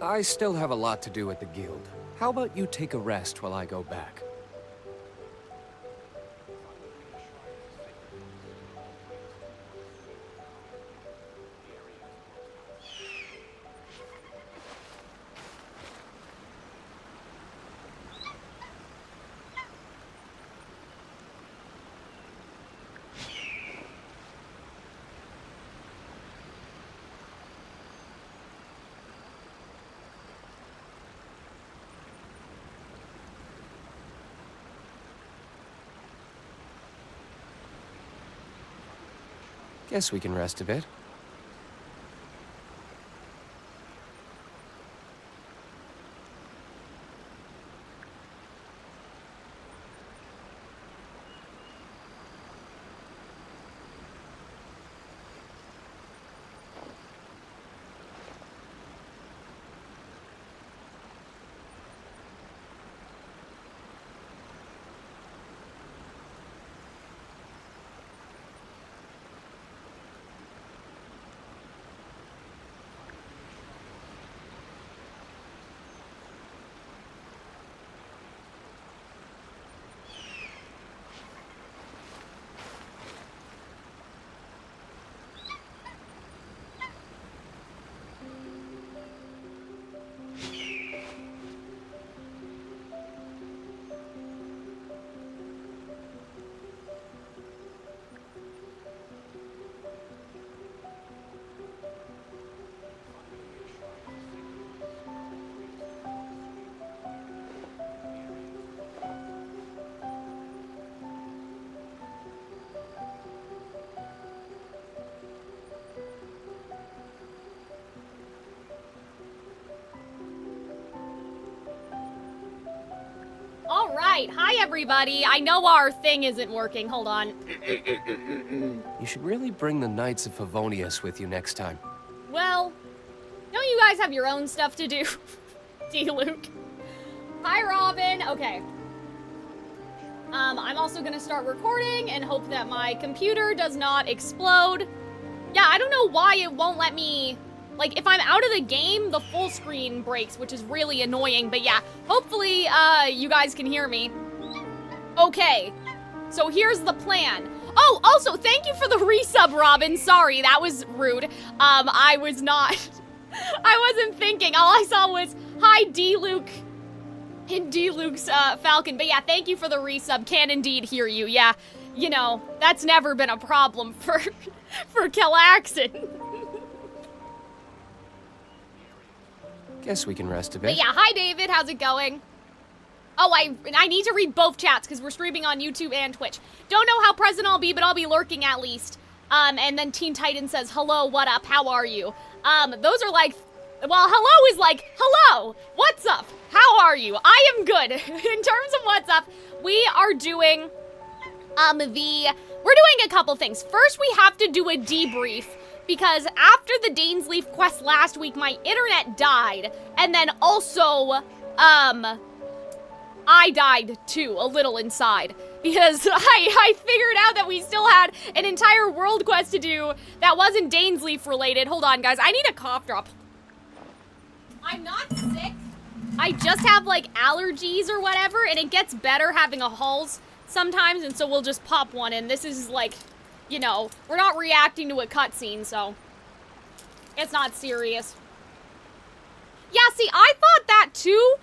I still have a lot to do at the guild. How about you take a rest while I go back? Guess we can rest a bit. All right, hi everybody. I know our thing isn't working. Hold on. You should really bring the Knights of Favonius with you next time. Well, don't you guys have your own stuff to do? D. Luke. Hi, Robin. Okay. I'm also gonna start recording and hope that my computer does not explode. Yeah, I don't know why it won't let me... Like, if I'm out of the game, the full screen breaks, which is really annoying. But yeah, hopefully, you guys can hear me. Okay, so here's the plan. Oh, also, thank you for the resub, Robin. Sorry, that was rude. I was not... I wasn't thinking. All I saw was, hi, D-Luke. In D-Luke's, Falcon. But yeah, thank you for the resub. Can indeed hear you. Yeah, you know, that's never been a problem for Calxiyn. Guess we can rest a bit. But yeah, hi David, how's it going? Oh, I need to read both chats because we're streaming on YouTube and Twitch. Don't know how present I'll be, but I'll be lurking at least. And then Teen Titan says, hello, what up, how are you? Those are like, well, hello is like, hello, what's up, how are you? I am good. In terms of what's up, we are doing, we're doing a couple things. First, we have to do a debrief. Because after the Dainsleif quest last week, my internet died. And then also, I died too, a little inside. Because I figured out that we still had an entire world quest to do that wasn't Dainsleif related. Hold on, guys. I need a cough drop. I'm not sick. I just have, like, allergies or whatever. And it gets better having a Halls sometimes. And so we'll just pop one in. This is, like... You know, we're not reacting to a cutscene, so it's not serious. Yeah, see, I thought that too,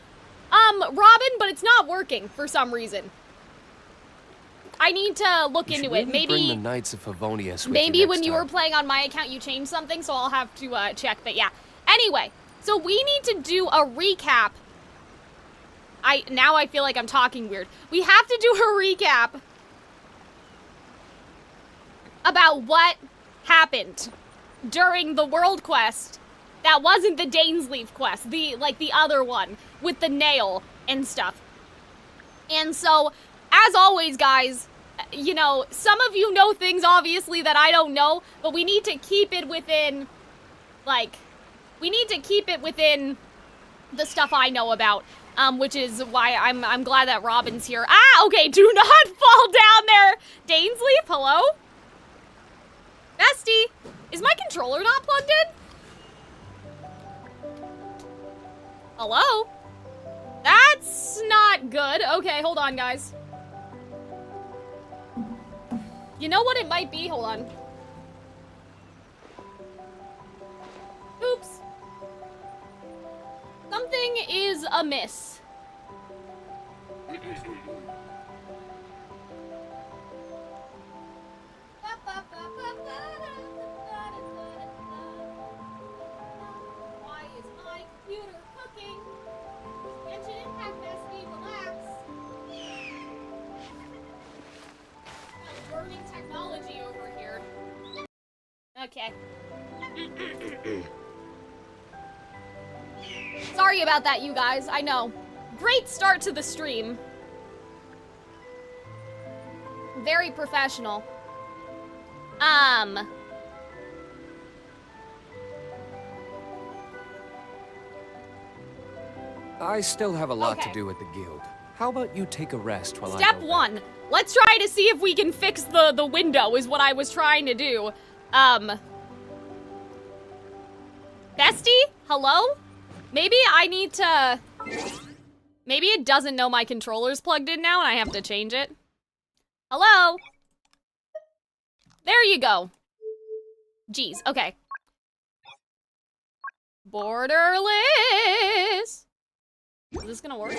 Robin, but it's not working for some reason. I need to look into it. Maybe bring the Knights of Favonius with maybe you when next you were time. playing on my account, you changed something, so I'll have to check. But yeah. Anyway, so we need to do a recap. Now I feel like I'm talking weird. We have to do a recap about what happened during the world quest that wasn't the Dainsleif quest, the other one with the nail and stuff. And so, as always, guys, you know, some of you know things obviously that I don't know, but we need to keep it within, like, we need to keep it within the stuff I know about, which is why I'm glad that Robin's here. Ah, okay, do not fall down there, Dainsleif, hello? Bestie, is my controller not plugged in? Hello? That's not good. Okay, hold on, guys. You know what it might be? Hold on. Oops. Something is amiss. Why is my computer cooking? Genshin Impact bestie, relax. Burning technology over here. Okay. Sorry about that, you guys. I know. Great start to the stream. Very professional. I still have a lot Okay. to do at the guild. How about you take a rest while I Step go one. back? Let's try to see if we can fix the window is what I was trying to do. Bestie? Hello? Maybe I need to... Maybe it doesn't know my controller's plugged in now and I have to change it. Hello? There you go. Jeez, okay. Borderless. Is this gonna work?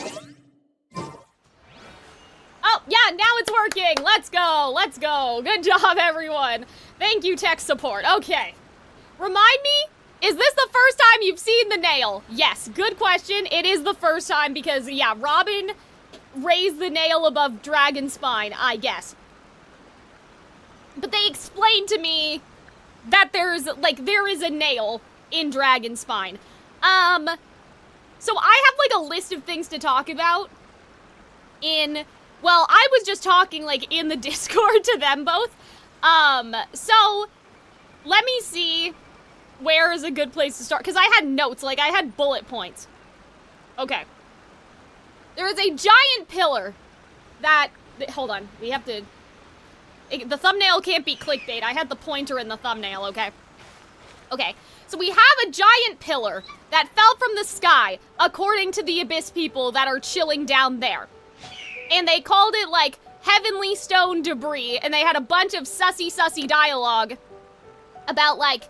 Oh, yeah, now it's working. Let's go. Let's go. Good job, everyone. Thank you, tech support. Okay. Remind me, is this the first time you've seen the nail? Yes, good question. It is the first time because, yeah, Robin raised the nail above Dragon Spine, I guess. But they explained to me that there is a nail in Dragon Spine. So I have, like, a list of things to talk about well, I was just talking, like, in the Discord to them both. So let me see where is a good place to start, because I had notes, like, I had bullet points. Okay. There is a giant pillar that, hold on, we have to, the thumbnail can't be clickbait. I had the pointer in the thumbnail, okay? Okay, so we have a giant pillar that fell from the sky, according to the Abyss people that are chilling down there. And they called it, like, heavenly stone debris, and they had a bunch of sussy dialogue about, like,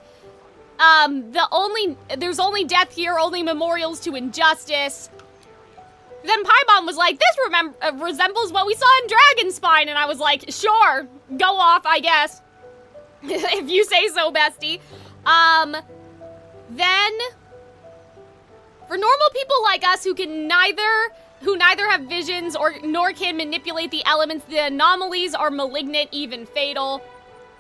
there's only death here, only memorials to injustice. Then Paimon was like, this resembles what we saw in Dragonspine, and I was like, sure, go off, I guess. If you say so, bestie. Then, for normal people like us who neither have visions nor can manipulate the elements, the anomalies are malignant, even fatal.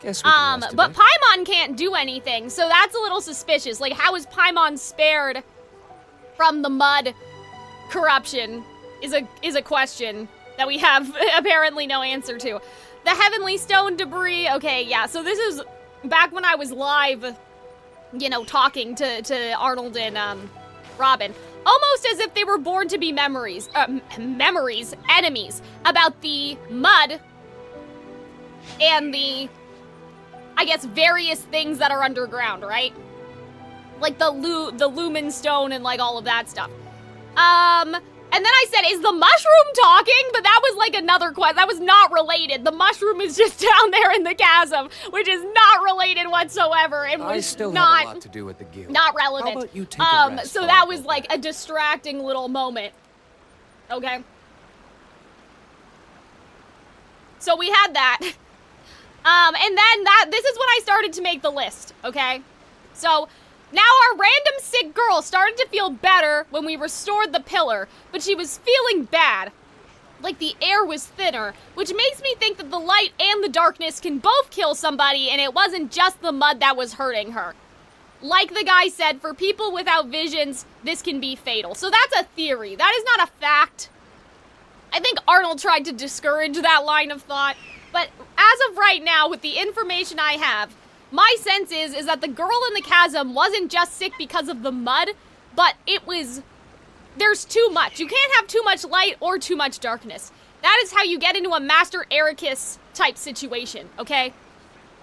Guess we can rest But today. Paimon can't do anything, so that's a little suspicious. Like, how is Paimon spared from the mud corruption is a question that we have apparently no answer to. The heavenly stone debris, okay, yeah, so this is back when I was live, you know, talking to Arnold and Robin. Almost as if they were born to be enemies, about the mud and the, I guess, various things that are underground, right? Like the lumen stone and like all of that stuff. And then I said, is the mushroom talking? But that was like another question. That was not related. The mushroom is just down there in the chasm, which is not related whatsoever. And I was still not, have a lot to do at the guild. not relevant. How about you take a rest so while that I was go like back? a distracting little moment. Okay. So we had that. And then this is when I started to make the list, okay? So now our random sick girl started to feel better when we restored the pillar, but she was feeling bad. Like the air was thinner, which makes me think that the light and the darkness can both kill somebody, and it wasn't just the mud that was hurting her. Like the guy said, for people without visions, this can be fatal. So that's a theory. That is not a fact. I think Arnold tried to discourage that line of thought, but as of right now, with the information I have, my sense is that the girl in the chasm wasn't just sick because of the mud, but it was, there's too much. You can't have too much light or too much darkness. That is how you get into a Master Ericus type situation, okay?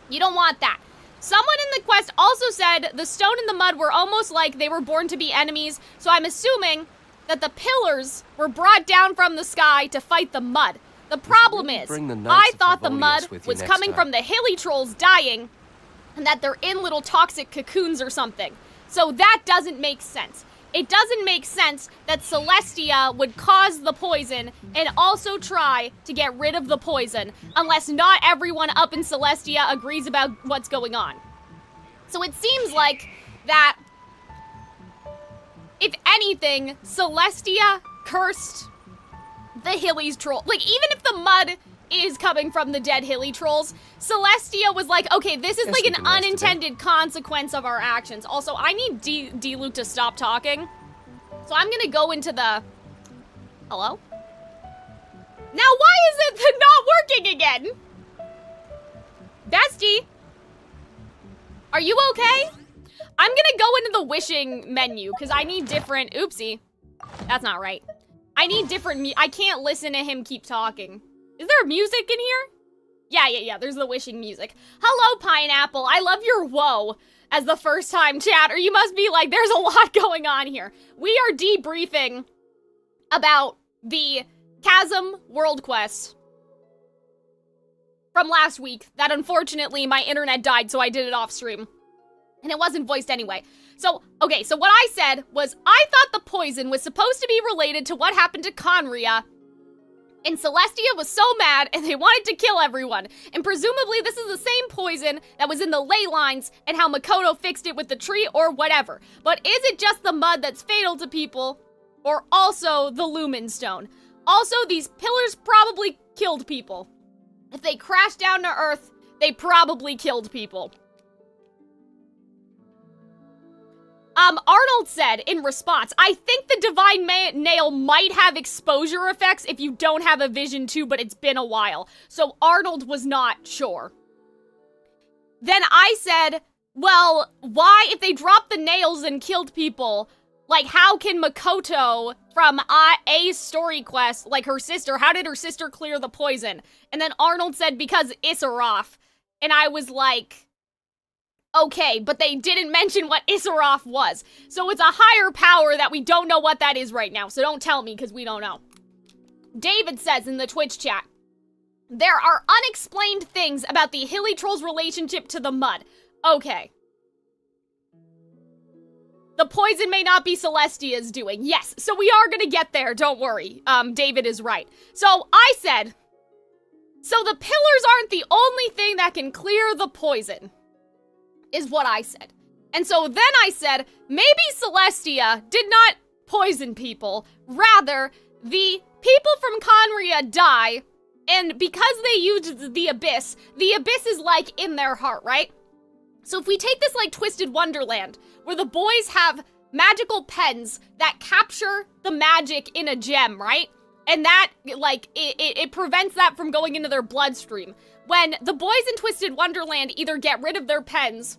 You don't want that. Someone in the quest also said the stone and the mud were almost like they were born to be enemies, so I'm assuming that the pillars were brought down from the sky to fight the mud. The problem is, I thought the mud was coming from the hilly trolls dying, and that they're in little toxic cocoons or something. So that doesn't make sense. It doesn't make sense that Celestia would cause the poison and also try to get rid of the poison, unless not everyone up in Celestia agrees about what's going on. So it seems like that, if anything, Celestia cursed the Hilly's troll. Like, even if the mud is coming from the dead Hilly trolls, Celestia was like, okay, this is like an unintended consequence of our actions. Also, I need D-Luke to stop talking. So I'm gonna go into the... Hello? Now why is it not working again? Bestie? Are you okay? I'm gonna go into the wishing menu, because I need different... Oopsie. That's not right. I need different... I can't listen to him keep talking. Is there music in here? Yeah, there's the wishing music. Hello, Pineapple. I love your whoa as the first time chatter. You must be like, there's a lot going on here. We are debriefing about the Chasm World Quest from last week that unfortunately my internet died, so I did it off stream. And it wasn't voiced anyway. So, okay, so what I said was I thought the poison was supposed to be related to what happened to Conria. And Celestia was so mad, and they wanted to kill everyone. And presumably this is the same poison that was in the ley lines, and how Makoto fixed it with the tree or whatever. But is it just the mud that's fatal to people, or also the Lumen Stone? Also, these pillars probably killed people. If they crashed down to Earth, they probably killed people. Arnold said in response, I think the Divine Nail might have exposure effects if you don't have a vision too, but it's been a while. So Arnold was not sure. Then I said, well, why, if they dropped the nails and killed people, like, how can Makoto from A's story quest, like her sister, how did her sister clear the poison? And then Arnold said, because Issaroth. And I was like... Okay, but they didn't mention what Issaroth was. So it's a higher power that we don't know what that is right now. So don't tell me, because we don't know. David says in the Twitch chat, there are unexplained things about the Hilly Troll's relationship to the mud. Okay. The poison may not be Celestia's doing. Yes, so we are gonna get there, don't worry. David is right. So I said, so the pillars aren't the only thing that can clear the poison. Is what I said. And so then I said, maybe Celestia did not poison people. Rather, the people from Conria die, and because they used the Abyss is like in their heart, right? So if we take this like Twisted Wonderland, where the boys have magical pens that capture the magic in a gem, right? And that, like, it prevents that from going into their bloodstream. When the boys in Twisted Wonderland either get rid of their pens,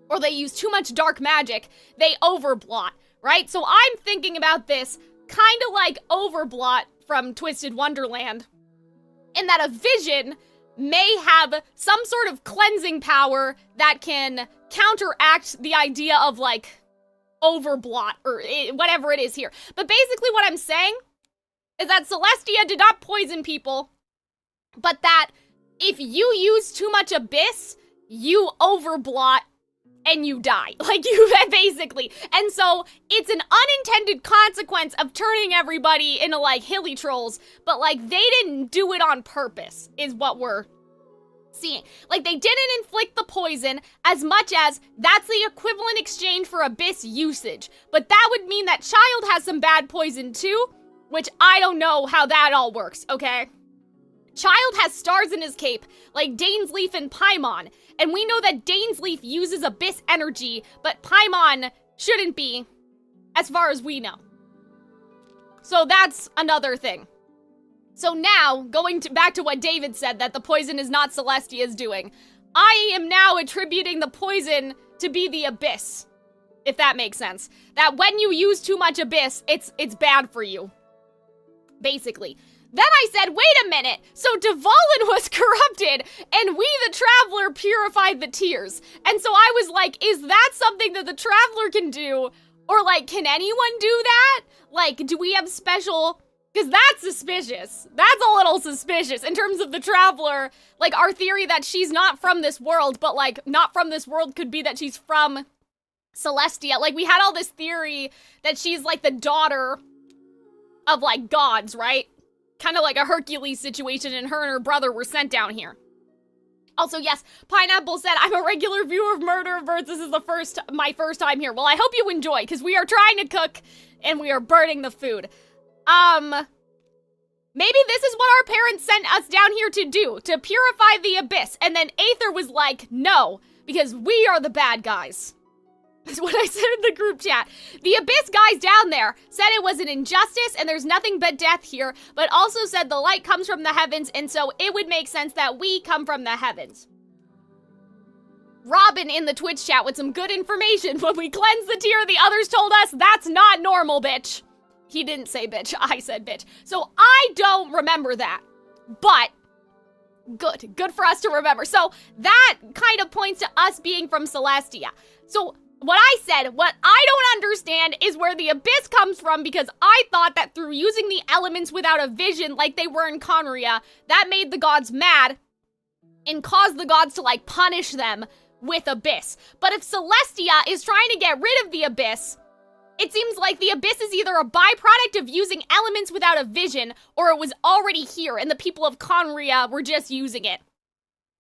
or they use too much dark magic, they overblot, right? So I'm thinking about this kind of like Overblot from Twisted Wonderland, in that a vision may have some sort of cleansing power that can counteract the idea of, like, Overblot, or whatever it is here. But basically what I'm saying is that Celestia did not poison people, but that if you use too much Abyss, you overblot and you die. Like, you basically. And so it's an unintended consequence of turning everybody into, like, Hilly Trolls, but, like, they didn't do it on purpose, is what we're seeing. Like, they didn't inflict the poison as much as that's the equivalent exchange for Abyss usage. But that would mean that Child has some bad poison too, which I don't know how that all works, okay? Child has stars in his cape, like Dainsleaf and Paimon, and we know that Dainsleaf uses Abyss energy, but Paimon shouldn't be, as far as we know. So that's another thing. So now, going back to what David said, that the poison is not Celestia's doing, I am now attributing the poison to be the Abyss, if that makes sense. That when you use too much Abyss, it's bad for you. Basically. Then I said, wait a minute, so Dvalin was corrupted, and we, the Traveler, purified the tears. And so I was like, is that something that the Traveler can do, Or, like, can anyone do that? Like, do we have special... Because that's suspicious. That's a little suspicious in terms of the Traveler. Like, our theory that she's not from this world, but, like, not from this world could be that she's from Celestia. Like, we had all this theory that she's, like, the daughter of, like, gods, right? Kind of like a Hercules situation, and her brother were sent down here. Also, yes, Pineapple said, I'm a regular viewer of Murder Birds. This is my first time here. Well, I hope you enjoy, because we are trying to cook, and we are burning the food. Maybe this is what our parents sent us down here to do, to purify the abyss. And then Aether was like, no, because we are the bad guys. That's what I said in the group chat. The abyss guys down there said it was an injustice and there's nothing but death here, but also said the light comes from the heavens, and so it would make sense that we come from the heavens. Robin in the Twitch chat with some good information. When we cleanse the tier, the others told us that's not normal, bitch. He didn't say bitch, I said bitch. So I don't remember that, but good for us to remember. So that kind of points to us being from Celestia. So what I don't understand is where the abyss comes from, because I thought that through using the elements without a vision like they were in Conria, that made the gods mad and caused the gods to, like, punish them with abyss. But if Celestia is trying to get rid of the abyss, it seems like the abyss is either a byproduct of using elements without a vision, or it was already here and the people of Conria were just using it.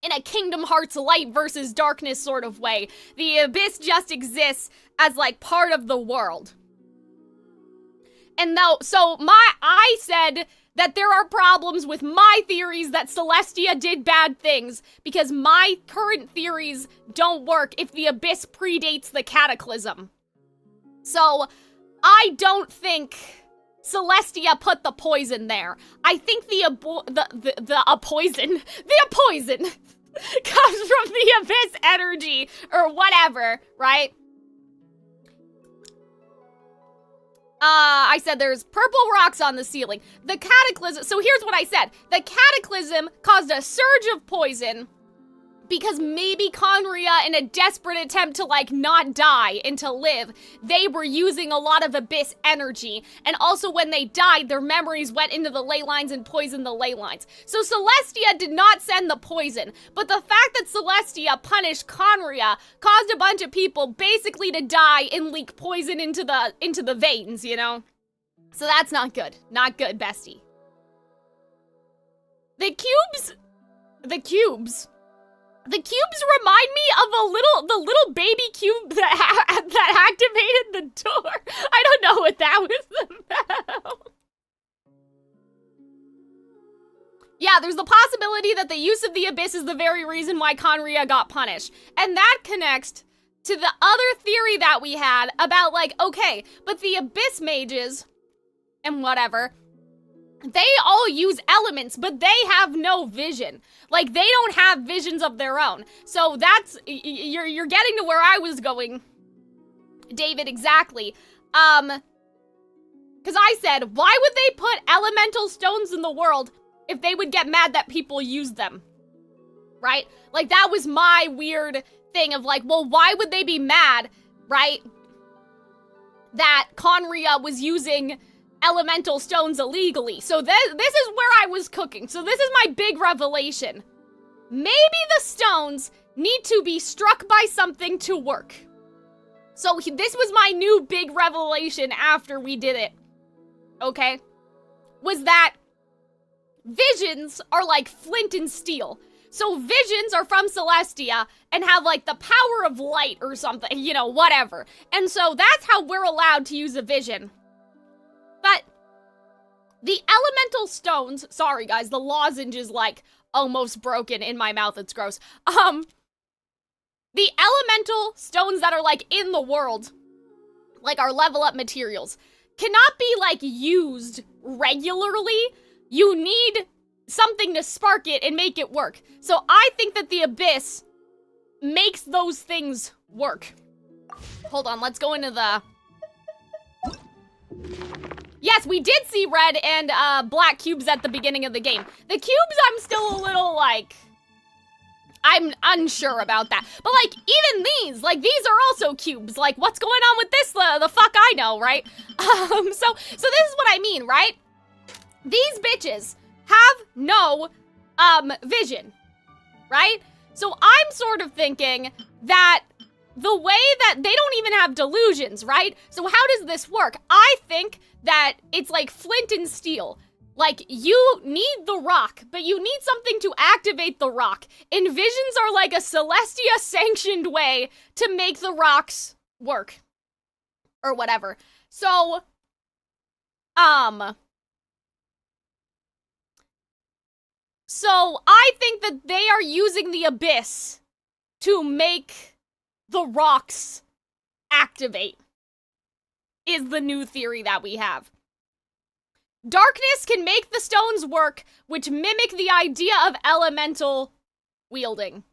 In a Kingdom Hearts light versus darkness sort of way. The abyss just exists as, like, part of the world. And I said that there are problems with my theories that Celestia did bad things, because my current theories don't work if the abyss predates the cataclysm. So, I don't think Celestia put the poison there. I think the poison comes from the abyss energy, or whatever, right? I said there's purple rocks on the ceiling. The cataclysm, so here's what I said. The cataclysm caused a surge of poison, because maybe Conria, in a desperate attempt to, like, not die and to live, they were using a lot of abyss energy. And also when they died, their memories went into the ley lines and poisoned the ley lines. So Celestia did not send the poison, but the fact that Celestia punished Conria caused a bunch of people basically to die and leak poison into the veins, you know? So that's not good. Not good, bestie. The cubes remind me of the little baby cube that activated the door. I don't know what that was about. Yeah, there's the possibility that the use of the abyss is the very reason why Conria got punished. And that connects to the other theory that we had about, like, okay, but the abyss mages and whatever, they all use elements, but they have no vision. Like, they don't have visions of their own. So that's, you're getting to where I was going, David, exactly. Because I said, why would they put elemental stones in the world if they would get mad that people use them? Right? Like, that was my weird thing of, like, well, why would they be mad, right, that Conria was using elemental stones illegally? So this is where I was cooking. So this is my big revelation. Maybe the stones need to be struck by something to work. So this was my new big revelation after we did it. Okay? Was that visions are like flint and steel. So visions are from Celestia and have, like, the power of light or something, you know, whatever. And so that's how we're allowed to use a vision. But the elemental stones, sorry guys, the lozenge is, like, almost broken in my mouth, it's gross. The elemental stones that are, like, in the world, like our level up materials, cannot be, like, used regularly. You need something to spark it and make it work. So I think that the abyss makes those things work. Hold on, let's go into the... Yes, we did see red and black cubes at the beginning of the game. The cubes, I'm still a little, like... I'm unsure about that. But, like, even these? Like, these are also cubes. Like, what's going on with this? The fuck I know, right? So this is what I mean, right? These bitches have no, vision, right? So I'm sort of thinking that the way that they don't even have delusions, right? So how does this work? I think that it's like flint and steel. Like, you need the rock, but you need something to activate the rock. And visions are like a Celestia-sanctioned way to make the rocks work. Or whatever. So, So I think that they are using the abyss to make the rocks activate. Is the new theory that we have. Darkness can make the stones work, which mimic the idea of elemental wielding,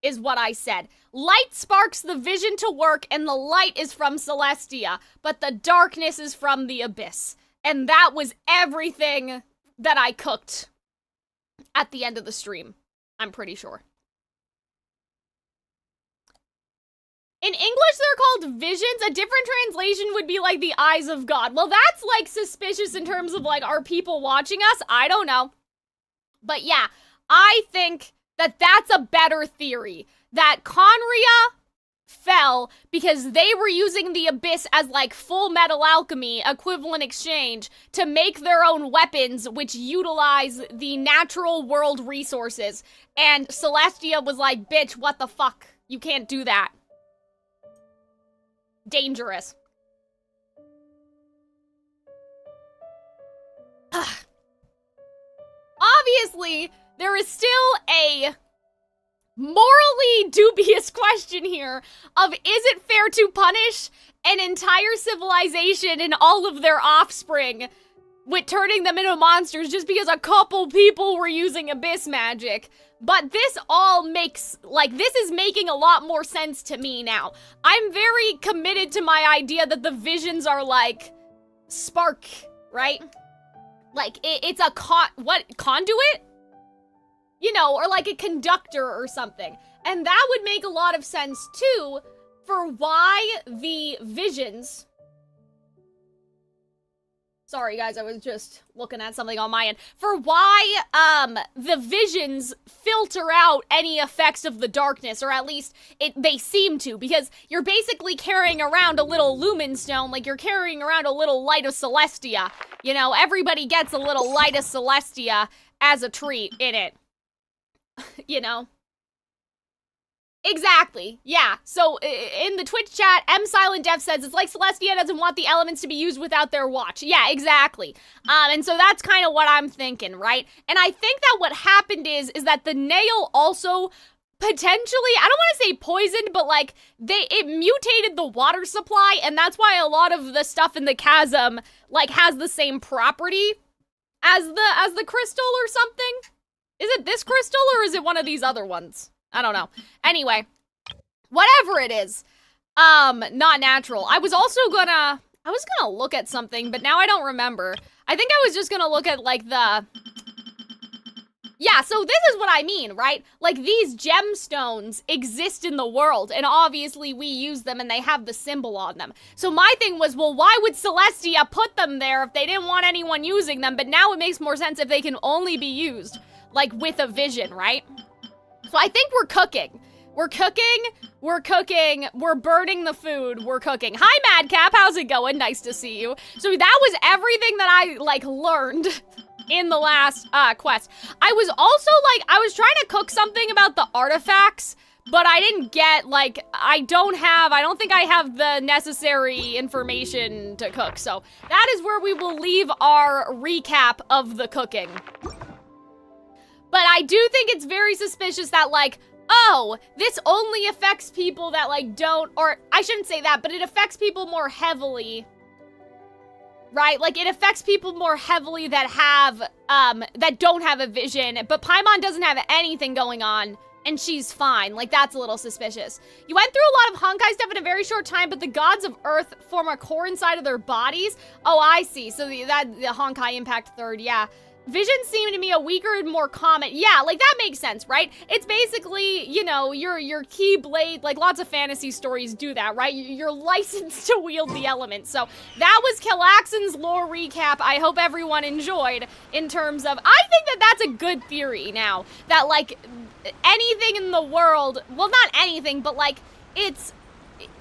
is what I said. Light sparks the vision to work, and the light is from Celestia, but the darkness is from the abyss. And that was everything that I cooked at the end of the stream, I'm pretty sure. In English, they're called visions. A different translation would be like the eyes of God. Well, that's like suspicious in terms of like, are people watching us? I don't know. But yeah, I think that that's a better theory. That Conria fell because they were using the abyss as like full metal alchemy equivalent exchange to make their own weapons which utilize the natural world resources. And Celestia was like, bitch, what the fuck? You can't do that. Dangerous. Obviously, there is still a morally dubious question here of, is it fair to punish an entire civilization and all of their offspring with turning them into monsters just because a couple people were using abyss magic? But this all makes, like, this is making a lot more sense to me now. I'm very committed to my idea that the visions are like spark, right? Like, it's a conduit? You know, or like a conductor or something. And that would make a lot of sense, too, for why the visions... Sorry, guys, I was just looking at something on my end. For why, the visions filter out any effects of the darkness, or at least they seem to, because you're basically carrying around a little lumen stone, like you're carrying around a little light of Celestia. You know, everybody gets a little light of Celestia as a treat in it. You know? Exactly, yeah. So, in the Twitch chat, MSilentDev says, it's like Celestia doesn't want the elements to be used without their watch. Yeah, exactly. And so that's kind of what I'm thinking, right? And I think that what happened is that the nail also potentially, I don't want to say poisoned, but like, it mutated the water supply, and that's why a lot of the stuff in the chasm, like, has the same property as the crystal or something. Is it this crystal, or is it one of these other ones? I don't know. Anyway, whatever it is, not natural. I was gonna look at something, but now I don't remember. I think I was just gonna look at, like, yeah, so this is what I mean, right? Like, these gemstones exist in the world, and obviously we use them, and they have the symbol on them. So my thing was, well, why would Celestia put them there if they didn't want anyone using them? But now it makes more sense if they can only be used, like, with a vision, right? So I think we're cooking. We're burning the food, we're cooking. Hi, Madcap, how's it going? Nice to see you. So that was everything that I, like, learned in the last, quest. I was also, like, I was trying to cook something about the artifacts, but I didn't get, like, I don't think I have the necessary information to cook. So that is where we will leave our recap of the cooking. But I do think it's very suspicious that, like, oh, this only affects people that, like, don't, or I shouldn't say that, but it affects people more heavily, right? Like, it affects people more heavily that have, that don't have a vision, but Paimon doesn't have anything going on, and she's fine. Like, that's a little suspicious. You went through a lot of Honkai stuff in a very short time, but the gods of Earth form a core inside of their bodies? Oh, I see. So the Honkai Impact 3rd, yeah. Visions seem to me a weaker and more common. Yeah, like that makes sense, right? It's basically, you know, your keyblade, like lots of fantasy stories do that, right? You're licensed to wield the elements. So that was Calxiyn's lore recap. I hope everyone enjoyed in terms of, I think that that's a good theory now. That like anything in the world, well not anything, but like it's,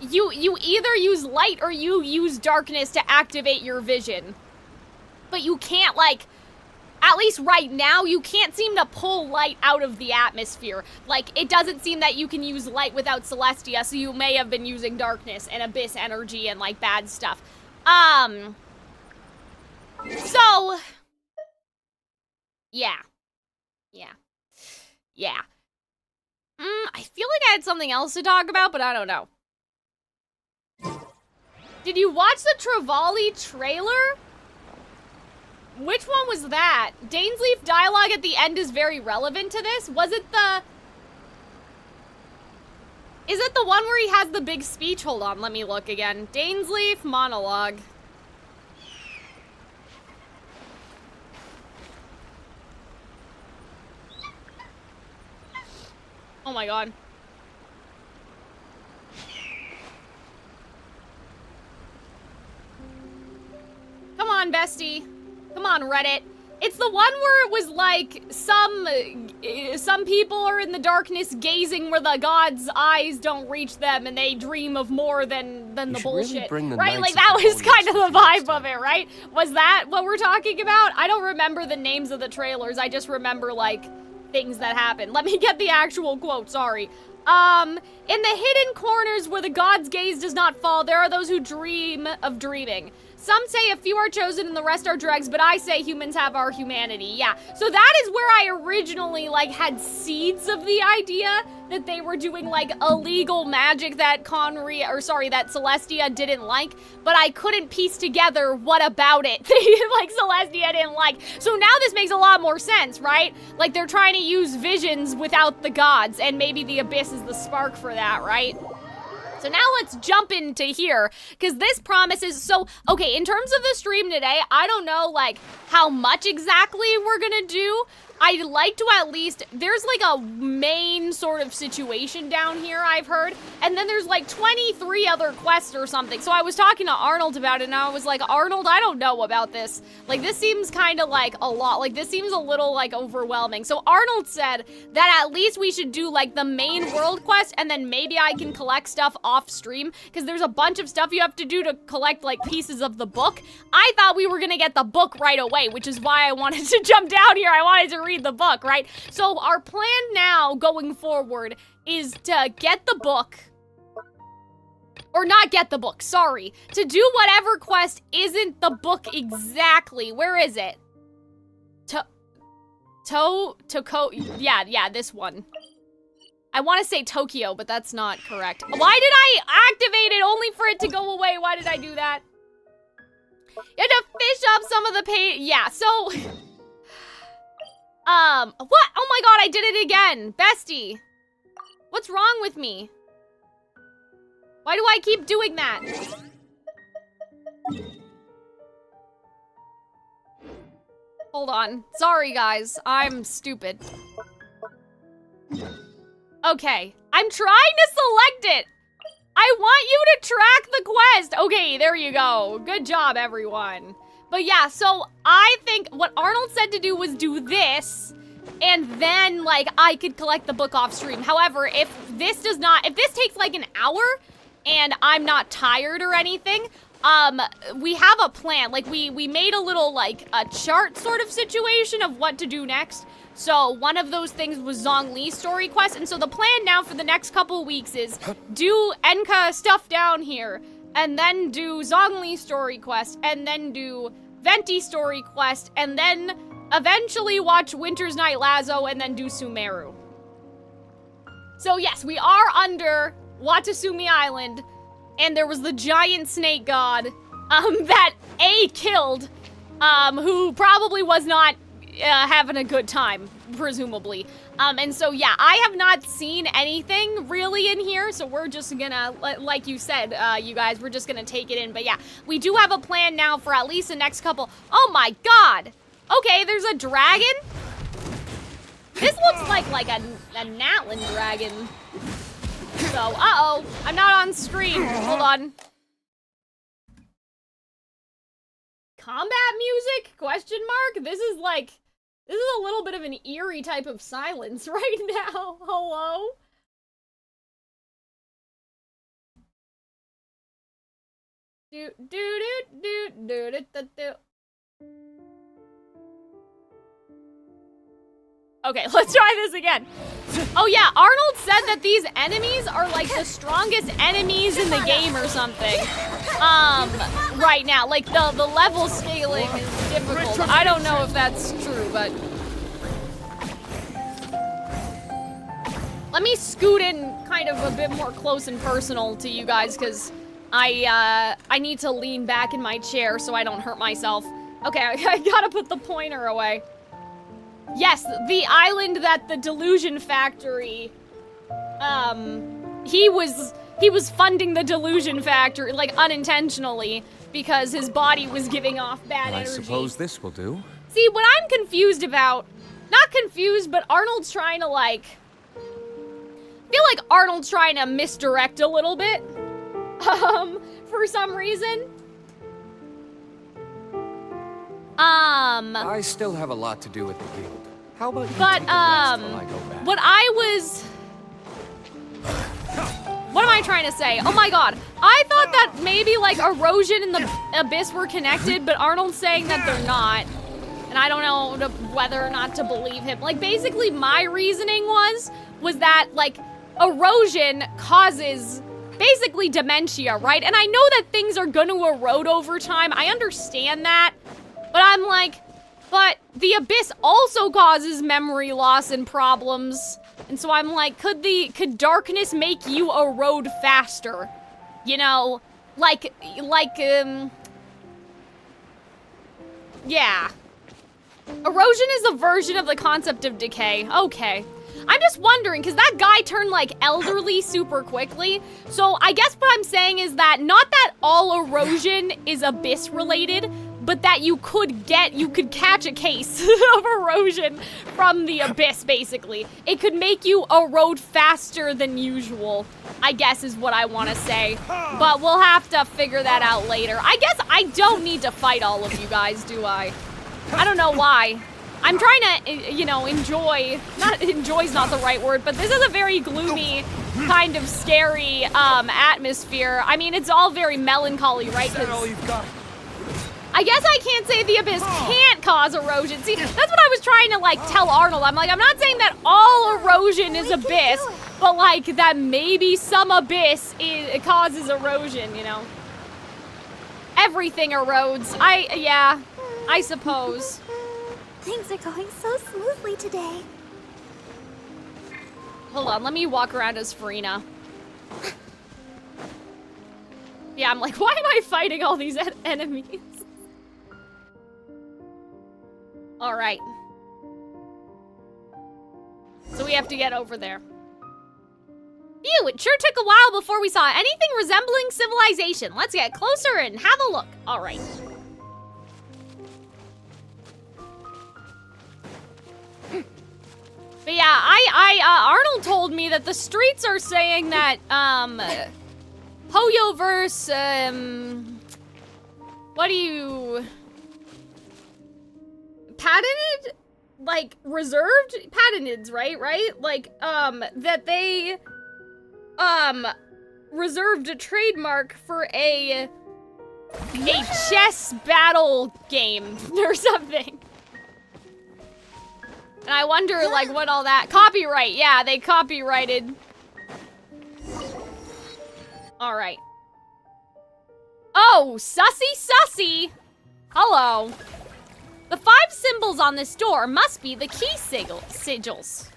you either use light or you use darkness to activate your vision. But you can't like, at least right now, you can't seem to pull light out of the atmosphere. Like, it doesn't seem that you can use light without Celestia, so you may have been using darkness and abyss energy and, like, bad stuff. So, yeah. I feel like I had something else to talk about, but I don't know. Did you watch the Trevally trailer? Which one was that? Dainsleif dialogue at the end is very relevant to this. Was it the... Is it the one where he has the big speech? Hold on, let me look again. Dainsleif monologue. Oh my god. Come on, bestie. Come on, Reddit. It's the one where it was like some people are in the darkness gazing where the gods' eyes don't reach them and they dream of more than the bullshit. Really right? Like that was kind of the vibe of it, right? Was that what we're talking about? I don't remember the names of the trailers. I just remember like things that happened. Let me get the actual quote, sorry. In the hidden corners where the god's gaze does not fall, there are those who dream of dreaming. Some say a few are chosen and the rest are dregs, but I say humans have our humanity. Yeah, so that is where I originally, like, had seeds of the idea that they were doing, like, illegal magic that that Celestia didn't like, but I couldn't piece together what about it, like, Celestia didn't like. So now this makes a lot more sense, right? Like, they're trying to use visions without the gods, and maybe the Abyss is the spark for that, right? So now let's jump into here, because this promises, so, okay, in terms of the stream today, I don't know, like, how much exactly we're gonna do. I'd like to at least, there's like a main sort of situation down here, I've heard, and then there's like 23 other quests or something. So I was talking to Arnold about it, and I was like, Arnold, I don't know about this. Like, this seems kind of like a lot, like, this seems a little like overwhelming. So Arnold said that at least we should do like the main world quest, and then maybe I can collect stuff off stream, because there's a bunch of stuff you have to do to collect like pieces of the book. I thought we were gonna get the book right away, which is why I wanted to jump down here. I wanted to read the book, right? So our plan now going forward is to get the book, or not get the book, sorry, to do whatever quest isn't the book exactly. Where is it? Yeah, this one. I want to say Tokyo, but that's not correct. Why did I activate it only for it to go away? Why did I do that? You had to fish up some of the pay. Yeah, so what? Oh my god, I did it again. Bestie. What's wrong with me? Why do I keep doing that? Hold on. Sorry, guys. I'm stupid. Okay. I'm trying to select it. I want you to track the quest. Okay, there you go. Good job, everyone. But yeah, so I think what Arnold said to do was do this, and then, like, I could collect the book off stream. However, if this takes like an hour, and I'm not tired or anything, we have a plan. Like, we made a little, like, a chart sort of situation of what to do next. So one of those things was Zhongli's story quest, and so the plan now for the next couple weeks is do Enka stuff down here, and then do Zhongli's story quest, and then do Venti story quest, and then eventually watch Winter's Night Lazo, and then do Sumeru. So yes, we are under Watasumi Island, and there was the giant snake god, that A killed, who probably was not having a good time, presumably. And so, yeah, I have not seen anything really in here, so we're just gonna, like you said, you guys, we're just gonna take it in. But yeah, we do have a plan now for at least the next couple. Oh my god! Okay, there's a dragon? This looks like a Natlin dragon. So, uh-oh. I'm not on screen. Hold on. Combat music? Question mark? This is a little bit of an eerie type of silence right now. Hello? Do do do do do do do. Okay, let's try this again. Oh yeah, Arnold said that these enemies are like the strongest enemies in the game or something. Right now, like the level scaling is difficult. I don't know if that's true, but let me scoot in kind of a bit more close and personal to you guys, because I need to lean back in my chair so I don't hurt myself. Okay, I gotta put the pointer away. Yes, the island that the Delusion Factory, he was funding the Delusion Factory, like, unintentionally, because his body was giving off bad energy. I suppose this will do. See, what I'm confused about, not confused, but Arnold's trying to, like, I feel like Arnold's trying to misdirect a little bit, for some reason. I still have a lot to do with the guild. How about you take a rest while I go back? What am I trying to say? Oh my god. I thought that maybe like erosion and the abyss were connected, but Arnold's saying that they're not. And I don't know whether or not to believe him. Like, basically my reasoning was that like erosion causes basically dementia, right? And I know that things are gonna erode over time. I understand that. But I'm like, but the abyss also causes memory loss and problems. And so I'm like, could darkness make you erode faster? You know, yeah. Erosion is a version of the concept of decay. Okay. I'm just wondering, because that guy turned, like, elderly super quickly. So I guess what I'm saying is that not that all erosion is abyss-related, but that you could catch a case of erosion from the abyss, basically. It could make you erode faster than usual, I guess is what I want to say. But we'll have to figure that out later. I guess I don't need to fight all of you guys, do I? I don't know why. I'm trying to, you know, enjoy's not the right word, but this is a very gloomy, kind of scary atmosphere. I mean, it's all very melancholy, right? I guess I can't say the abyss can't cause erosion. See, that's what I was trying to, like, tell Arnold. I'm like, I'm not saying that all erosion is abyss, but, like, that maybe some abyss it causes erosion, you know? Everything erodes. Yeah, I suppose. Things are going so smoothly today. Hold on, let me walk around as Farina. Yeah, I'm like, why am I fighting all these enemies? Alright. So we have to get over there. Phew, it sure took a while before we saw anything resembling civilization. Let's get closer and have a look. Alright. But yeah, Arnold told me that the streets are saying that, Hoyoverse, what do you... patented? Like, reserved? Patentids, right? Like, that they, reserved a trademark for a chess battle game or something. And I wonder, like, what all that... Copyright, yeah, they copyrighted. Alright. Oh, sussy! Hello. The 5 symbols on this door must be the key sigils.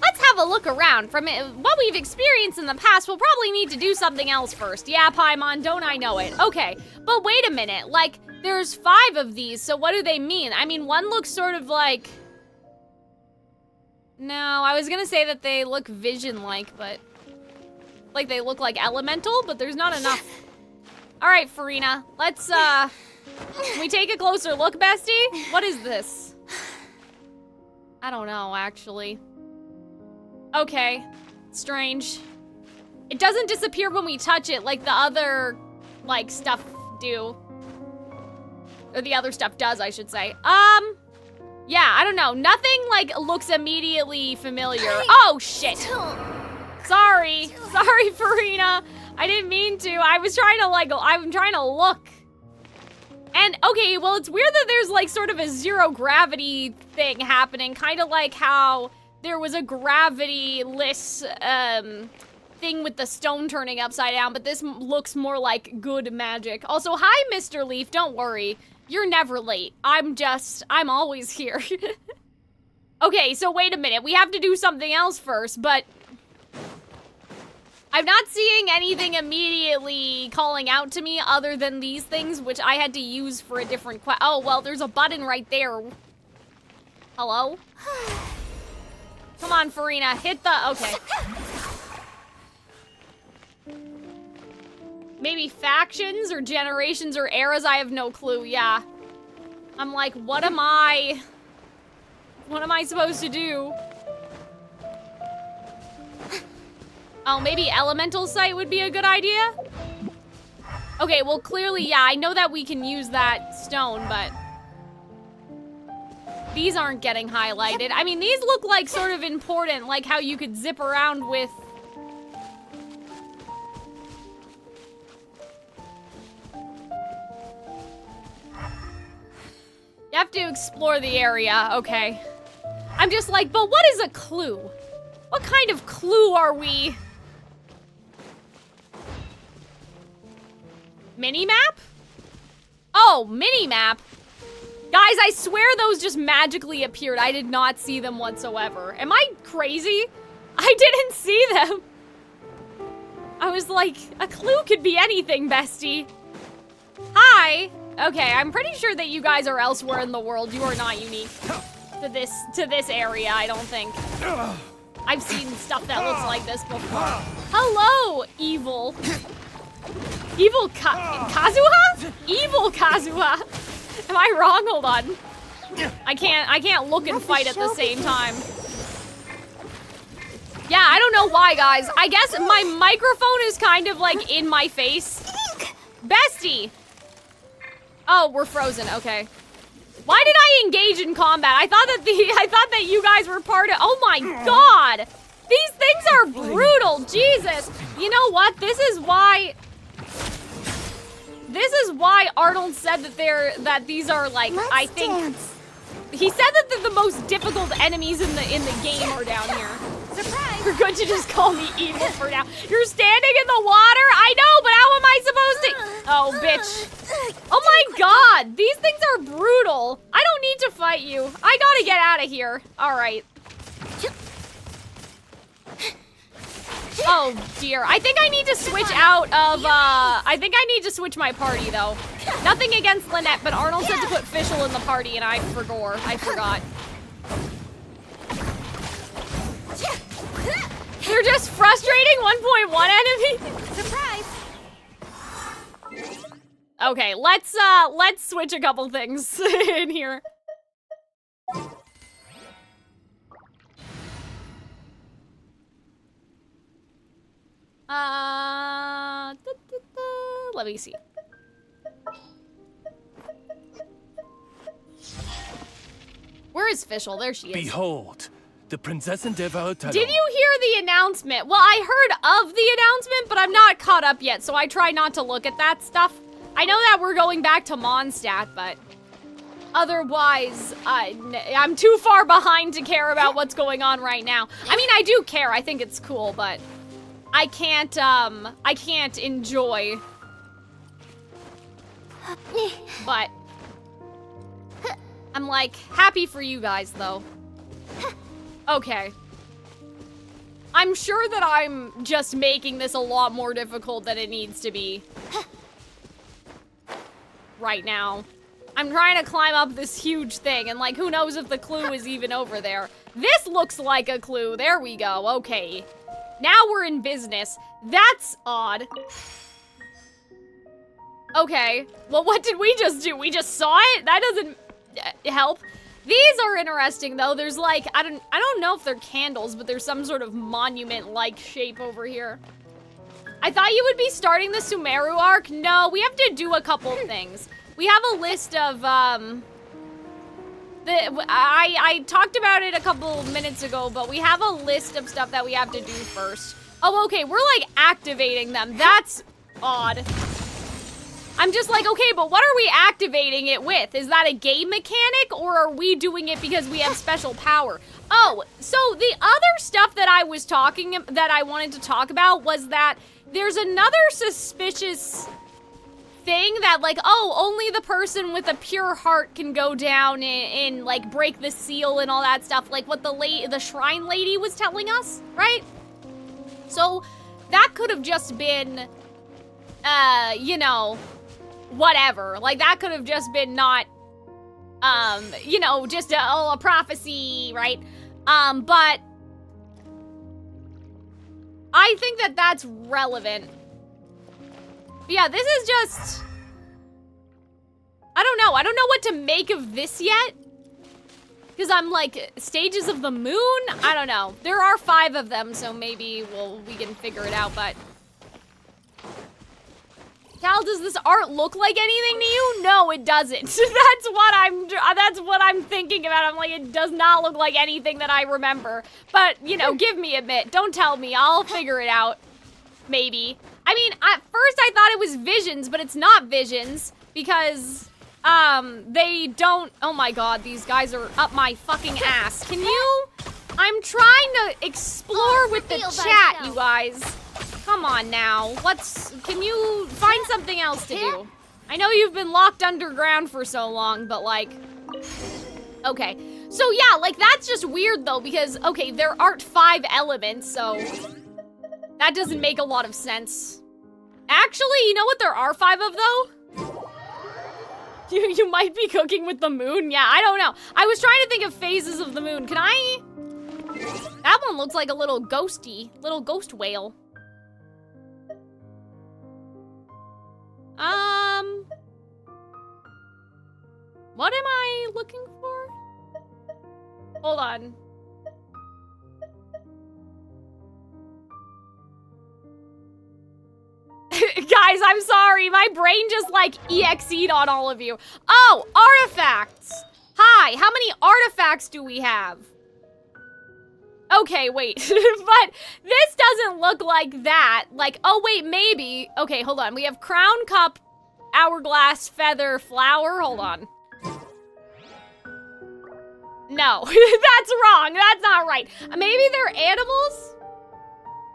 Let's have a look around. From what we've experienced in the past, we'll probably need to do something else first. Yeah, Paimon, don't I know it. Okay, but wait a minute. Like, there's 5 of these, so what do they mean? I mean, one looks sort of like... No, I was gonna say that they look vision-like, but... Like, they look like elemental, but there's not enough. Alright, Farina, let's Can we take a closer look, bestie? What is this? I don't know, actually. Okay. Strange. It doesn't disappear when we touch it like the other, like, stuff do. Or the other stuff does, I should say. Yeah, I don't know. Nothing, like, looks immediately familiar. Oh, shit. Sorry. Sorry, Farina. I didn't mean to. I was trying to, like, I'm trying to look. And, okay, well, it's weird that there's, like, sort of a zero gravity thing happening. Kind of like how there was a gravity-less, thing with the stone turning upside down, but this looks more like good magic. Also, hi, Mr. Leaf. Don't worry. You're never late. I'm always here. Okay, so wait a minute. We have to do something else first, but I'm not seeing anything immediately calling out to me other than these things, which I had to use for a different oh, well, there's a button right there. Hello? Come on, Farina. Hit the... Okay. Maybe factions or generations or eras, I have no clue, yeah. I'm like, what am I supposed to do? Oh, maybe elemental sight would be a good idea? Okay, well clearly, yeah, I know that we can use that stone, but these aren't getting highlighted. I mean, these look like sort of important, like how you could zip around with... You have to explore the area, okay. I'm just like, but what is a clue? What kind of clue are we? Mini-map? Oh, mini-map. Guys, I swear those just magically appeared. I did not see them whatsoever. Am I crazy? I didn't see them. I was like, a clue could be anything, bestie. Hi. Okay, I'm pretty sure that you guys are elsewhere in the world. You are not unique to this area, I don't think. I've seen stuff that looks like this before. Hello, evil. Evil Kazuha? Evil Kazuha. Am I wrong? Hold on. I can't look and fight at the same time. Yeah, I don't know why, guys. I guess my microphone is kind of like in my face. Bestie. Oh, we're frozen. Okay. Why did I engage in combat? I thought that you guys were part of... Oh my god! These things are brutal. Jesus. You know what? This is why Arnold said that these are like I think dance. He said that they're the most difficult enemies in the game are down here. Surprise! You're going to just call me evil for now. You're standing in the water? I know, but how am I supposed to... Oh, bitch. Oh my god! These things are brutal. I don't need to fight you. I gotta get out of here. Alright. Oh, dear. I think I need to switch out of, I think I need to switch my party, though. Nothing against Lynette, but Arnold said to put Fischl in the party, and I forgot. You're just frustrating 1.1 enemy? Surprise! Okay, let's switch a couple things in here. Let me see. Where is Fischl? There she is. Behold, the Princess Endeavor. Did you hear the announcement? Well, I heard of the announcement, but I'm not caught up yet, so I try not to look at that stuff. I know that we're going back to Mondstadt, but otherwise, I'm too far behind to care about what's going on right now. I mean, I do care. I think it's cool, but I can't enjoy. But I'm like, happy for you guys, though. Okay. I'm sure that I'm just making this a lot more difficult than it needs to be. Right now. I'm trying to climb up this huge thing, and like, who knows if the clue is even over there. This looks like a clue. There we go. Okay. Now we're in business. That's odd. Okay. Well, what did we just do? We just saw it? That doesn't help. These are interesting though. There's like, I don't know if they're candles, but there's some sort of monument-like shape over here. I thought you would be starting the Sumeru arc. No, we have to do a couple things. We have a list of, I talked about it a couple minutes ago, but we have a list of stuff that we have to do first. Oh, okay, we're like activating them. That's odd. I'm just like, okay, but what are we activating it with? Is that a game mechanic, or are we doing it because we have special power? Oh, so the other stuff that I wanted to talk about was that there's another suspicious thing that like, oh, only the person with a pure heart can go down and like break the seal and all that stuff, like what the shrine lady was telling us, right? So that could have just been, you know, whatever. Like that could have just been not, you know, just a prophecy, right? But I think that that's relevant. Yeah, this is just, I don't know what to make of this yet. Because I'm like, stages of the moon? I don't know. There are 5 of them, so maybe we can figure it out, but. Cal, does this art look like anything to you? No, it doesn't. That's what I'm thinking about. I'm like, it does not look like anything that I remember. But, you know, give me a bit. Don't tell me. I'll figure it out. Maybe. I mean, at first I thought it was visions, but it's not visions because, they don't, oh my god, these guys are up my fucking ass. Can you, I'm trying to explore with the chat, you guys. Come on now, can you find something else to do? I know you've been locked underground for so long, but like, okay. So yeah, like that's just weird though, because, okay, there aren't 5 elements, so that doesn't make a lot of sense. Actually, you know what there are 5 of though? You might be cooking with the moon? Yeah, I don't know. I was trying to think of phases of the moon. Can I? That one looks like a little ghost whale. What am I looking for? Hold on. Guys, I'm sorry. My brain just like EXE'd on all of you. Oh, artifacts. Hi, how many artifacts do we have? Okay, wait. But this doesn't look like that. Like, oh wait, maybe. Okay, hold on. We have crown, cup, hourglass, feather, flower. Hold on. No, that's wrong. That's not right. Maybe they're animals?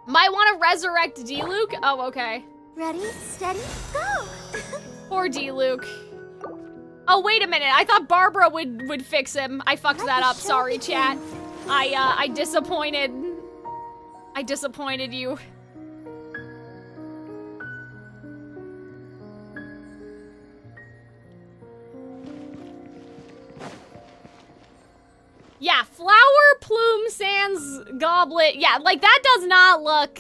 Might want to resurrect D-Luke? Oh, okay. Ready, steady, go! Poor D-Luke. Oh, wait a minute. I thought Barbara would fix him. I fucked that up. Sorry, chat. I disappointed you. Yeah, flower, plume, sands, goblet. Yeah, like that does not look...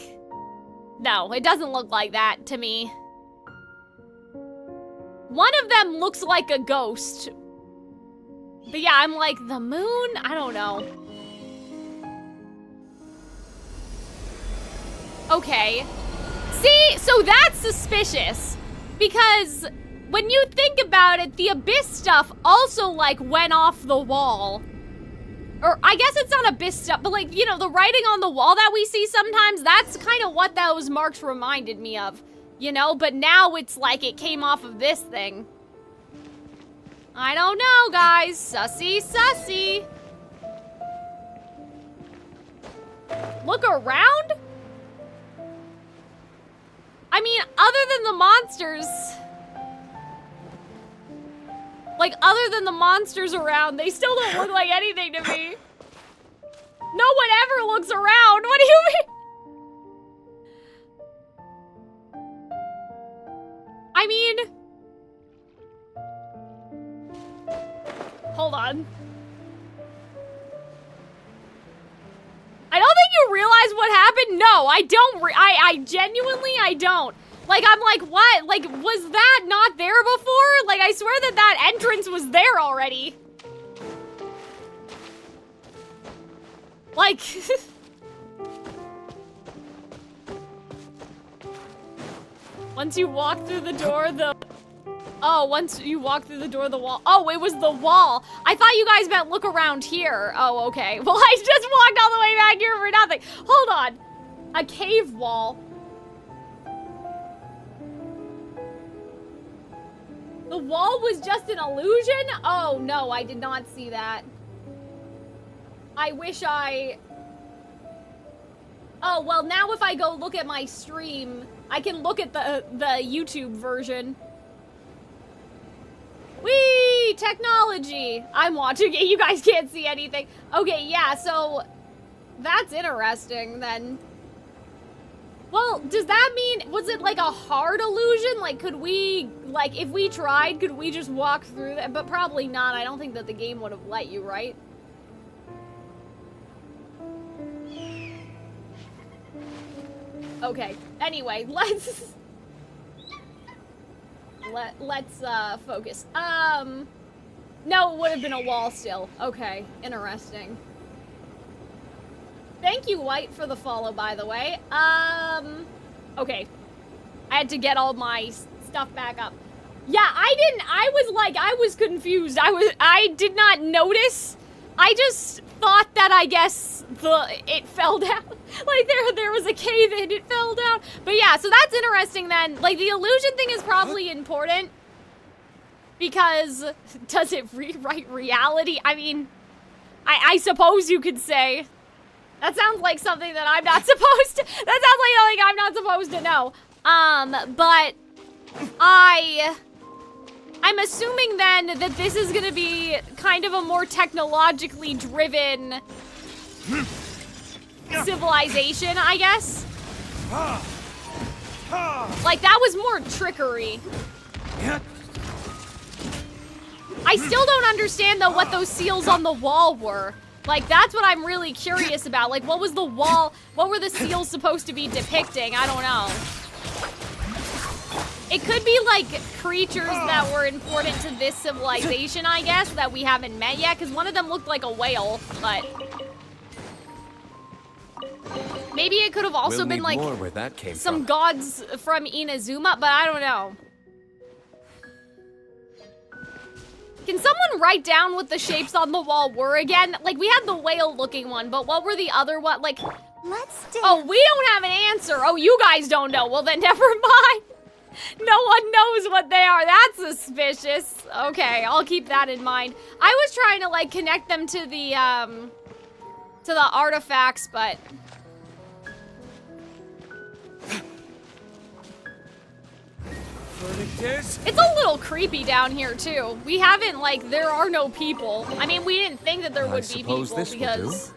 No, it doesn't look like that to me. One of them looks like a ghost. But yeah, I'm like, the moon? I don't know. Okay. See, so that's suspicious. Because when you think about it, the abyss stuff also like went off the wall. Or I guess it's not abyss stuff, but like, you know, the writing on the wall that we see sometimes, that's kind of what those marks reminded me of, you know? But now it's like it came off of this thing. I don't know, guys. Sussy, sussy. Look around? I mean, other than the monsters... Like, other than the monsters around, they still don't look like anything to me. No one ever looks around. What do you mean? I mean... Hold on. I don't think you realize what happened. No, I don't. I genuinely, I don't. Like, I'm like, what? Like, was that not there before? Like, I swear that that entrance was there already. Like... Once you walk through the door, once you walk through the door, the wall. Oh, it was the wall. I thought you guys meant look around here. Oh, okay. Well, I just walked all the way back here for nothing. Hold on. A cave wall. The wall was just an illusion? Oh, no, I did not see that. I wish I... Oh, well, now if I go look at my stream, I can look at the YouTube version. Whee! Technology! I'm watching it. You guys can't see anything. Okay, yeah, so... That's interesting, then. Well, does that mean... Was it, like, a hard illusion? Like, could we... Like, if we tried, could we just walk through that? But probably not. I don't think that the game would have let you, right? Okay. Anyway, let's focus. No, it would have been a wall still. Okay, interesting. Thank you, White, for the follow, by the way. Okay. I had to get all my stuff back up. Yeah, I was confused. I did not notice. I just thought that, I guess, it fell down. Like, there was a cave and it fell down. But yeah, so that's interesting then. Like, the illusion thing is probably important. Because, does it rewrite reality? I mean, I suppose you could say. That sounds like something that I'm not supposed to, that sounds like I'm not supposed to know. But I'm assuming then that this is gonna be kind of a more technologically driven civilization, I guess. Like, that was more trickery. I still don't understand, though, what those seals on the wall were. Like, that's what I'm really curious about. Like, what was the wall, what were the seals supposed to be depicting? I don't know. It could be, like, creatures that were important to this civilization, I guess, that we haven't met yet, because one of them looked like a whale, but... Maybe it could have also been, like, where that came some from. gods from Inazuma, but I don't know. Can someone write down what the shapes on the wall were again? Like, we had the whale-looking one, but what were the other one? Like... Let's do. Oh, we don't have an answer. Oh, you guys don't know. Well, then never mind. No one knows what they are. That's suspicious. Okay, I'll keep that in mind. I was trying to, like, connect them to the artifacts, but... It's a little creepy down here, too. We haven't, like, there are no people. I mean, we didn't think that there would be people because...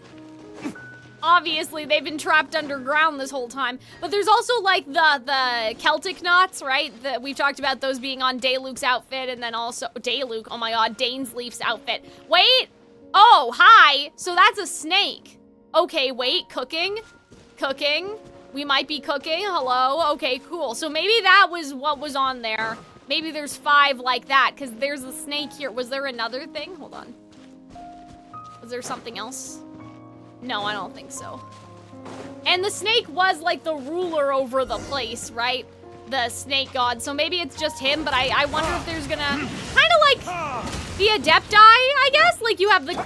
Obviously, they've been trapped underground this whole time. But there's also, like, the Celtic knots, right? That we've talked about those being on Dayluke's outfit, and then also... Dayluke, oh my god, Dainsleif's outfit. Wait! Oh, hi! So that's a snake. Okay, wait, cooking? Cooking? We might be cooking, hello? Okay, cool. So maybe that was what was on there. Maybe there's 5 like that, because there's a snake here. Was there another thing? Hold on. Was there something else? No, I don't think so. And the snake was like the ruler over the place, right? The snake god. So maybe it's just him, but I wonder if there's gonna... Kind of like the Adepti, I guess? Like you have the...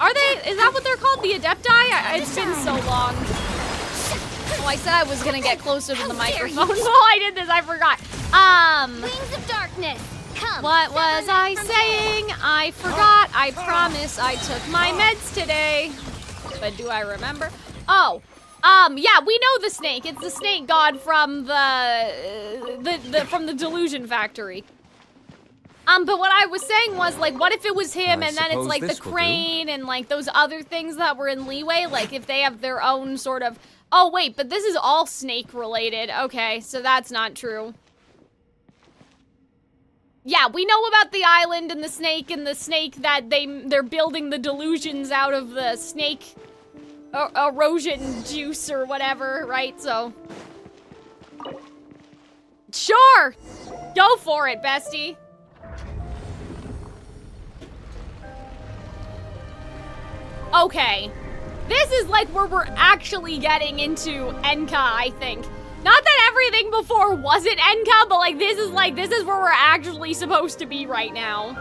Are they... Is that what they're called? The Adepti? It's been so long. Oh, I said I was gonna get closer to the microphone. Oh, I did this. I forgot. Wings of darkness. Come. What was I saying? I forgot. I promise I took my meds today. But do I remember? Oh, yeah, we know the snake. It's the snake god from from the Delusion Factory. But what I was saying was, like, what if it was him and then it's like the crane and like those other things that were in Leeway? Like if they have their own sort of, oh wait, but this is all snake related. Okay, so that's not true. Yeah, we know about the island and the snake that they're building the delusions out of the snake erosion juice or whatever, right? So Sure! Go for it, bestie. Okay. This is like where we're actually getting into Enka, I think. Not that everything before wasn't Enka, but like this is where we're actually supposed to be right now.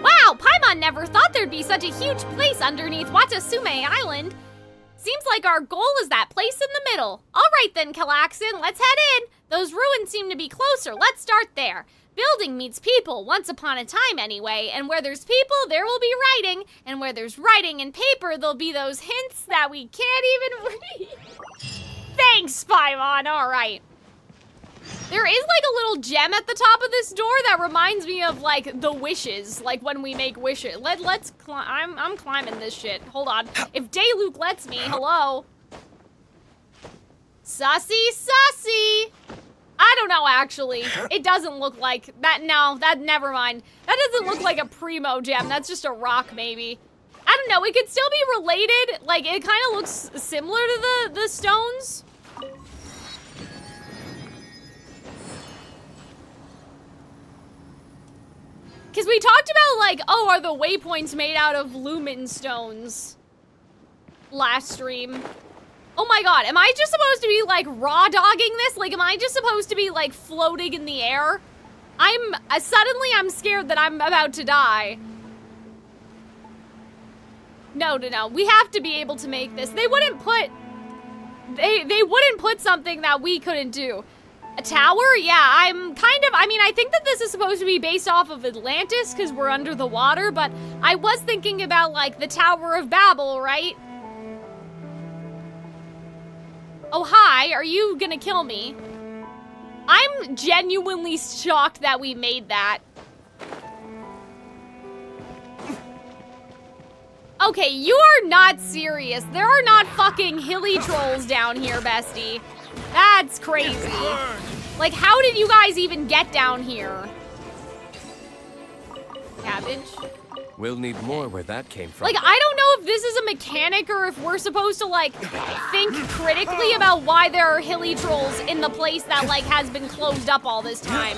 Wow, Paimon never thought there'd be such a huge place underneath Watasume Island. Seems like our goal is that place in the middle. All right then, Calxiyn, let's head in. Those ruins seem to be closer. Let's start there. Building meets people, once upon a time anyway, and where there's people, there will be writing, and where there's writing and paper, there'll be those hints that we can't even read. Thanks, Paimon, all right. There is like a little gem at the top of this door that reminds me of like the wishes, like when we make wishes. Let's climb, I'm climbing this shit. Hold on, if Dayluke lets me, hello. Sussy, sussy. I don't know, actually. It doesn't look like that. No, never mind. That doesn't look like a primo gem. That's just a rock, maybe. I don't know. It could still be related. Like, it kind of looks similar to the stones. Because we talked about, like, oh, are the waypoints made out of lumen stones? Last stream. Oh my god, am I just supposed to be, like, raw dogging this? Like, am I just supposed to be, like, floating in the air? Suddenly I'm scared that I'm about to die. No, we have to be able to make this. They wouldn't put something that we couldn't do. A tower? Yeah, I mean, I think that this is supposed to be based off of Atlantis, because we're under the water, but I was thinking about, like, the Tower of Babel, right? Oh, hi, are you gonna kill me? I'm genuinely shocked that we made that. Okay, you are not serious. There are not fucking hilly trolls down here, bestie. That's crazy. Like, how did you guys even get down here? Cabbage. We'll need more where that came from. Like, I don't know if this is a mechanic or if we're supposed to, like, think critically about why there are hilly trolls in the place that, like, has been closed up all this time.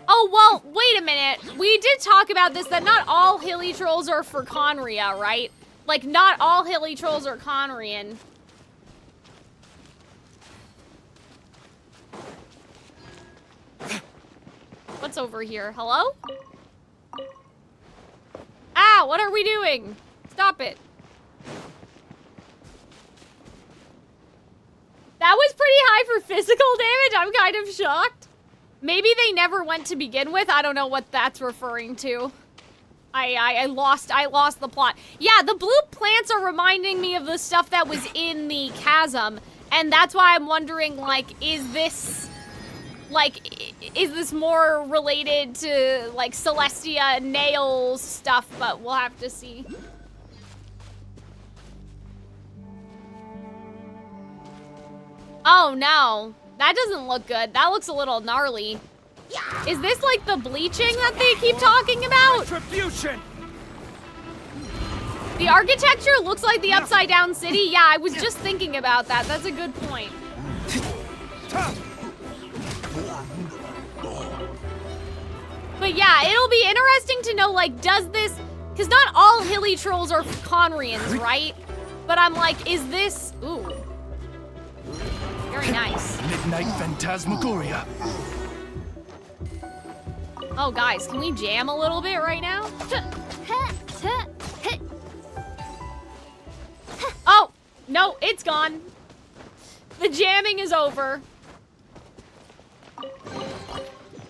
Oh, well, wait a minute. We did talk about this, that not all hilly trolls are for Conria, right? Like, not all hilly trolls are Conrian. What's over here? Hello? Ah, what are we doing? Stop it. That was pretty high for physical damage. I'm kind of shocked. Maybe they never went to begin with. I don't know what that's referring to. I lost the plot. Yeah, the blue plants are reminding me of the stuff that was in the chasm. And that's why I'm wondering, like, is this more related to, like, Celestia nails stuff, but we'll have to see. Oh, no. That doesn't look good. That looks a little gnarly. Is this, like, the bleaching that they keep talking about? Retribution! The architecture looks like the upside-down city. Yeah, I was just thinking about that. That's a good point. But yeah, it'll be interesting to know, like, does this... Because not all hilly trolls are Conrians, right? But I'm like, is this... Ooh. Very nice. Midnight Phantasmagoria. Oh, guys, can we jam a little bit right now? Oh, no, it's gone. The jamming is over.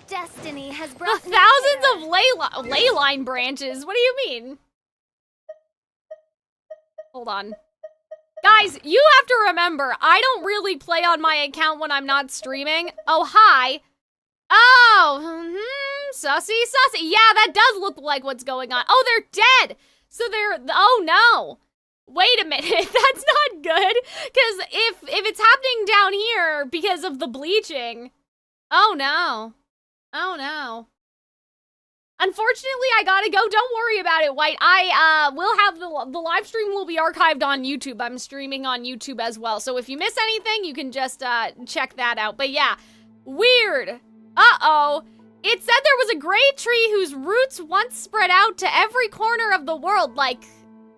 Destiny has brought Thousands of ley line branches. What do you mean? Hold on. Guys, you have to remember, I don't really play on my account when I'm not streaming. Oh, hi. Oh, sussy. Yeah, that does look like what's going on. Oh, they're dead. So they're, oh no. Wait a minute, that's not good. Because if it's happening down here because of the bleaching, oh no. Oh no. Unfortunately, I gotta go. Don't worry about it, White. I will have the live stream will be archived on YouTube. I'm streaming on YouTube as well. So if you miss anything, you can just check that out. But yeah, weird. Uh-oh. It said there was a great tree whose roots once spread out to every corner of the world, like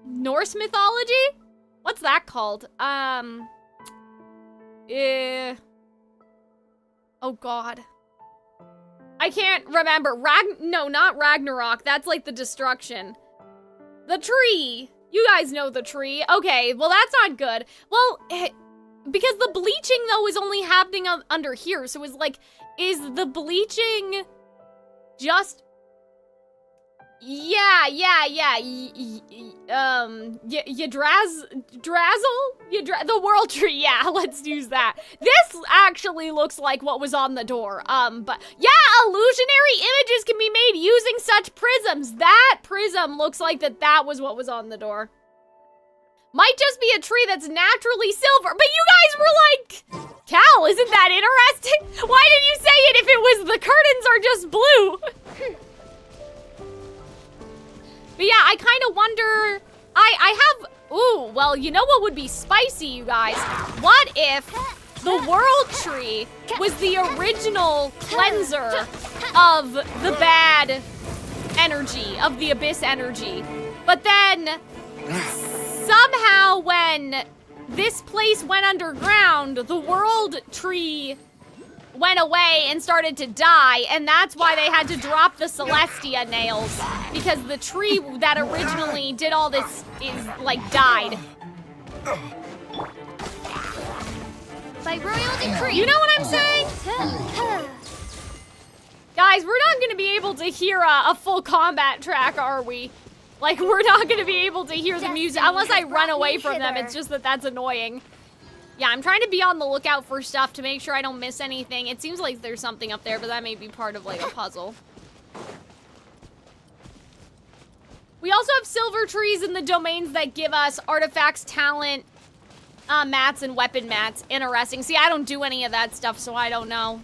Norse mythology? What's that called? Oh God. I can't remember. No, not Ragnarok. That's like the destruction. The tree. You guys know the tree. Okay, well that's not good. Well, because the bleaching though is only happening under here. So it's like, is the bleaching just... Yeah. The world tree, yeah, let's use that. This actually looks like what was on the door, but yeah, illusionary images can be made using such prisms. That prism looks like that was what was on the door. Might just be a tree that's naturally silver, but you guys were like, Cal, isn't that interesting? Why did you say it if it was the curtains are just blue? But yeah, I kind of wonder, I have, ooh, well, you know what would be spicy, you guys? What if the world tree was the original cleanser of the bad energy, of the abyss energy? But then, somehow when this place went underground, the world tree went away and started to die, and that's why they had to drop the Celestia nails, because the tree that originally did all this is, like, died. By royal decree. You know what I'm saying? Guys, we're not gonna be able to hear a full combat track, are we? Like, we're not gonna be able to hear the music unless I run away from them. It's just that's annoying. Yeah, I'm trying to be on the lookout for stuff to make sure I don't miss anything. It seems like there's something up there, but that may be part of, like, a puzzle. We also have silver trees in the domains that give us artifacts, talent, mats, and weapon mats. Interesting. See, I don't do any of that stuff, so I don't know.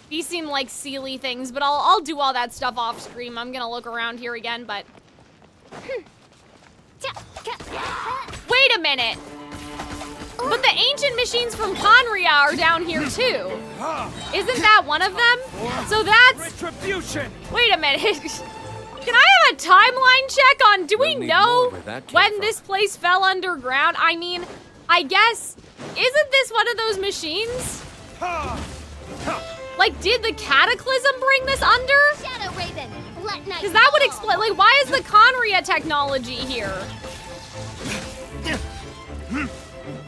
These seem like silly things, but I'll do all that stuff off stream. I'm gonna look around here again, but... Wait a minute! But the ancient machines from Conria are down here too. Isn't that one of them? So that's... Retribution! Wait a minute. Can I have a timeline check on, do we know when this place fell underground? I mean, I guess, isn't this one of those machines? Like, did the Cataclysm bring this under? Shadow Raven, let night Because that would fall. explain, like, why is the Conria technology here?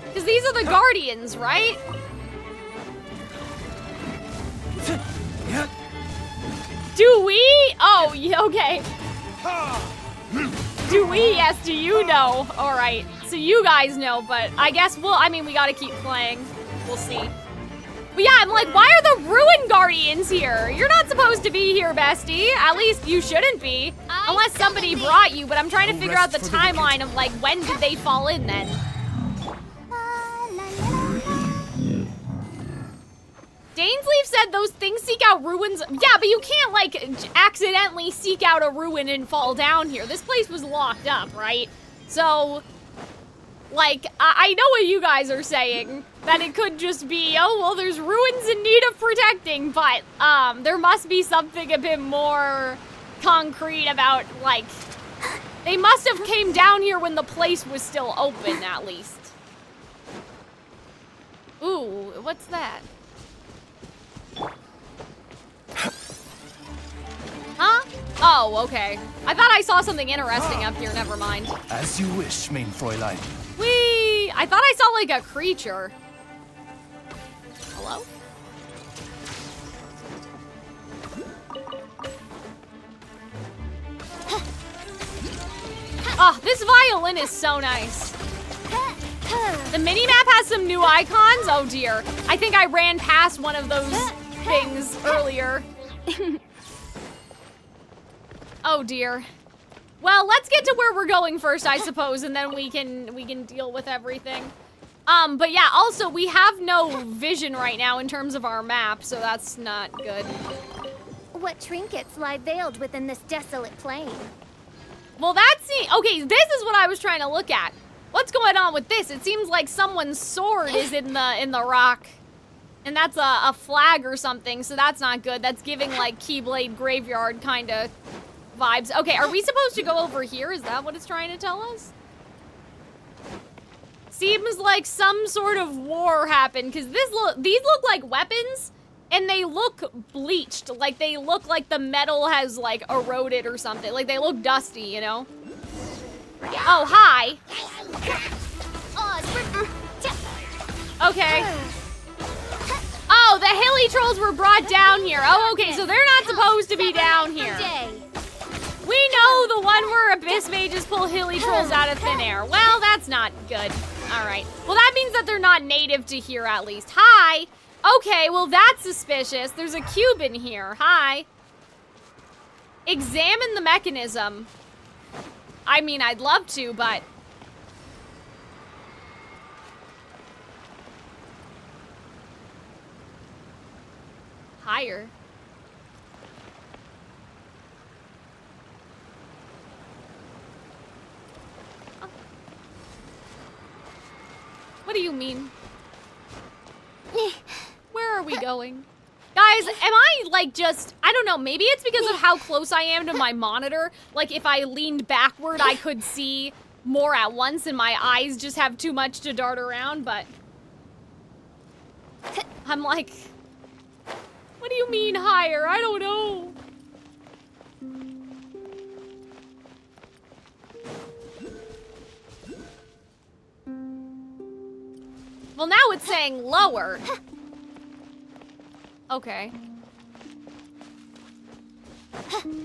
Because these are the Guardians, right? Do we? Oh, okay. Do we? Yes, do you know? All right, so you guys know, but I guess we gotta keep playing. We'll see. But yeah, I'm like, why are the Ruin Guardians here? You're not supposed to be here, bestie. At least you shouldn't be. Unless somebody brought you, but I'm trying to figure out the timeline of, like, when did they fall in then? Dainsleaf said those things seek out ruins. Yeah, but you can't, like, accidentally seek out a ruin and fall down here. This place was locked up, right? So, like, I know what you guys are saying. That it could just be, oh, well, there's ruins in need of protecting, but, there must be something a bit more concrete about, like, they must have came down here when the place was still open, at least. Ooh, what's that? Huh? Oh, okay. I thought I saw something interesting up here, never mind. As you wish, main Fräulein. Whee! I thought I saw, like, a creature. Hello? Oh, this violin is so nice. The minimap has some new icons. Oh dear. I think I ran past one of those things earlier. Oh dear. Well, let's get to where we're going first, I suppose, and then we can deal with everything. But yeah, also we have no vision right now in terms of our map, so that's not good. What trinkets lie veiled within this desolate plain? Well, okay, this is what I was trying to look at. What's going on with this? It seems like someone's sword is in the rock. And that's a flag or something, so that's not good. That's giving like Keyblade Graveyard kind of vibes. Okay, are we supposed to go over here? Is that what it's trying to tell us? Seems like some sort of war happened, because these look like weapons, and they look bleached. Like, they look like the metal has, like, eroded or something. Like, they look dusty, you know? Oh, hi. Okay. Oh, the hilly trolls were brought down here. Oh, okay, so they're not supposed to be down here. We know the one where Abyss Mages pull hilly trolls out of thin air. Well, that's not good. All right. Well, that means that they're not native to here, at least. Hi. Okay, well, that's suspicious. There's a cube in here. Hi. Examine the mechanism. I mean, I'd love to, but... Higher. What do you mean? Where are we going? Guys, am I like just, I don't know, maybe it's because of how close I am to my monitor. Like if I leaned backward, I could see more at once and my eyes just have too much to dart around, but I'm like, what do you mean higher? I don't know. Well, now it's saying lower. Okay.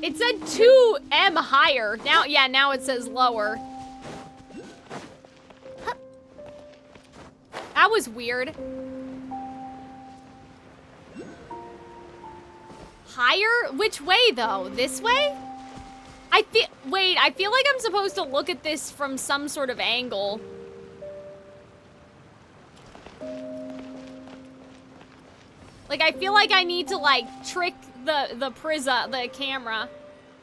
It said 2M higher. Now, yeah, now it says lower. That was weird. Higher? Which way, though? This way? Wait, I feel like I'm supposed to look at this from some sort of angle. Like, I feel like I need to, like, trick the camera.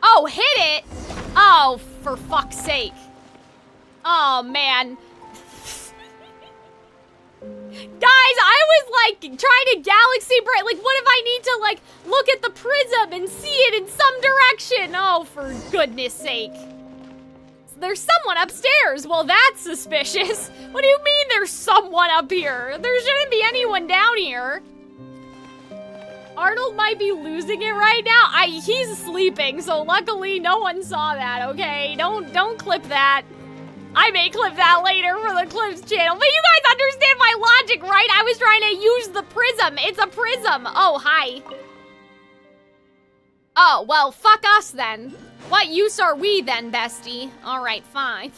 Oh, hit it! Oh, for fuck's sake. Oh, man. Guys, I was, like, trying to galaxy break. Like, what if I need to, like, look at the prism and see it in some direction? Oh, for goodness sake. There's someone upstairs. Well, that's suspicious. What do you mean there's someone up here? There shouldn't be anyone down here. Arnold might be losing it right now. He's sleeping, so luckily no one saw that, okay? Don't clip that. I may clip that later for the Clips channel, but you guys understand my logic, right? I was trying to use the prism. It's a prism. Oh, hi. Oh, well, fuck us then. What use are we then, bestie? All right, fine.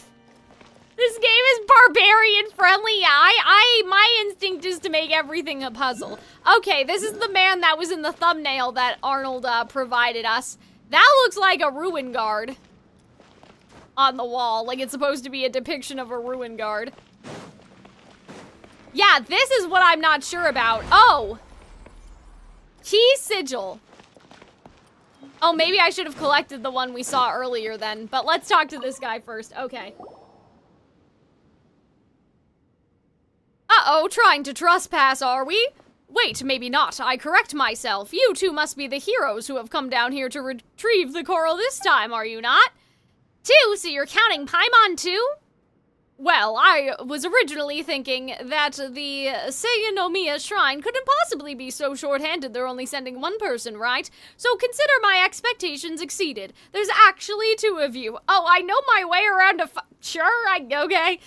This game is barbarian friendly. My instinct is to make everything a puzzle. Okay, this is the man that was in the thumbnail that Arnold provided us. That looks like a ruin guard on the wall. Like it's supposed to be a depiction of a ruin guard. Yeah, this is what I'm not sure about. Oh, key sigil. Oh, maybe I should have collected the one we saw earlier then. But let's talk to this guy first. Okay. Uh-oh, trying to trespass, are we? Wait, maybe not. I correct myself. You two must be the heroes who have come down here to retrieve the coral this time, are you not? 2, so you're counting Paimon too? Well, I was originally thinking that the Enkanomiya shrine couldn't possibly be so short-handed they're only sending one person, right? So consider my expectations exceeded. There's actually 2 of you. Oh, I know my way around okay.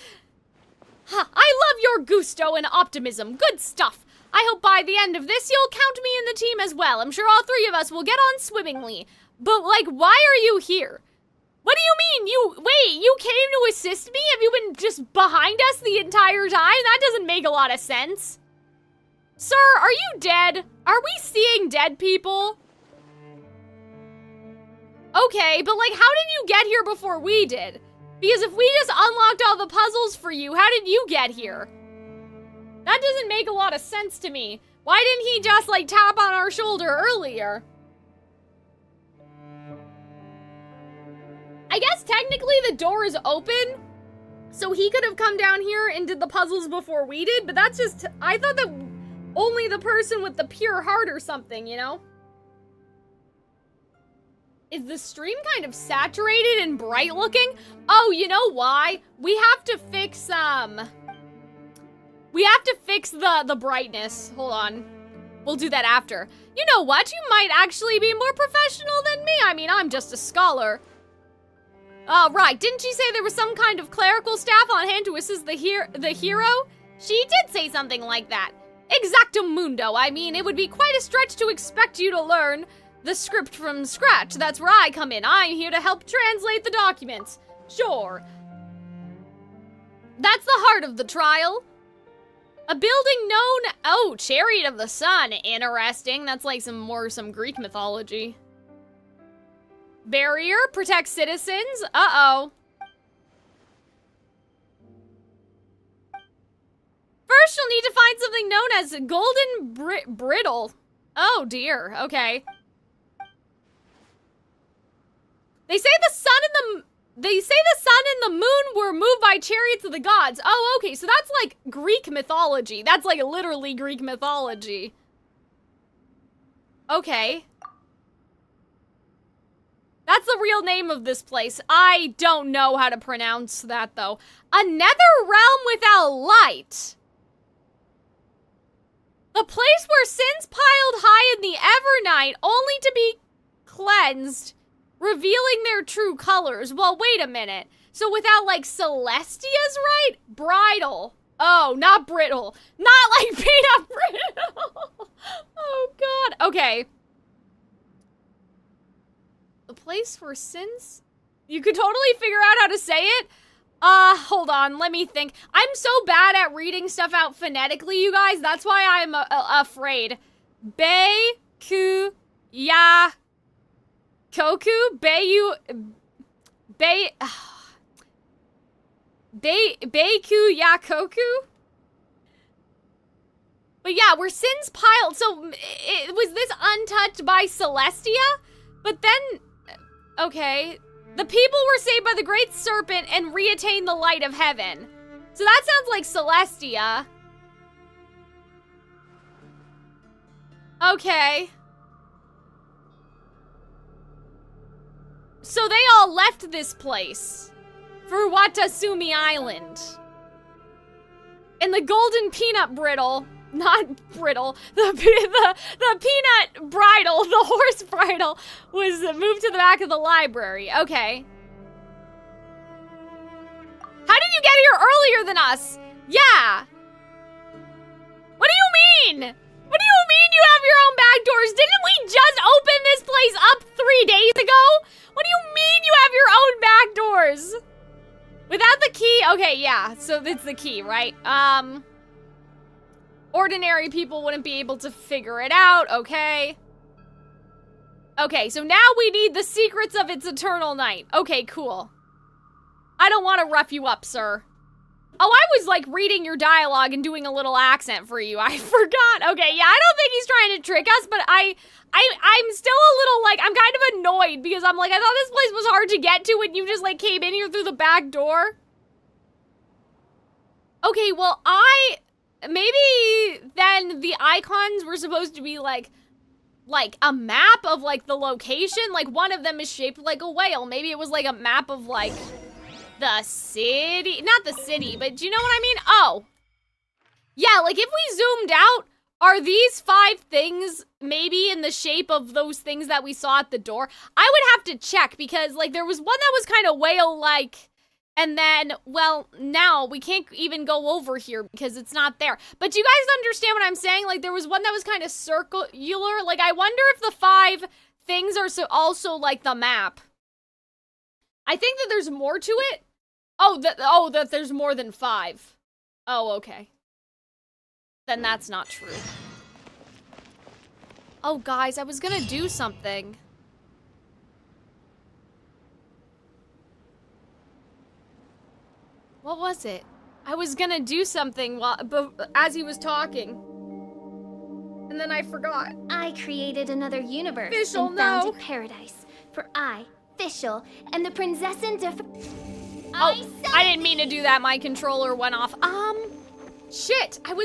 I love your gusto and optimism. Good stuff. I hope by the end of this you'll count me in the team as well. I'm sure all 3 of us will get on swimmingly. But, like, why are you here? What do you mean? Wait, you came to assist me? Have you been just behind us the entire time? That doesn't make a lot of sense. Sir, are you dead? Are we seeing dead people? Okay, but, like, how did you get here before we did? Because if we just unlocked all the puzzles for you, how did you get here? That doesn't make a lot of sense to me. Why didn't he just, like, tap on our shoulder earlier? I guess technically the door is open, so he could have come down here and did the puzzles before we did, but that's just, I thought that only the person with the pure heart or something, you know? Is the stream kind of saturated and bright looking? Oh, you know why? We have to fix, we have to fix the brightness. Hold on. We'll do that after. You know what? You might actually be more professional than me. I mean, I'm just a scholar. Right. Didn't you say there was some kind of clerical staff on hand to assist the hero? She did say something like that. Exactamundo. I mean, it would be quite a stretch to expect you to learn the script from scratch. That's where I come in. I'm here to help translate the documents. Sure. That's the heart of the trial. A building known... Oh, Chariot of the Sun. Interesting. That's like some Greek mythology. Barrier protects citizens. Uh-oh. First, you'll need to find something known as golden brittle. Oh, dear. Okay. They say the sun and the moon were moved by chariots of the gods. Oh, okay. So that's like Greek mythology. That's like literally Greek mythology. Okay. That's the real name of this place. I don't know how to pronounce that, though. A nether realm without light. The place where sins piled high in the Evernight, only to be cleansed, revealing their true colors. Well, wait a minute. So without, like, Celestia's right? Bridal. Oh, not brittle. Not like peanut brittle. Oh, God. Okay. The place for sins? You could totally figure out how to say it. Hold on, let me think. I'm so bad at reading stuff out phonetically, you guys. That's why I'm afraid. Be-ku-ya-koku? Be-ku-ya-koku? But yeah, we're sins piled. So, was this untouched by Celestia? But then... Okay. The people were saved by the great serpent and reattained the light of heaven. So that sounds like Celestia. Okay. So they all left this place for Watasumi Island. And the golden peanut brittle, not brittle, the peanut bridle, the horse bridle, was moved to the back of the library. Okay. How did you get here earlier than us? Yeah. What do you mean? What do you mean you have your own back doors? Didn't we just open this place up 3 days ago? What do you mean you have your own back doors? Without the key? Okay, yeah. So it's the key, right? Ordinary people wouldn't be able to figure it out, okay? Okay, so now we need the secrets of its eternal night. Okay, cool. I don't want to rough you up, sir. Oh, I was, like, reading your dialogue and doing a little accent for you. I forgot. Okay, yeah, I don't think he's trying to trick us, but I'm still a little, like, I'm kind of annoyed because I'm like, I thought this place was hard to get to and you just, like, came in here through the back door. Okay, well, maybe then the icons were supposed to be like a map of like the location. Like one of them is shaped like a whale. Maybe it was like a map of like the city, not the city, but do you know what I mean? Oh, yeah, like if we zoomed out, are these 5 things maybe in the shape of those things that we saw at the door? I would have to check because like there was one that was kind of whale-like. And then, well, now we can't even go over here because it's not there. But do you guys understand what I'm saying? Like, there was one that was kind of circular. Like, I wonder if the 5 things are also like the map. I think that there's more to it. That there's more than 5. Oh, okay. Then that's not true. Oh, guys, I was gonna do something. What was it? I was gonna do something as he was talking. And then I forgot. I created another universe Official, and no. founded paradise, for I Fischl, and the Prinzessin de... Oh, I didn't mean to do that. My controller went off. Shit. I'm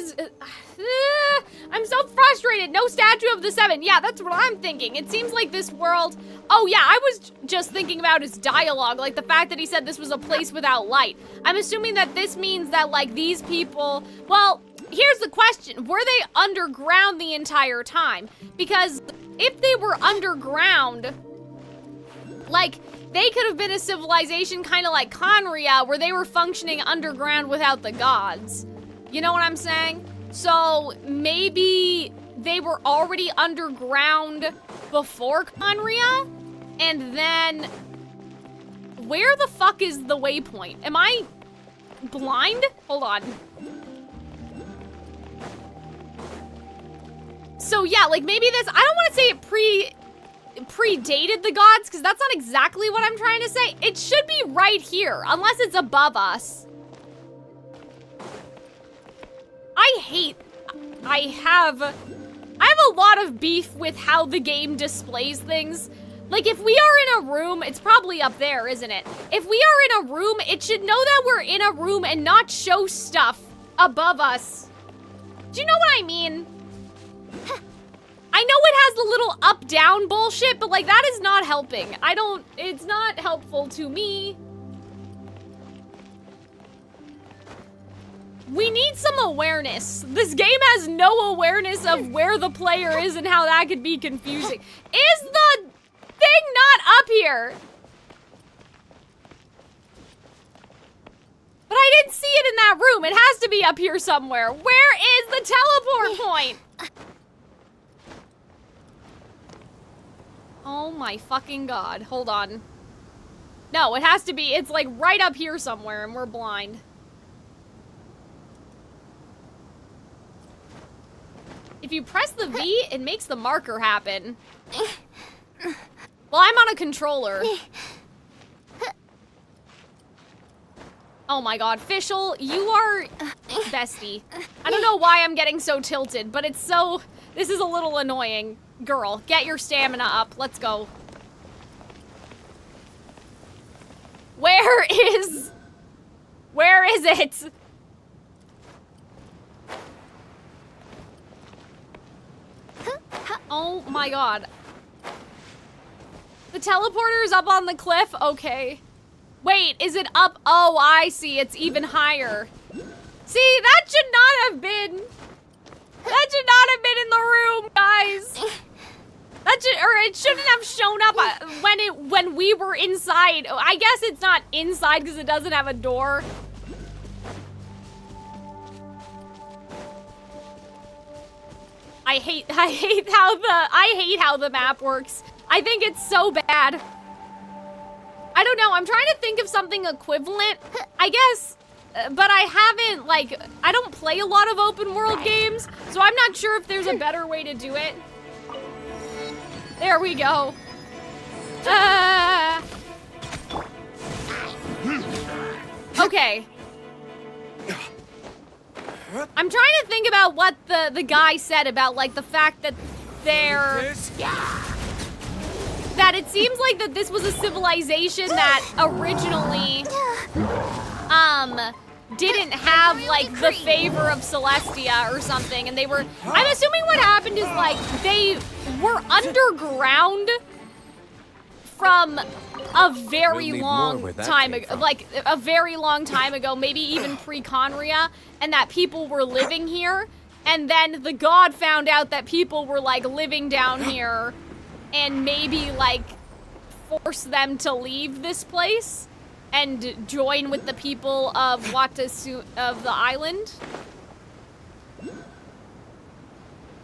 so frustrated. No statue of the seven. Yeah, that's what I'm thinking. It seems like this world... Oh, yeah, I was just thinking about his dialogue, like the fact that he said this was a place without light. I'm assuming that this means that, like, these people... Well, here's the question. Were they underground the entire time? Because if they were underground, like, they could have been a civilization kind of like Conria, where they were functioning underground without the gods. You know what I'm saying? So maybe they were already underground before Conria, and then where the fuck is the waypoint? Am I blind? Hold on. So yeah, like maybe this, I don't want to say it predated the gods, because that's not exactly what I'm trying to say. It should be right here, unless it's above us. I have a lot of beef with how the game displays things. Like, if we are in a room, it's probably up there, isn't it? If we are in a room, it should know that we're in a room and not show stuff above us. Do you know what I mean? I know it has the little up-down bullshit, but, like, that is not helping. It's not helpful to me. We need some awareness. This game has no awareness of where the player is and how that could be confusing. Is the thing not up here? But I didn't see it in that room. It has to be up here somewhere. Where is the teleport point? Oh my fucking god. Hold on. No, it has to be. It's like right up here somewhere and we're blind. If you press the V, it makes the marker happen. Well, I'm on a controller. Oh my god, Fischl, you are bestie. I don't know why I'm getting so tilted, but it's so... This is a little annoying. Girl, get your stamina up. Let's go. Where is it? Oh my god. The teleporter is up on the cliff? Okay. Wait, is it up? Oh, I see. It's even higher. See, that should not have been... That should not have been in the room, guys. It shouldn't have shown up when we were inside. I guess it's not inside because it doesn't have a door. I hate how the map works. I think it's so bad. I don't know. I'm trying to think of something equivalent. I guess, but I haven't, like, I don't play a lot of open world games, so I'm not sure if there's a better way to do it. There we go. Okay. I'm trying to think about what the guy said about, like, the fact that that it seems like that this was a civilization that originally, didn't have, like, the favor of Celestia or something, and they were, I'm assuming what happened is, like, they were underground from a very long time ago, like, a very long time ago, maybe even pre-Conria, and that people were living here, and then the god found out that people were, like, living down here, and maybe, like, force them to leave this place and join with the people of of the island.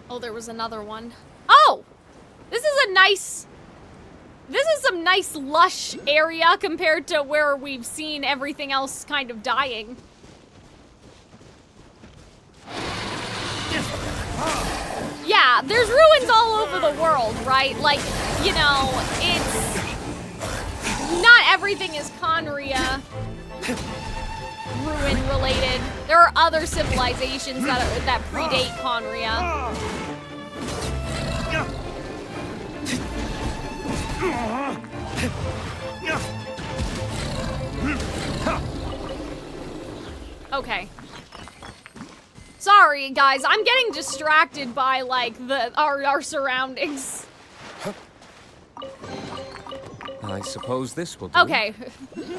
Oh, there was another one. Oh! This is some nice lush area compared to where we've seen everything else kind of dying. Yeah, there's ruins all over the world, right? Like, you know, it's... Not everything is Conria ruin related. There are other civilizations that predate Conria. Okay. Sorry, guys. I'm getting distracted by, like, our surroundings. I suppose this will do. Okay.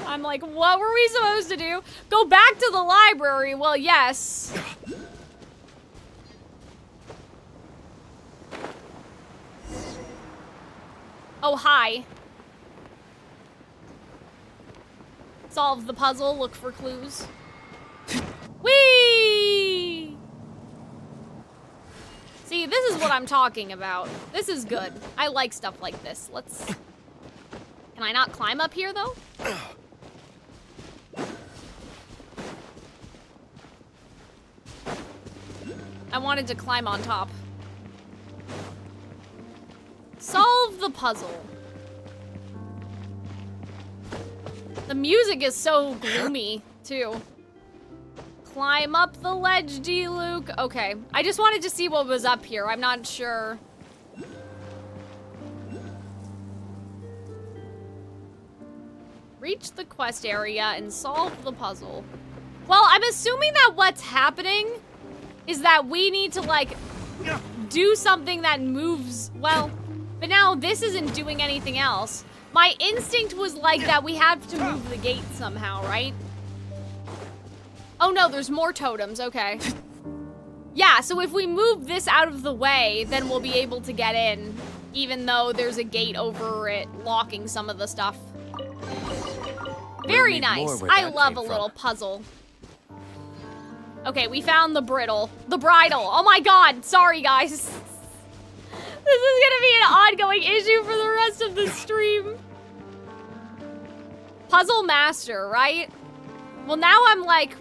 I'm like, what were we supposed to do? Go back to the library? Well, yes. Oh, hi. Solve the puzzle, look for clues. Whee! See, this is what I'm talking about. This is good. I like stuff like this. Let's... Can I not climb up here, though? I wanted to climb on top. Solve the puzzle. The music is so gloomy, too. Climb up the ledge, D. Luke. Okay, I just wanted to see what was up here. I'm not sure. Reach the quest area and solve the puzzle. Well, I'm assuming that what's happening is that we need to, like, do something that moves, well, but now this isn't doing anything else. My instinct was like that we have to move the gate somehow, right? Oh no, there's more totems, okay. Yeah, so if we move this out of the way, then we'll be able to get in, even though there's a gate over it locking some of the stuff. Very nice. I love a little puzzle. Okay, we found the bridle. The bridle. Oh my god, sorry guys. This is gonna be an ongoing issue for the rest of the stream. Puzzle master, right? Well, now I'm like...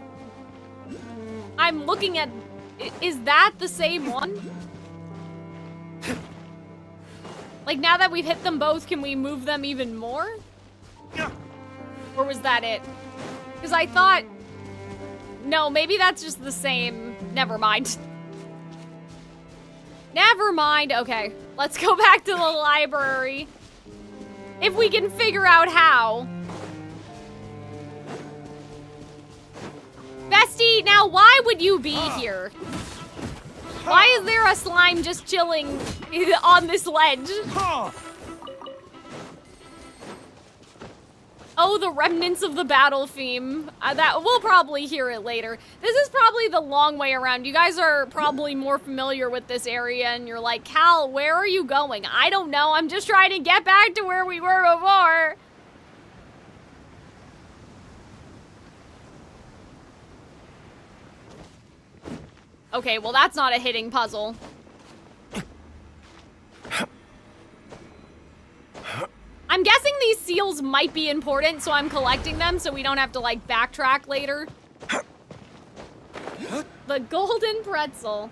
I'm looking at... Is that the same one? Like, now that we've hit them both, can we move them even more? Or was that it? Because I thought... No, maybe that's just the same. Never mind. Never mind. Okay, let's go back to the library. If we can figure out how. Bestie, now why would you be here? Why is there a slime just chilling on this ledge? Oh, the remnants of the battle theme. That we'll probably hear it later. This is probably the long way around. You guys are probably more familiar with this area and you're like, Cal, where are you going? I don't know. I'm just trying to get back to where we were before. Okay, well that's not a hitting puzzle. I'm guessing these seals might be important, so I'm collecting them so we don't have to, like, backtrack later. The Golden Pretzel.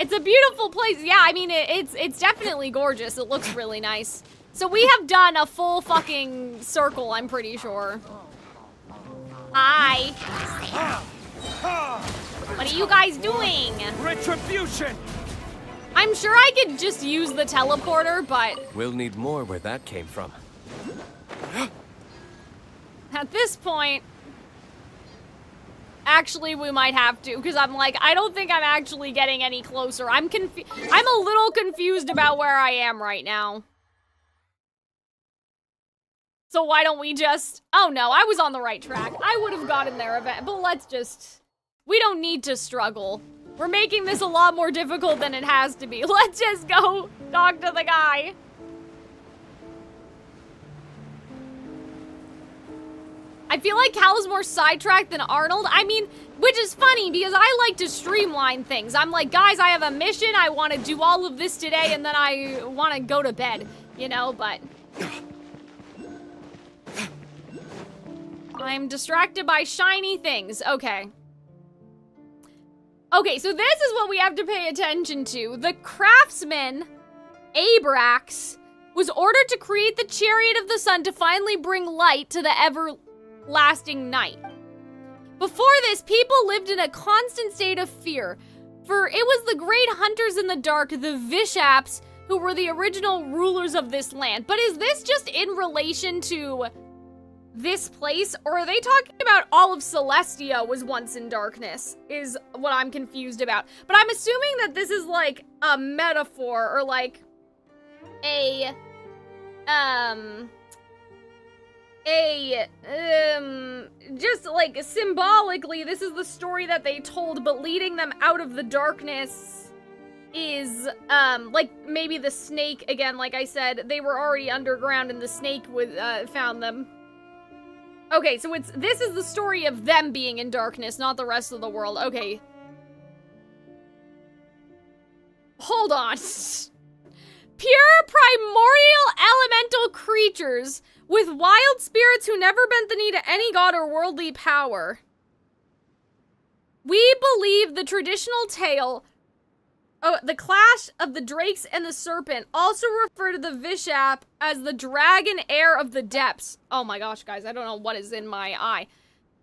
It's a beautiful place. Yeah, I mean, it's definitely gorgeous. It looks really nice. So we have done a full fucking circle, I'm pretty sure. Hi. What are you guys doing? Retribution! I'm sure I could just use the teleporter, but... We'll need more where that came from. At this point... Actually, we might have to, because I'm like, I don't think I'm actually getting any closer. I'm a little confused about where I am right now. So why don't we just... Oh no, I was on the right track. I would have gotten there, but let's just... We don't need to struggle. We're making this a lot more difficult than it has to be. Let's just go talk to the guy. I feel like Cal's more sidetracked than Arnold. I mean, which is funny because I like to streamline things. I'm like, guys, I have a mission. I want to do all of this today and then I want to go to bed, you know, but... I'm distracted by shiny things. Okay. Okay, so this is what we have to pay attention to. The craftsman, Abrax, was ordered to create the Chariot of the Sun to finally bring light to the everlasting night. Before this, people lived in a constant state of fear, for it was the great hunters in the dark, the Vishaps, who were the original rulers of this land. But is this just in relation to this place, or are they talking about all of Celestia was once in darkness, is what I'm confused about. But I'm assuming that this is like a metaphor, or like a, just like symbolically, this is the story that they told, but leading them out of the darkness is, like maybe the snake, again, like I said, they were already underground and the snake would, found them. Okay, so this is the story of them being in darkness, not the rest of the world. Okay. Hold on. Pure primordial elemental creatures with wild spirits who never bent the knee to any god or worldly power. We believe the traditional tale, the clash of the drakes and the serpent, also refer to the Vishap as the dragon heir of the depths. Oh my gosh, guys, I don't know what is in my eye.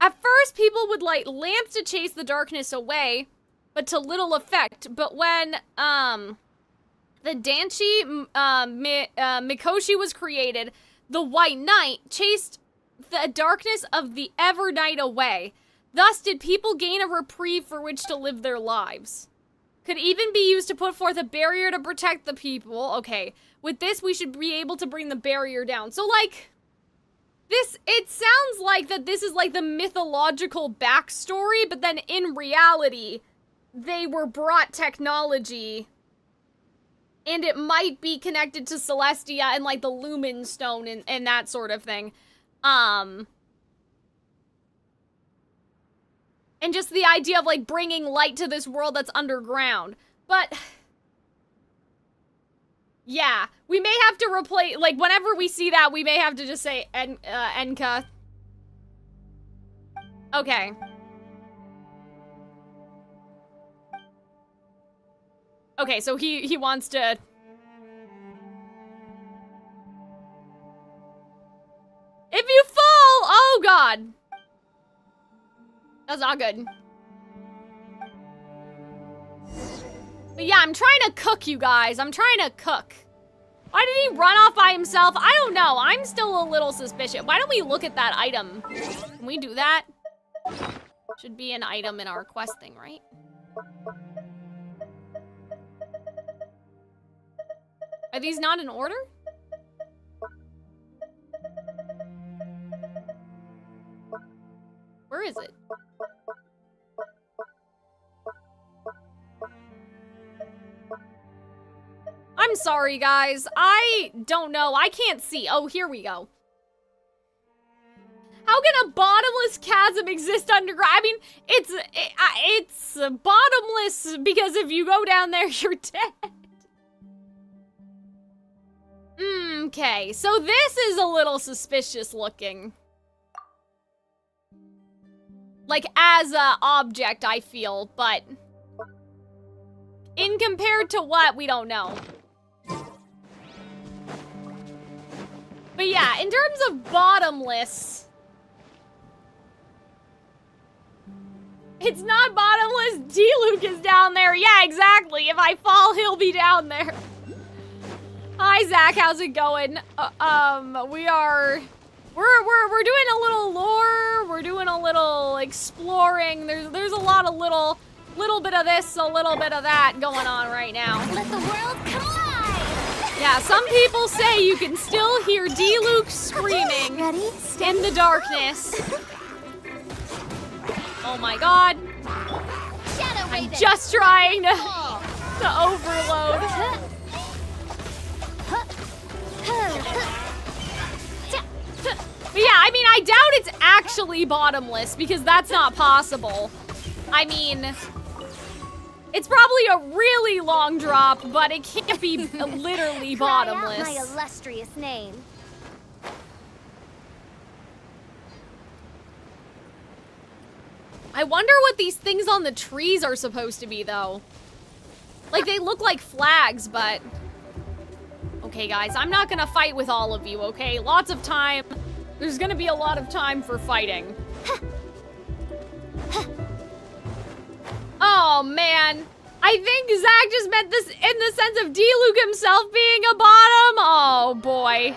At first, people would light lamps to chase the darkness away, but to little effect. But when, the Danshi Mikoshi was created, the White Knight chased the darkness of the Evernight away. Thus did people gain a reprieve for which to live their lives. Could even be used to put forth a barrier to protect the people. Okay, with this we should be able to bring the barrier down. So like, it sounds like that this is like the mythological backstory, but then in reality, they were brought technology, and it might be connected to Celestia and like the Lumen Stone and that sort of thing. And just the idea of, like, bringing light to this world that's underground. But, yeah, we may have to replace, like, whenever we see that, we may have to just say, Enka. Okay. Okay, so he wants to... If you fall! Oh, God! That's not good. But yeah, I'm trying to cook, you guys. I'm trying to cook. Why did he run off by himself? I don't know. I'm still a little suspicious. Why don't we look at that item? Can we do that? Should be an item in our quest thing, right? Are these not in order? Where is it? I'm sorry, guys. I don't know. I can't see. Oh, here we go. How can a bottomless chasm exist underground? I mean, it's bottomless because if you go down there, you're dead. Okay, so this is a little suspicious looking. Like, as a object, I feel, but in compared to what, we don't know. But yeah, in terms of bottomless, it's not bottomless. D-Luke is down there. Yeah, exactly. If I fall, he'll be down there. Hi, Zach. How's it going? We're doing a little lore. We're doing a little exploring. There's a lot of little bit of this, a little bit of that going on right now. Let the world collide! Yeah, some people say you can still hear D-Luke screaming in the darkness. Oh my god. I'm just trying to overload. But yeah, I mean, I doubt it's actually bottomless because that's not possible. I mean, it's probably a really long drop, but it can't be literally bottomless. Cry out my illustrious name. I wonder what these things on the trees are supposed to be, though. Like, they look like flags, but... Okay, guys, I'm not gonna fight with all of you, okay? Lots of time. There's gonna be a lot of time for fighting. Oh, man. I think Zach just meant this in the sense of D-Luke himself being a bottom. Oh, boy.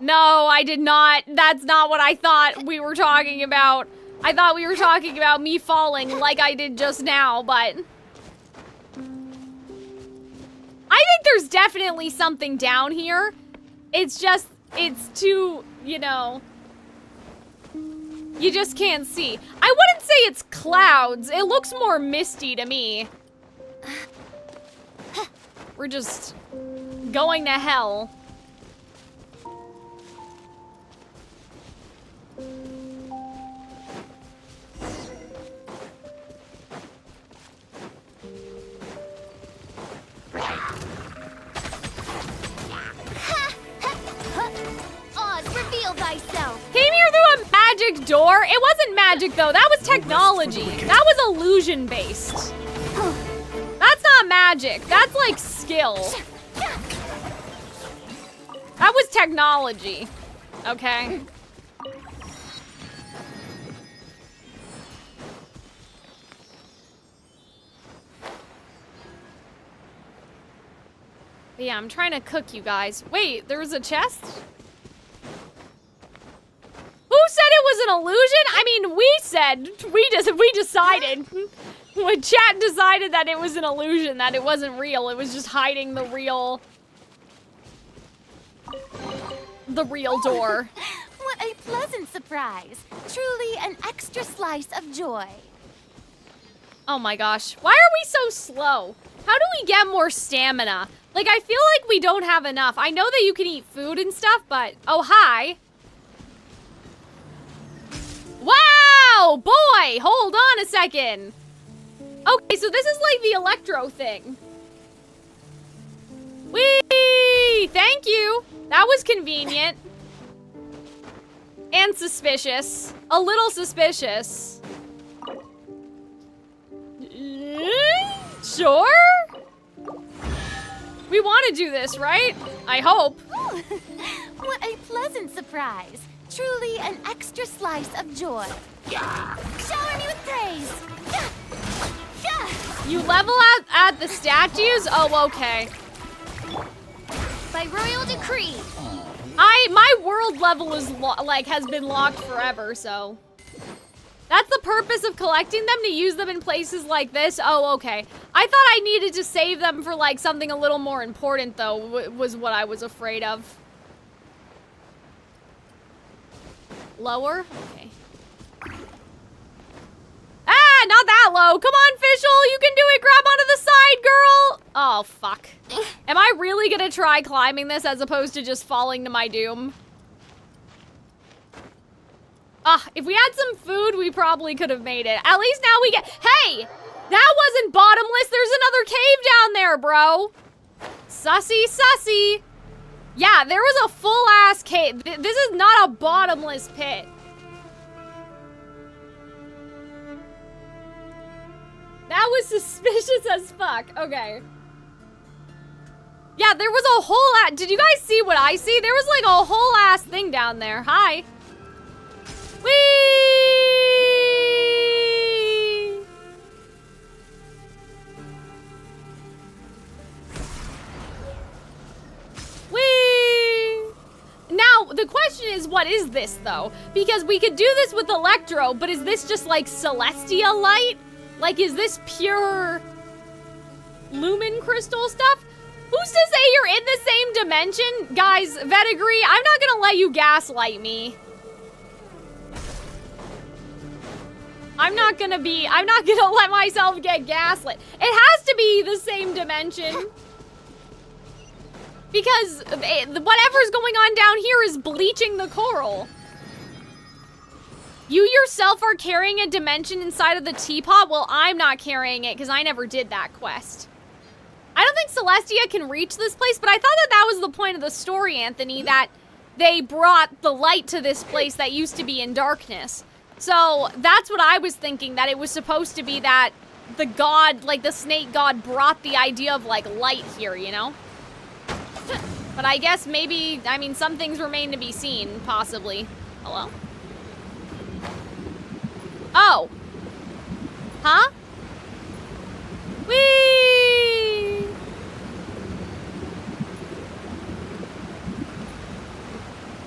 No, I did not. That's not what I thought we were talking about. I thought we were talking about me falling like I did just now, but... I think there's definitely something down here. It's just, it's too, you know... You just can't see. I wouldn't say it's clouds. It looks more misty to me. We're just going to hell. Oz, reveal thyself. Came here through a magic door. It wasn't magic though. That was technology. That was illusion based. That's not magic. That's like skill. That was technology. Okay. But yeah, I'm trying to cook you guys. Wait, there was a chest? Who said it was an illusion? I mean, we decided. When chat decided that it was an illusion, that it wasn't real, it was just hiding the real door. What a pleasant surprise. Truly an extra slice of joy. Oh my gosh. Why are we so slow? How do we get more stamina? Like, I feel like we don't have enough. I know that you can eat food and stuff, but... Oh, hi. Wow! Boy! Hold on a second. Okay, so this is like the electro thing. Whee! Thank you. That was convenient. And suspicious. A little suspicious. Sure? We want to do this, right? I hope. What a pleasant surprise. Truly an extra slice of joy. Shower me with praise. You level at the statues? Oh, okay. By royal decree. My world level is has been locked forever, so. That's the purpose of collecting them, to use them in places like this? Oh, okay. I thought I needed to save them for like something a little more important though, was what I was afraid of. Lower? Okay. Ah, not that low. Come on, Fischl, you can do it. Grab onto the side, girl. Oh, fuck. Am I really gonna try climbing this as opposed to just falling to my doom? Ah, if we had some food, we probably could have made it. At least now we get... Hey! That wasn't bottomless. There's another cave down there, bro. Sussy, sussy. Yeah, there was a full-ass cave. This is not a bottomless pit. That was suspicious as fuck. Okay. Yeah, there was a whole... Did you guys see what I see? There was like a whole-ass thing down there. Hi. Whee! Whee! Now, the question is, what is this, though? Because we could do this with Electro, but is this just, like, Celestia light? Like, is this pure Lumen Crystal stuff? Who's to say you're in the same dimension? Guys, Vetigree, I'm not gonna let you gaslight me. I'm not gonna let myself get gaslit. It has to be the same dimension. Because whatever's going on down here is bleaching the coral. You yourself are carrying a dimension inside of the teapot? Well, I'm not carrying it because I never did that quest. I don't think Celestia can reach this place, but I thought that that was the point of the story, Anthony, that they brought the light to this place that used to be in darkness. So that's what I was thinking, that it was supposed to be that the god, like the snake god, brought the idea of like light here, you know? But I guess maybe, I mean, some things remain to be seen, possibly. Hello? Oh. Huh? Whee!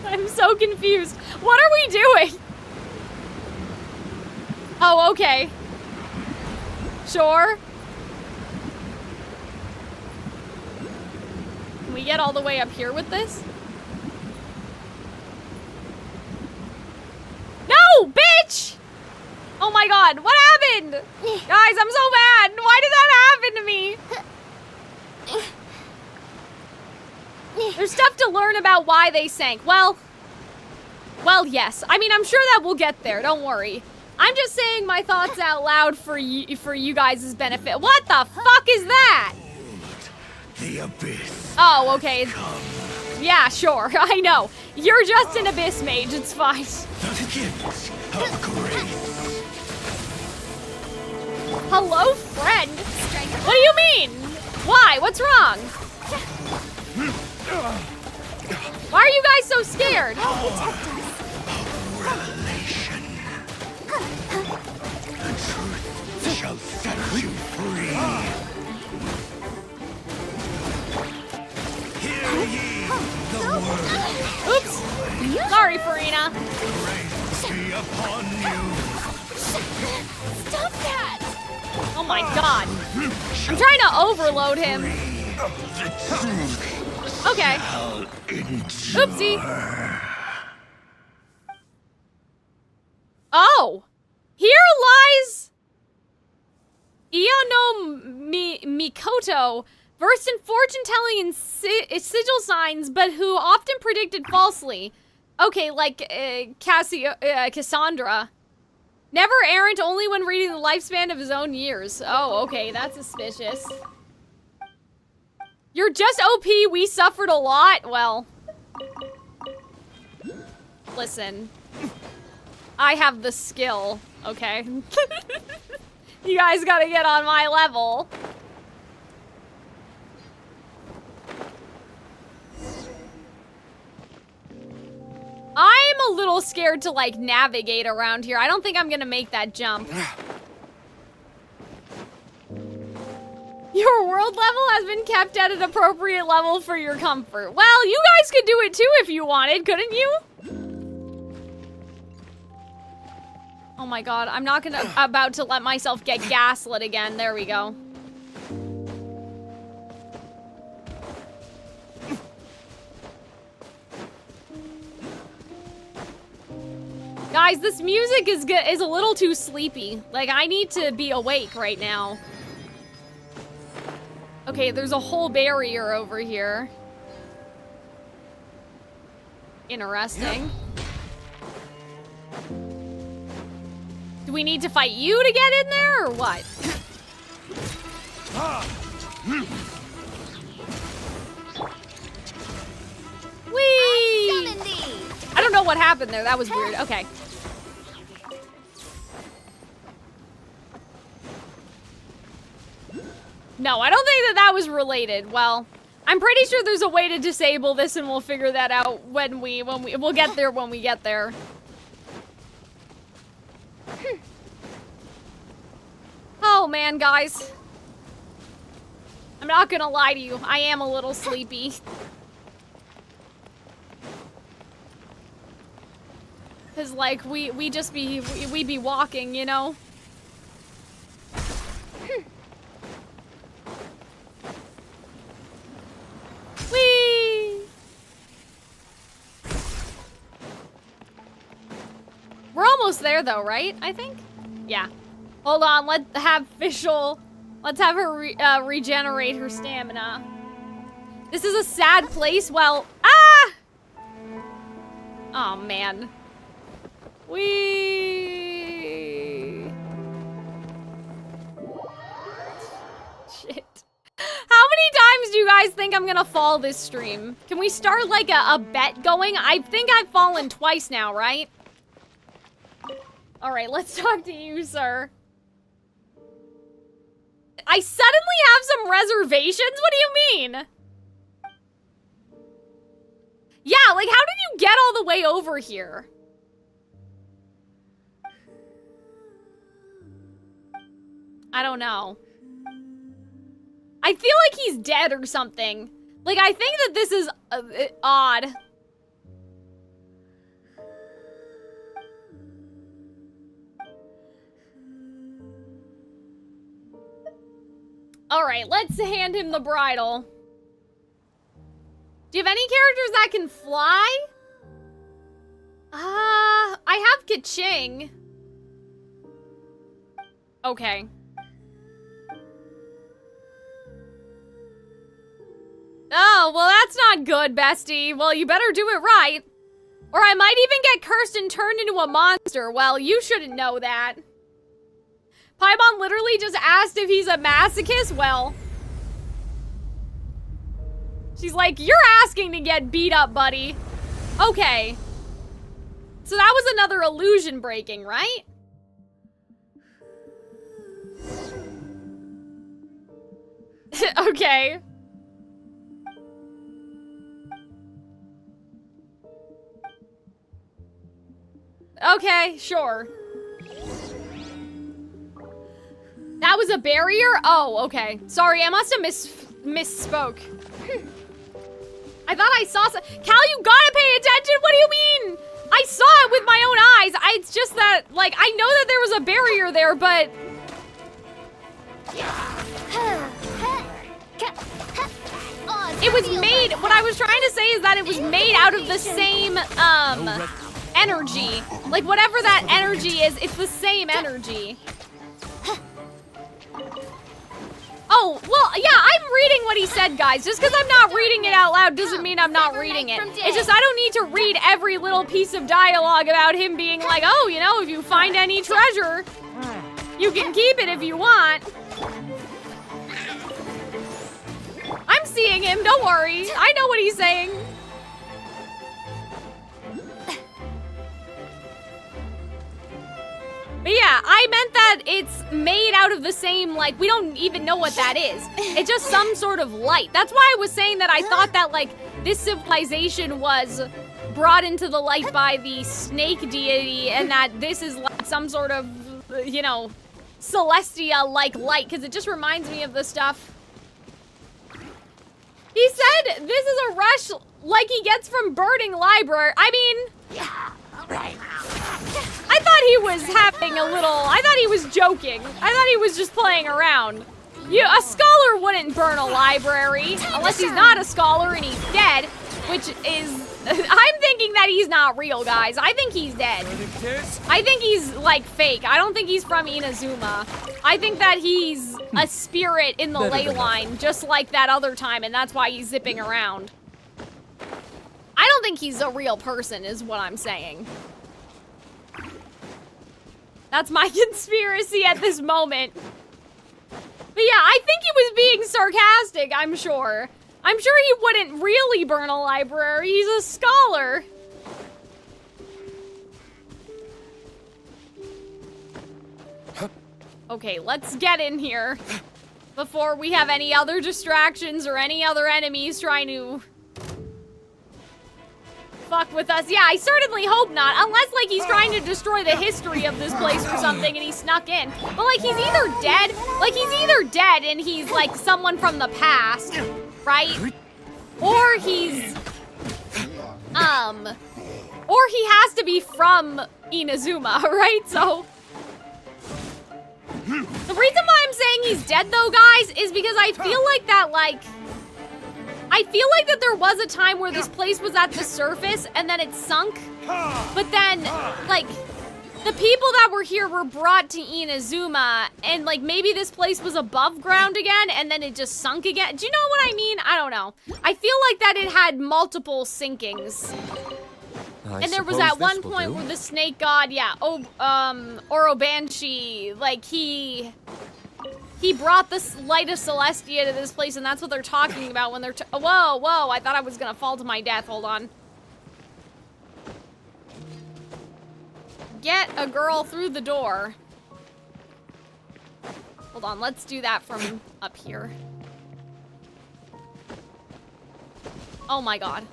I so confused. What are we doing? Oh, okay. Sure. Can we get all the way up here with this? No, bitch! Oh my god, what happened? Guys, I'm so mad. Why did that happen to me? There's stuff to learn about why they sank. Well, yes. I mean, I'm sure that we'll get there. Don't worry. I'm just saying my thoughts out loud for you guys' benefit. What the fuck is that? The abyss. Oh, okay. Yeah, sure. I know. You're just an abyss mage. It's fine. The gifts of grace. Hello, friend. What do you mean? Why? What's wrong? Why are you guys so scared? Revelation. The truth shall set you free. Hear ye the word. Oops. Sorry, Farina. Grace be upon you. Stop that! Oh my god. I'm trying to overload him. The truth Okay. shall endure. Oopsie. Oh. Here lies Mikoto, versed in fortune-telling and sigil signs, but who often predicted falsely. Okay, like Cassandra. Never errant, only when reading the lifespan of his own years. Oh, okay, that's suspicious. You're just OP, we suffered a lot. Well, listen. I have the skill, okay? You guys gotta get on my level. I'm a little scared to, like, navigate around here. I don't think I'm gonna make that jump. Your world level has been kept at an appropriate level for your comfort. Well, you guys could do it too if you wanted, couldn't you? Oh my god, I'm not about to let myself get gaslit again. There we go. Guys, this music is a little too sleepy. Like, I need to be awake right now. Okay, there's a whole barrier over here. Interesting. Do we need to fight you to get in there, or what? Whee! I don't know what happened there. That was weird. Okay. No, I don't think that was related. Well, I'm pretty sure there's a way to disable this, and we'll figure that out when we'll get there when we get there. Oh man, guys. I'm not gonna lie to you. I am a little sleepy. Cause like we be walking, you know? Whee! We're almost there though, right? I think? Yeah. Hold on, let's have her regenerate her stamina. This is a sad place. Well, ah! Oh man. Whee! Shit. How many times do you guys think I'm gonna fall this stream? Can we start like a bet going? I think I've fallen twice now, right? All right, let's talk to you, sir. I suddenly have some reservations? What do you mean? Yeah, like how did you get all the way over here? I don't know. I feel like he's dead or something. Like, I think that this is odd. Alright, let's hand him the bridle. Do you have any characters that can fly? I have Kaching. Okay. Oh, well that's not good, bestie. Well, you better do it right. Or I might even get cursed and turned into a monster. Well, you shouldn't know that. Paimon literally just asked if he's a masochist. Well, she's like, you're asking to get beat up, buddy. Okay. So that was another illusion breaking, right? Okay. Okay, sure. That was a barrier? Oh, okay. Sorry, I must have misspoke. I thought I saw some- Cal, you gotta pay attention! What do you mean? I saw it with my own eyes. It's just that, like, I know that there was a barrier there, but... It was made- What I was trying to say is that it was made out of the same, energy. Like, whatever that energy is, it's the same energy. Oh, well, yeah, I'm reading what he said, guys. Just because I'm not reading it out loud doesn't mean I'm not reading it. It's just I don't need to read every little piece of dialogue about him being like, oh, you know, if you find any treasure, you can keep it if you want. I'm seeing him, don't worry. I know what he's saying. But yeah, I meant that it's made out of the same, like, we don't even know what that is. It's just some sort of light. That's why I was saying that I thought that, like, this civilization was brought into the light by the snake deity and that this is like some sort of, you know, celestia-like light, because it just reminds me of the stuff. He said this is a rush like he gets from birding library. I mean... Yeah, right. I thought he was having a little, I thought he was joking. I thought he was just playing around. A scholar wouldn't burn a library, unless he's not a scholar and he's dead, which is, I'm thinking that he's not real, guys. I think he's dead. I think he's, like, fake. I don't think he's from Inazuma. I think that he's a spirit in the ley line, just like that other time, and that's why he's zipping around. I don't think he's a real person, is what I'm saying. That's my conspiracy at this moment. But yeah, I think he was being sarcastic, I'm sure. I'm sure he wouldn't really burn a library. He's a scholar. Okay, let's get in here before we have any other distractions or any other enemies trying to fuck with us. Yeah, I certainly hope not. Unless, like, he's trying to destroy the history of this place or something and he snuck in. But, like, he's either dead. Like, he's either dead and he's, like, someone from the past, right? Or he's, or he has to be from Inazuma, right? So... The reason why I'm saying he's dead, though, guys, is because I feel like that, like... I feel like that there was a time where this place was at the surface and then it sunk. But then, like, the people that were here were brought to Inazuma and, like, maybe this place was above ground again and then it just sunk again. Do you know what I mean? I don't know. I feel like that it had multiple sinkings. And there was at one point where the snake god, yeah, Orobanshi, like, he brought the light of Celestia to this place, and that's what they're talking about when they're whoa, whoa, I thought I was gonna fall to my death. Hold on. Get a girl through the door. Hold on, let's do that from up here. Oh my god.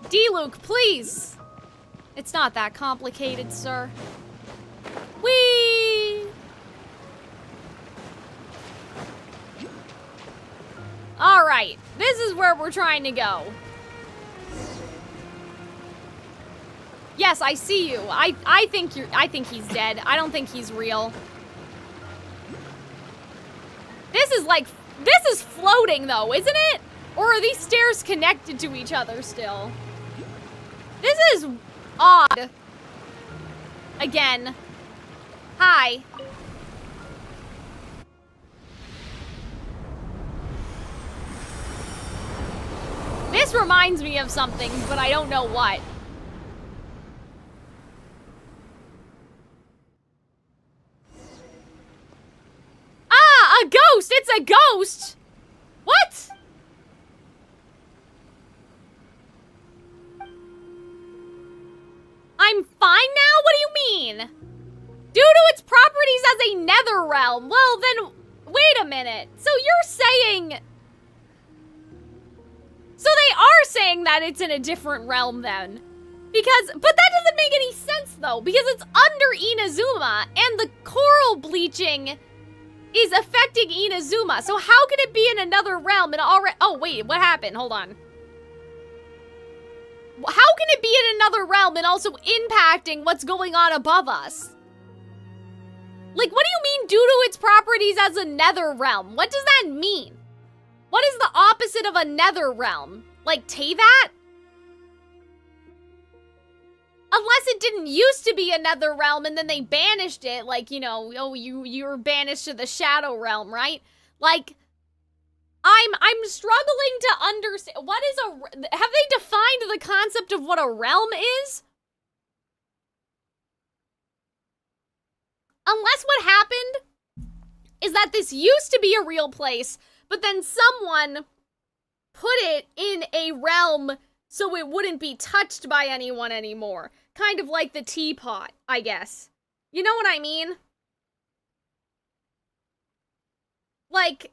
D-Luke, please! It's not that complicated, sir. Whee! Alright, this is where we're trying to go. Yes, I see you. I think he's dead. I don't think he's real. This is floating though, isn't it? Or are these stairs connected to each other still? This is odd. Again. Hi. This reminds me of something, but I don't know what. Ah, a ghost! It's a ghost! What? I'm fine now? What do you mean? Due to its properties as a nether realm. Well, then, wait a minute. So you're saying... So they are saying that it's in a different realm then. Because, but that doesn't make any sense though, because it's under Inazuma, and the coral bleaching is affecting Inazuma. So how could it be in another realm and already, oh wait, what happened? Hold on. How can it be in another realm and also impacting what's going on above us? Like, what do you mean due to its properties as a nether realm? What does that mean? What is the opposite of a nether realm? Like Teyvat? Unless it didn't used to be a nether realm and then they banished it, like, you know, oh, you were banished to the shadow realm, right? Like, I'm struggling to understand, what is have they defined the concept of what a realm is? Unless what happened is that this used to be a real place, but then someone put it in a realm so it wouldn't be touched by anyone anymore. Kind of like the teapot, I guess. You know what I mean? Like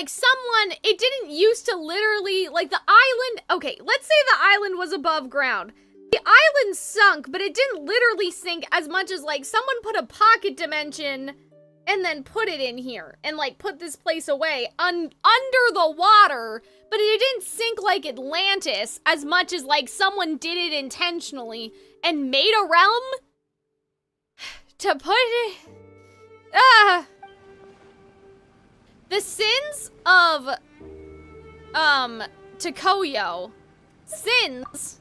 someone, it didn't used to literally, like the island, okay, let's say the island was above ground. The island sunk, but it didn't literally sink as much as like someone put a pocket dimension and then put it in here and like put this place away under the water, but it didn't sink like Atlantis as much as like someone did it intentionally and made a realm to put it. The sins of Takoyo. Sins.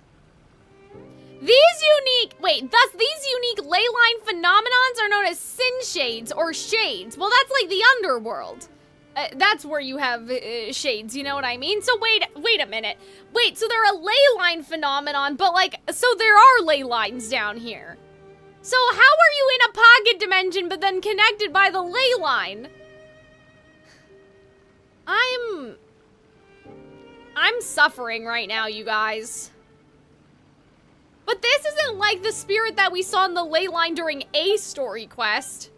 These unique ley line phenomenons are known as sin shades or shades. Well, that's like the underworld. That's where you have shades, you know what I mean? So wait a minute. Wait, so they're a ley line phenomenon, but like, so there are ley lines down here. So how are you in a pocket dimension but then connected by the ley line? I'm suffering right now, you guys. But this isn't like the spirit that we saw in the ley line during a story quest.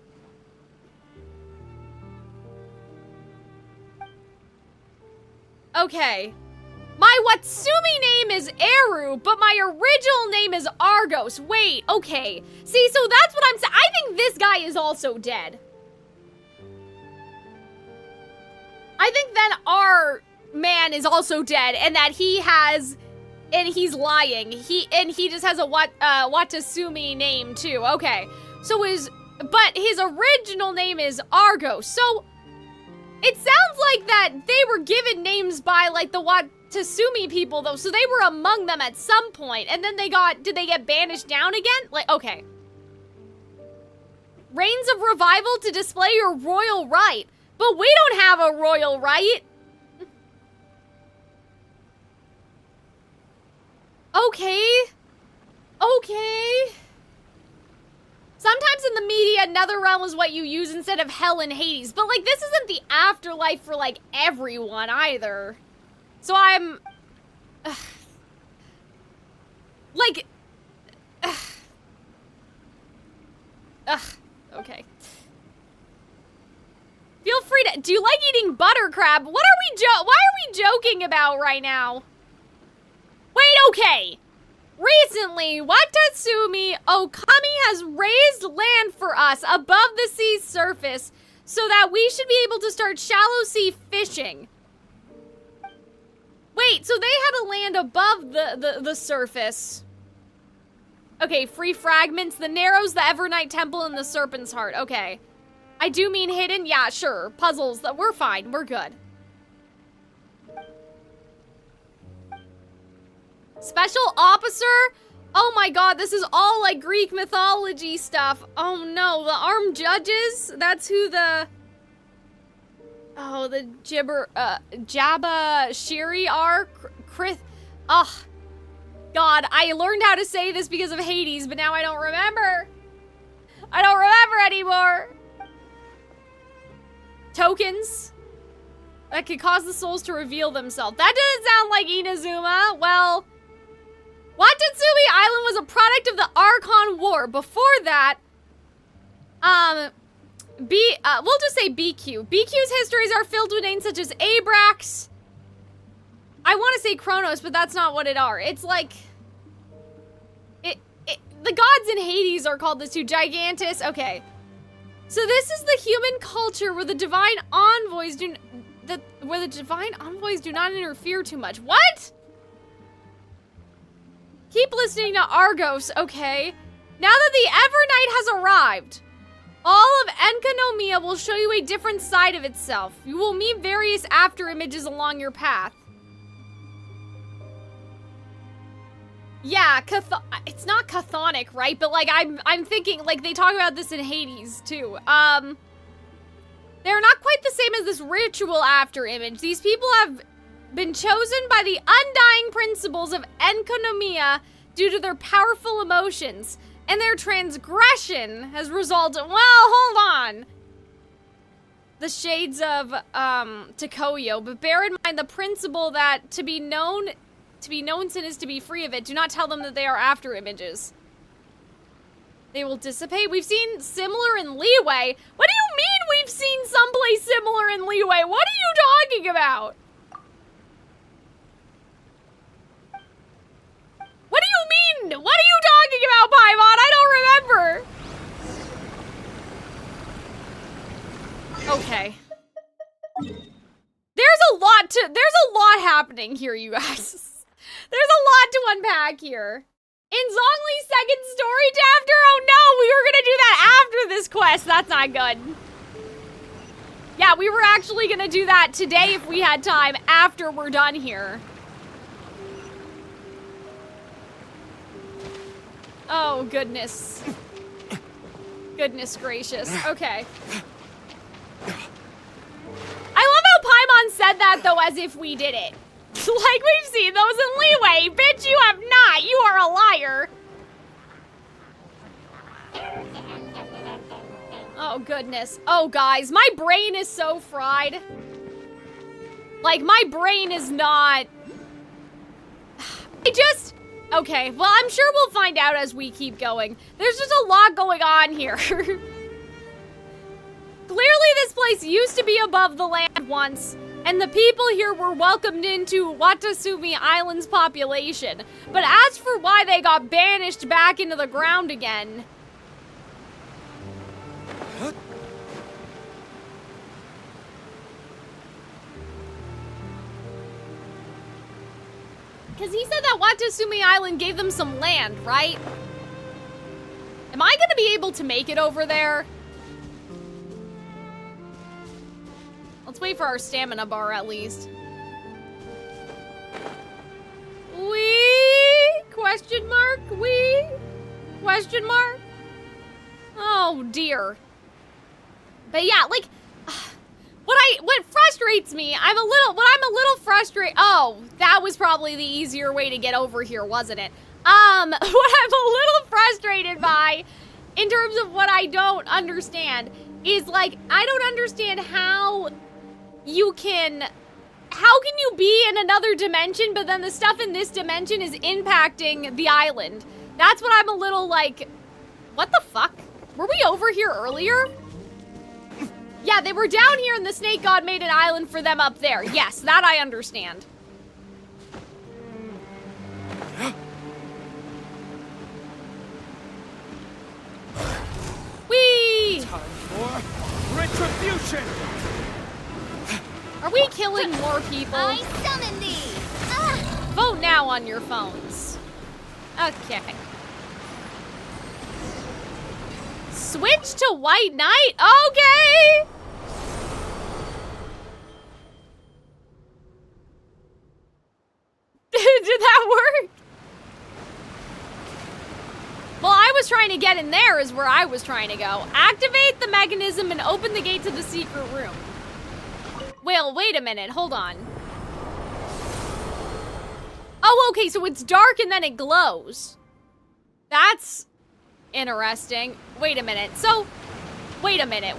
Okay. My Watsumi name is Eru, but my original name is Argos. Wait, okay. See, so that's what I'm saying. I think this guy is also dead. I think then our man is also dead, and that he has, and he's lying. He just has a Watasumi name too. Okay, so but his original name is Argos. So it sounds like that they were given names by like the Watasumi people though. So they were among them at some point, and then did they get banished down again? Like, okay. Reigns of revival to display your royal right. But we don't have a royal right. Okay. Okay. Sometimes in the media, Netherrealm is what you use instead of Hell and Hades. But, like, this isn't the afterlife for, like, everyone either. So I'm... okay. Feel free to... Do you like eating butter crab? What are why are we joking about right now? Wait, okay. Recently, Watatsumi Okami has raised land for us above the sea's surface so that we should be able to start shallow sea fishing. Wait, so they had a land above the surface. Okay, free fragments, the Narrows, the Evernight Temple, and the Serpent's Heart. Okay. I do mean hidden. Yeah, sure. Puzzles. We're fine. We're good. Special officer? Oh my god, this is all like Greek mythology stuff. Oh no, the armed judges? That's who the... Oh, the Jabba Shiri are? Ugh. God, I learned how to say this because of Hades, but now I don't remember. I don't remember anymore. Tokens that could cause the souls to reveal themselves. That doesn't sound like Inazuma. Well, Watatsumi Island was a product of the Archon War. Before that, we'll just say BQ. BQ's histories are filled with names such as Abrax. I want to say Kronos, but that's not what it are. It's like, the gods in Hades are called this too. Gigantus. Okay. So this is the human culture where the divine envoys do not interfere too much. What? Keep listening to Argos, okay? Now that the Evernight has arrived, all of Enkanomiya will show you a different side of itself. You will meet various after images along your path. Yeah, it's not chthonic, right? But like I'm thinking like they talk about this in Hades too. They're not quite the same as this ritual after image. These people have been chosen by the undying principles of Enkanomiya due to their powerful emotions, and their transgression has resulted, well, hold on, the shades of Tokoyo, but bear in mind the principle that to be known sin is to be free of it. Do not tell them that they are after images. They will dissipate. We've seen similar in Leeway. What do you mean we've seen someplace similar in Leeway? What are you talking about? What do you mean? What are you talking about, Paimon? I don't remember. Okay. There's a lot happening here, you guys. There's a lot to unpack here. In Zhongli's second story chapter? Oh no, we were gonna do that after this quest. That's not good. Yeah, we were actually gonna do that today if we had time after we're done here. Oh, goodness. Goodness gracious. Okay. I love how Paimon said that, though, as if we did it. Like we've seen those in Leeway. Bitch, you have not. You are a liar. Oh, goodness. Oh, guys, my brain is so fried. Like, my brain is not... Okay, well, I'm sure we'll find out as we keep going. There's just a lot going on here. Clearly, this place used to be above the land once, and the people here were welcomed into Watatsumi Island's population. But as for why they got banished back into the ground again... Because he said that Watatsumi Island gave them some land, right? Am I gonna be able to make it over there? Let's wait for our stamina bar at least. Question mark? Question mark? Oh dear. But yeah, like, what frustrates me, I'm a little frustrated. Oh, that was probably the easier way to get over here, wasn't it? What I'm a little frustrated by, in terms of what I don't understand, is like, I don't understand how you can be in another dimension, but then the stuff in this dimension is impacting the island. That's what I'm a little like, what the fuck? Were we over here earlier? Yeah, they were down here and the snake god made an island for them up there. Yes, that I understand. Whee! Time for retribution! Are we killing more people? I summon thee! Vote now on your phones. Okay. Switch to White Knight? Okay! Did that work? Well, I was trying to get in there is where I was trying to go. Activate the mechanism and open the gate to the secret room. Well, wait a minute. Hold on. Oh, okay, so it's dark and then it glows. That's interesting. Wait a minute. So, wait a minute.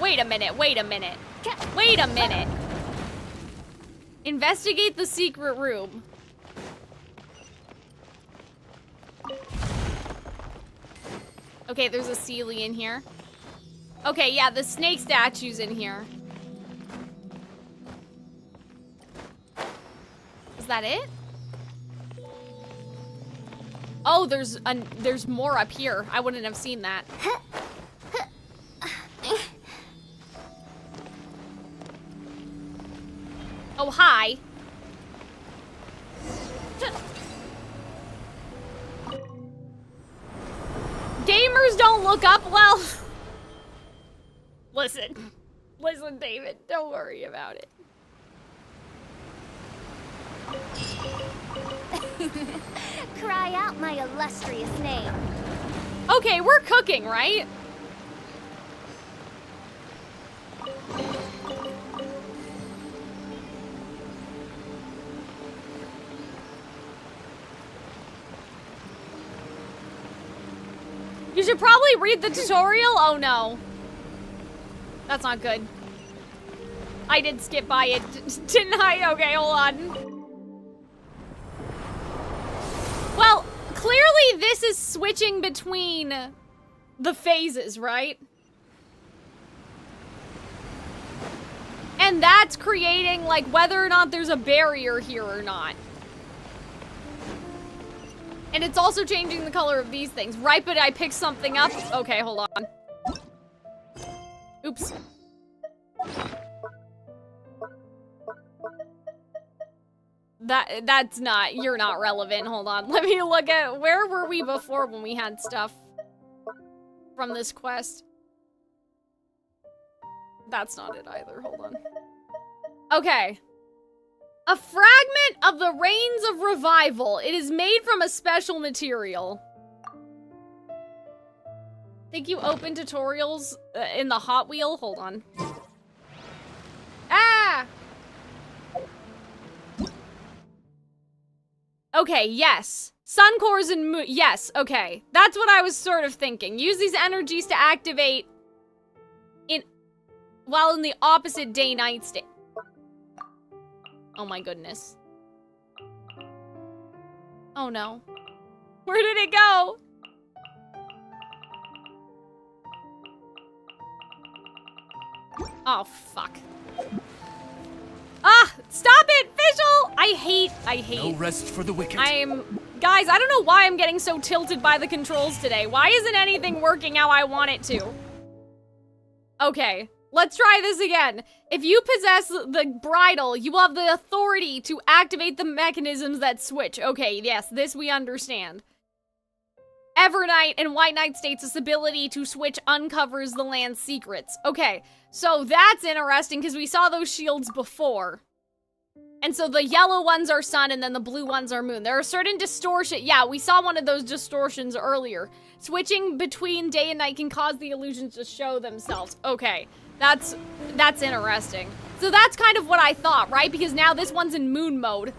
Investigate the secret room. Okay, there's a Sealy in here. Okay, yeah, the snake statue's in here. Is that it? Oh, there's more up here. I wouldn't have seen that. Oh, hi. Gamers don't look up well. Listen, David, don't worry about it. Cry out my illustrious name. Okay, we're cooking, right? You should probably read the tutorial. Oh no. That's not good. I did skip by it, didn't I? Okay, hold on. Well, clearly this is switching between the phases, right? And that's creating, like, whether or not there's a barrier here or not. And it's also changing the color of these things. Right, but I picked something up. Okay, hold on. Oops. That's not, you're not relevant. Hold on. Let me look at, where were we before when we had stuff from this quest? That's not it either. Hold on. Okay. A fragment of the Rains of Revival. It is made from a special material. Think you open tutorials in the Hot Wheel? Hold on. Ah! Okay, yes. Sun cores and moon. Yes, okay. That's what I was sort of thinking. Use these energies to activate while in the opposite day-night state. Oh my goodness. Oh no. Where did it go? Oh, fuck. Ah! Stop it, Fischl! I hate. No rest for the wicked. Guys, I don't know why I'm getting so tilted by the controls today. Why isn't anything working how I want it to? Okay, let's try this again. If you possess the bridle, you will have the authority to activate the mechanisms that switch. Okay, yes, this we understand. Evernight and White Knight states this ability to switch uncovers the land's secrets. Okay, so that's interesting because we saw those shields before. And so the yellow ones are sun and then the blue ones are moon. There are certain distortion. Yeah, we saw one of those distortions earlier. Switching between day and night can cause the illusions to show themselves. Okay, that's interesting. So that's kind of what I thought, right? Because now this one's in moon mode.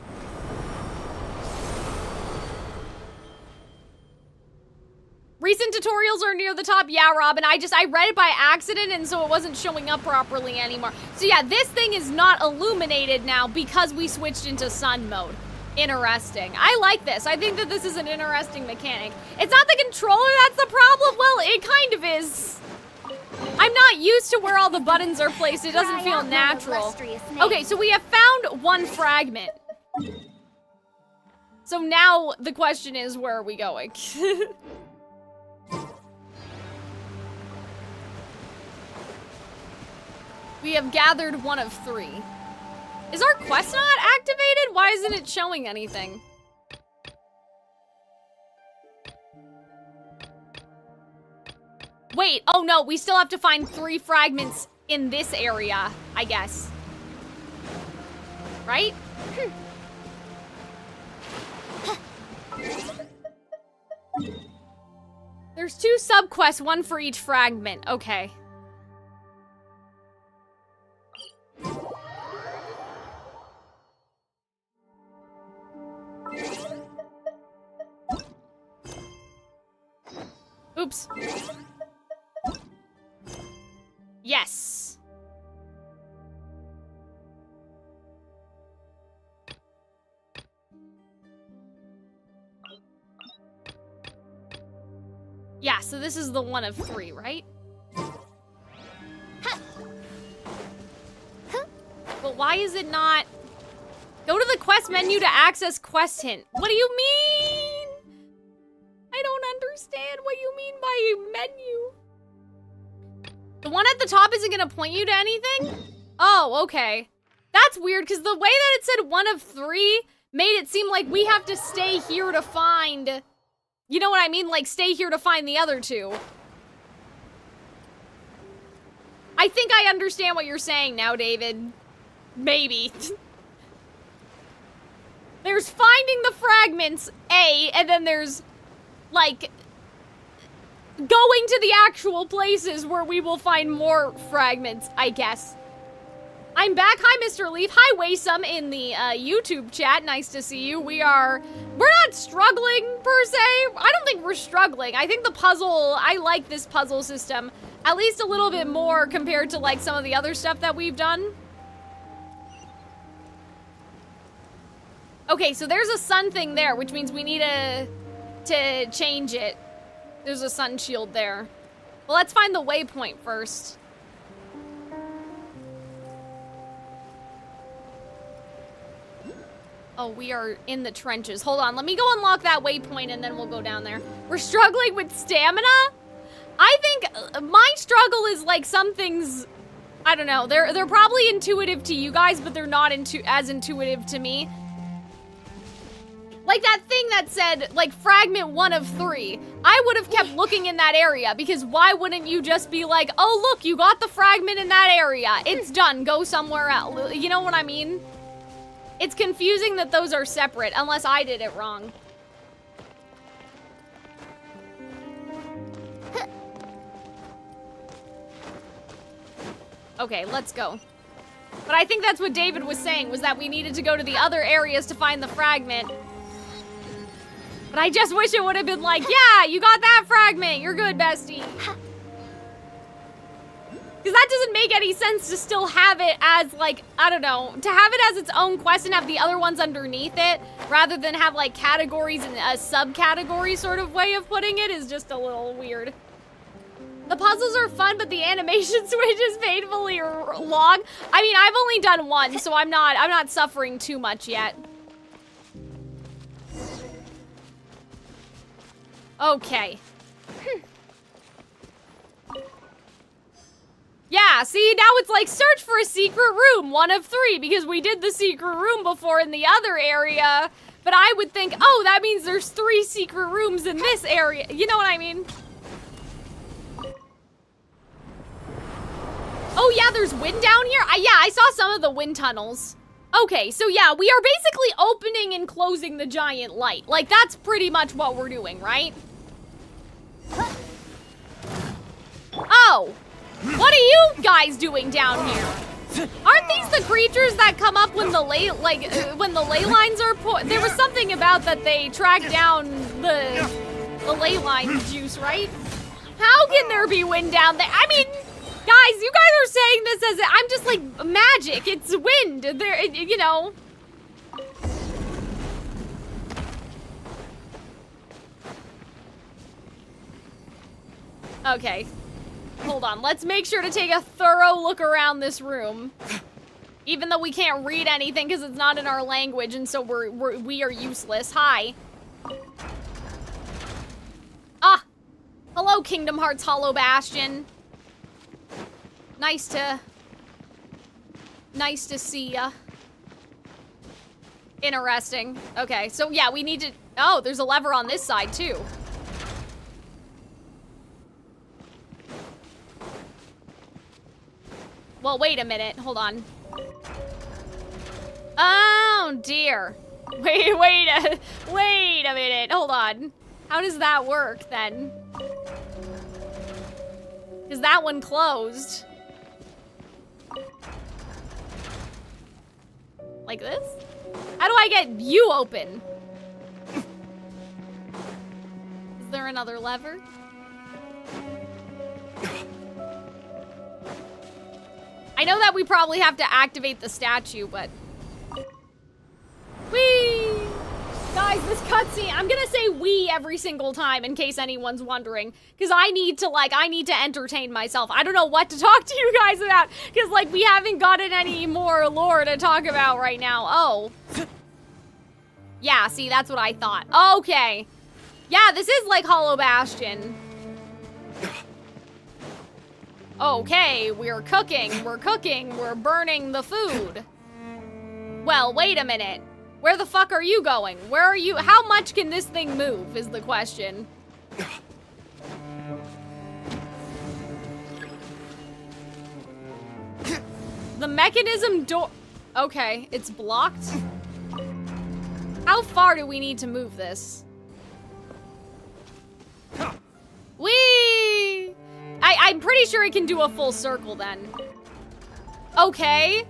Recent tutorials are near the top. Yeah, Robin, I read it by accident and so it wasn't showing up properly anymore. So yeah, this thing is not illuminated now because we switched into sun mode. Interesting. I like this. I think that this is an interesting mechanic. It's not the controller that's the problem. Well, it kind of is. I'm not used to where all the buttons are placed. It doesn't feel natural. Okay, so we have found one fragment. So now the question is, where are we going? We have gathered one of 3. Is our quest not activated? Why isn't it showing anything? Wait, oh no, we still have to find 3 fragments in this area, I guess. Right? There's 2 subquests, 1 for each fragment. Okay. Oops. Yes. Yeah, so this is the 1 of 3, right? But why is it not... Go to the quest menu to access quest hint. What do you mean? I don't understand what you mean by menu. The one at the top isn't gonna point you to anything? Oh, okay. That's weird, because the way that it said 1 of 3 made it seem like we have to stay here to find... You know what I mean? Like, stay here to find the other 2. I think I understand what you're saying now, David. Maybe. There's finding the fragments, A, and then there's, like, going to the actual places where we will find more fragments, I guess. I'm back. Hi, Mr. Leaf. Hi, Waysome in the YouTube chat. Nice to see you. We're not struggling, per se. I don't think we're struggling. I think the puzzle, I like this puzzle system. At least a little bit more compared to, like, some of the other stuff that we've done. Okay, so there's a sun thing there, which means we need to change it. There's a sun shield there. Well, let's find the waypoint first. Oh, we are in the trenches. Hold on, let me go unlock that waypoint and then we'll go down there. We're struggling with stamina? I think my struggle is like some things, I don't know, they're probably intuitive to you guys, but they're not as intuitive to me. Like that thing that said, like, fragment 1 of 3. I would have kept looking in that area, because why wouldn't you just be like, oh, look, you got the fragment in that area. It's done, go somewhere else. You know what I mean? It's confusing that those are separate, unless I did it wrong. Okay, let's go. But I think that's what David was saying, was that we needed to go to the other areas to find the fragment. But I just wish it would have been like, yeah, you got that fragment. You're good, bestie. Because that doesn't make any sense to still have it as, like, I don't know, to have it as its own quest and have the other ones underneath it, rather than have, like, categories and a subcategory sort of way of putting it is just a little weird. The puzzles are fun, but the animation switch is painfully long. I mean, I've only done 1, so I'm not suffering too much yet. Okay. Yeah, see, now it's like, search for a secret room, 1 of 3, because we did the secret room before in the other area, but I would think, oh, that means there's 3 secret rooms in this area. You know what I mean? Oh yeah, there's wind down here? Yeah, I saw some of the wind tunnels. Okay, so yeah, we are basically opening and closing the giant light. Like, that's pretty much what we're doing, right? Oh! What are you guys doing down here? Aren't these the creatures that come up when the ley lines are there was something about that they track down the ley line juice, right? How can there be wind down there? I mean, guys, you guys are saying this as I'm just like, magic. It's wind. There, you know. Okay. Hold on, let's make sure to take a thorough look around this room. Even though we can't read anything because it's not in our language, and so we are useless. Hi. Ah! Hello, Kingdom Hearts Hollow Bastion. Nice to see ya. Interesting. Okay, so yeah, we need to... Oh, there's a lever on this side, too. Well, wait a minute. Hold on. Oh, dear. Wait a minute. Hold on. How does that work, then? Because that one closed. Like this? How do I get you open? Is there another lever? I know that we probably have to activate the statue, but... Whee! Guys, this cutscene, I'm gonna say "we" every single time in case anyone's wondering. Because I need to entertain myself. I don't know what to talk to you guys about. Because, like, we haven't gotten any more lore to talk about right now. Oh. Yeah, see, that's what I thought. Okay. Yeah, this is like Hollow Bastion. Okay, we're cooking, we're burning the food. Well, wait a minute. Where the fuck are you going? Where are you? How much can this thing move is the question. The mechanism door. Okay, it's blocked. How far do we need to move this? Whee! I'm pretty sure it can do a full circle then. Okay.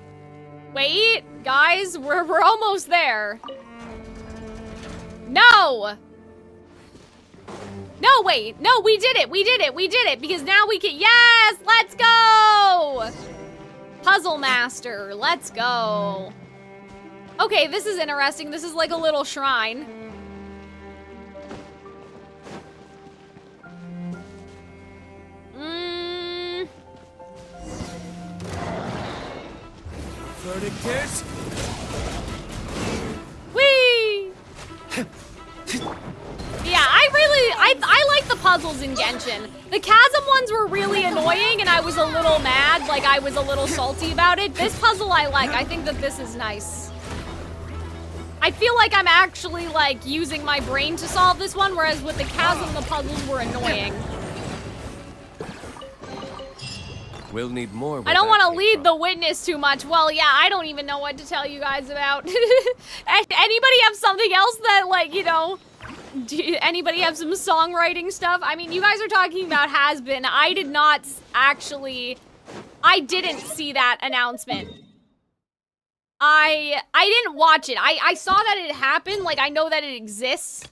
Wait, guys, we're almost there. No! No, wait. No, we did it, because now we can, yes, let's go! Puzzle Master, let's go. Okay, this is interesting. This is like a little shrine. Verdict is... Whee! Yeah, I like the puzzles in Genshin. The Chasm ones were really annoying and I was a little mad, like I was a little salty about it. This puzzle I like. I think that this is nice. I feel like I'm actually like using my brain to solve this one, whereas with the Chasm, the puzzles were annoying. We'll need more. I don't want to lead the witness too much. Well, yeah, I don't even know what to tell you guys about. Anybody have something else that, like, you know, anybody have some songwriting stuff? I mean, you guys are talking about Has Been. I did not actually, I didn't see that announcement. I didn't watch it. I saw that it happened. Like, I know that it exists.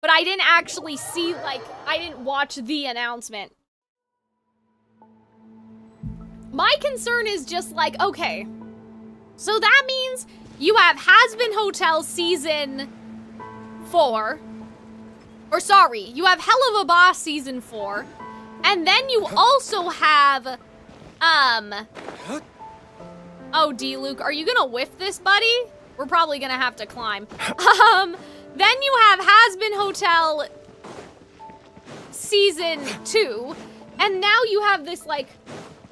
But I didn't actually see, like, I didn't watch the announcement. My concern is just like, okay, so that means you have Has Been Hotel Season 4. Or sorry, you have Hell of a Boss Season 4. And then you also have, oh, D-Luke, are you gonna whiff this, buddy? We're probably gonna have to climb. Then you have Has Been Hotel Season 2, and now you have this, like,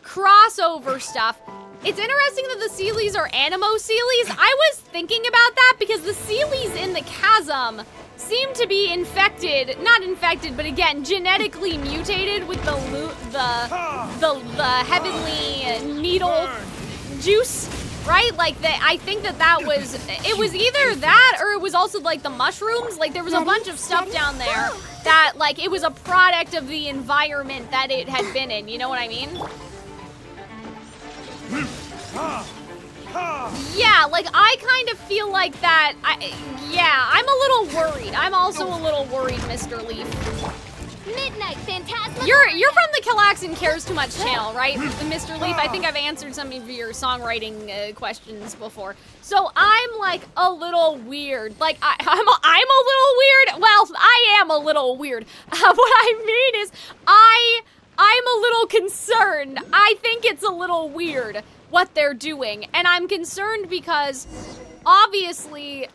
crossover stuff. It's interesting that the Sealies are Animo Sealies. I was thinking about that because the Sealies in the Chasm seem to be infected, not infected, but again, genetically mutated with the heavenly needle juice. Right? Like, I think that was, it was either that or it was also, like, the mushrooms. Like, there was a bunch of stuff down there that, like, it was a product of the environment that it had been in. You know what I mean? Yeah, like, I kind of feel like that, yeah, I'm a little worried. I'm also a little worried, Mr. Leaf. Midnight Phantasma. You're from the Calxiyn Cares Too Much channel, right, Mr. Leaf? I think I've answered some of your songwriting questions before. So I'm like a little weird. Like I'm a little weird. Well, I am a little weird. What I mean is I'm a little concerned. I think it's a little weird what they're doing, and I'm concerned because obviously,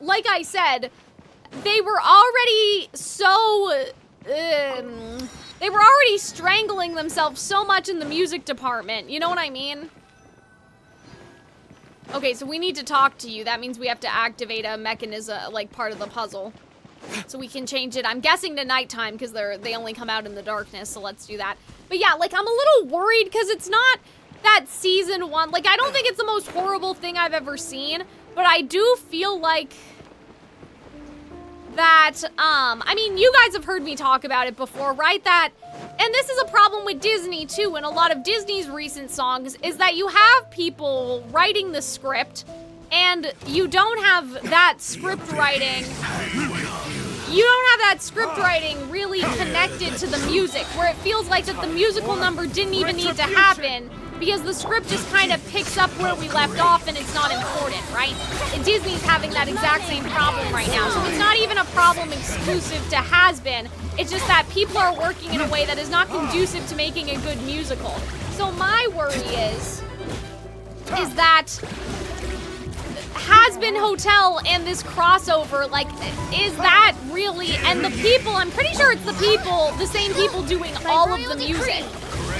like I said, they were already so, they were already strangling themselves so much in the music department, you know what I mean? Okay, so we need to talk to you. That means we have to activate a mechanism, like part of the puzzle. So we can change it, I'm guessing, to nighttime, because they only come out in the darkness, so let's do that. But yeah, like, I'm a little worried, because it's not that season 1. Like, I don't think it's the most horrible thing I've ever seen, but I do feel like that, I mean, you guys have heard me talk about it before, right? And this is a problem with Disney, too, and a lot of Disney's recent songs, is that you have people writing the script, and you don't have that script writing. You don't have that script writing really connected to the music, where it feels like that the musical number didn't even need to happen, because the script just kind of picks up where we left off and it's not important, right? And Disney's having that exact same problem right now, so it's not even a problem exclusive to Has-Been. It's just that people are working in a way that is not conducive to making a good musical. So my worry is that Has-Been Hotel and this crossover, like, is that really, and the people, I'm pretty sure it's the same people doing all of the music.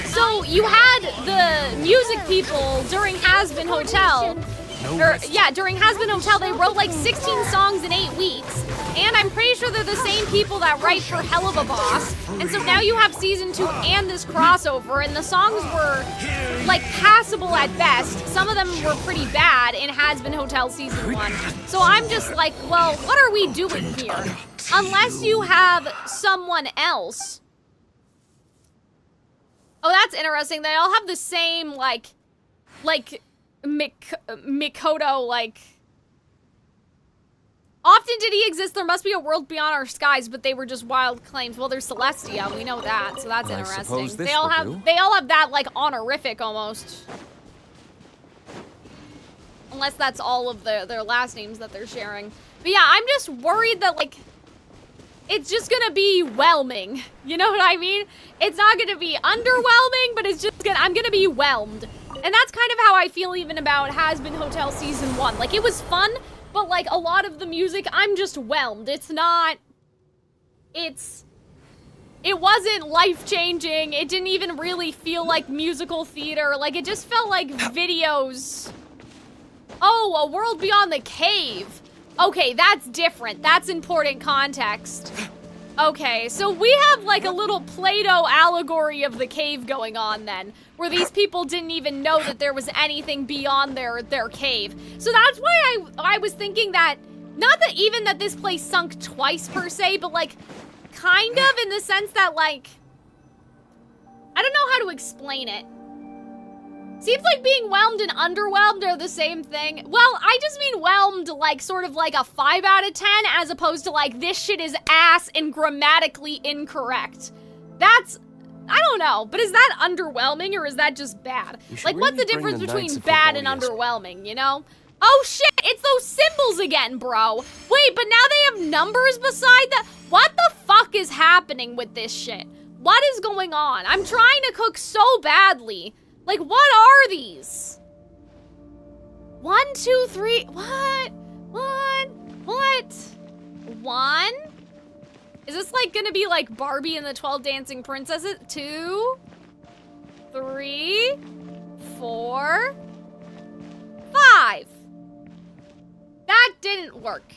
So you had the music people during Has-Been Hotel, during Has-Been Hotel, they wrote like 16 songs in 8 weeks. And I'm pretty sure they're the same people that write for Hell of a Boss. And so now you have season 2 and this crossover, and the songs were like passable at best. Some of them were pretty bad in Has-Been Hotel season 1. So I'm just like, well, what are we doing here? Unless you have someone else. Oh, that's interesting. They all have the same, like Mikoto, like... Often did he exist? There must be a world beyond our skies, but they were just wild claims. Well, there's Celestia, we know that, so that's interesting. They all have that, like, honorific almost. Unless that's all of their last names that they're sharing. But yeah, I'm just worried that, like, it's just gonna be whelming. You know what I mean? It's not gonna be underwhelming, but it's just I'm gonna be whelmed. And that's kind of how I feel even about Has-Been Hotel Season 1. Like, it was fun, but like a lot of the music, I'm just whelmed. It wasn't life-changing. It didn't even really feel like musical theater. Like, it just felt like videos. Oh, A World Beyond the Cave. Okay, that's different. That's important context. Okay, so we have like a little Play-Doh allegory of the cave going on then, where these people didn't even know that there was anything beyond their cave. So that's why I was thinking that, not that even that this place sunk twice per se, but like, kind of in the sense that like, I don't know how to explain it. Seems like being whelmed and underwhelmed are the same thing. Well, I just mean whelmed like sort of like a 5 out of 10 as opposed to like this shit is ass and grammatically incorrect. That's, I don't know, but is that underwhelming or is that just bad? Like what's the difference between bad and underwhelming, you know? Oh shit, it's those symbols again, bro. Wait, but now they have numbers beside that? What the fuck is happening with this shit? What is going on? I'm trying to cook so badly. Like, what are these? 1, 2, 3, what? 1? Is this like gonna be like Barbie and the 12 Dancing Princesses? 2, 3, 4, 5. That didn't work.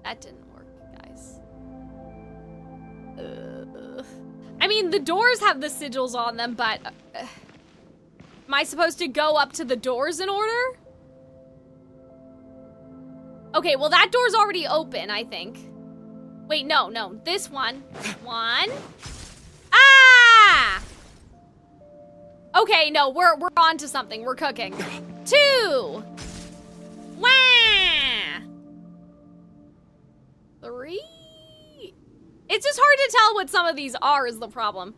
That didn't work, guys. I mean, the doors have the sigils on them, but am I supposed to go up to the doors in order? Okay, well that door's already open, I think. Wait, no, this one. 1. Ah! Okay, no, we're on to something. We're cooking. 2. Wah! 3. It's just hard to tell what some of these are is the problem.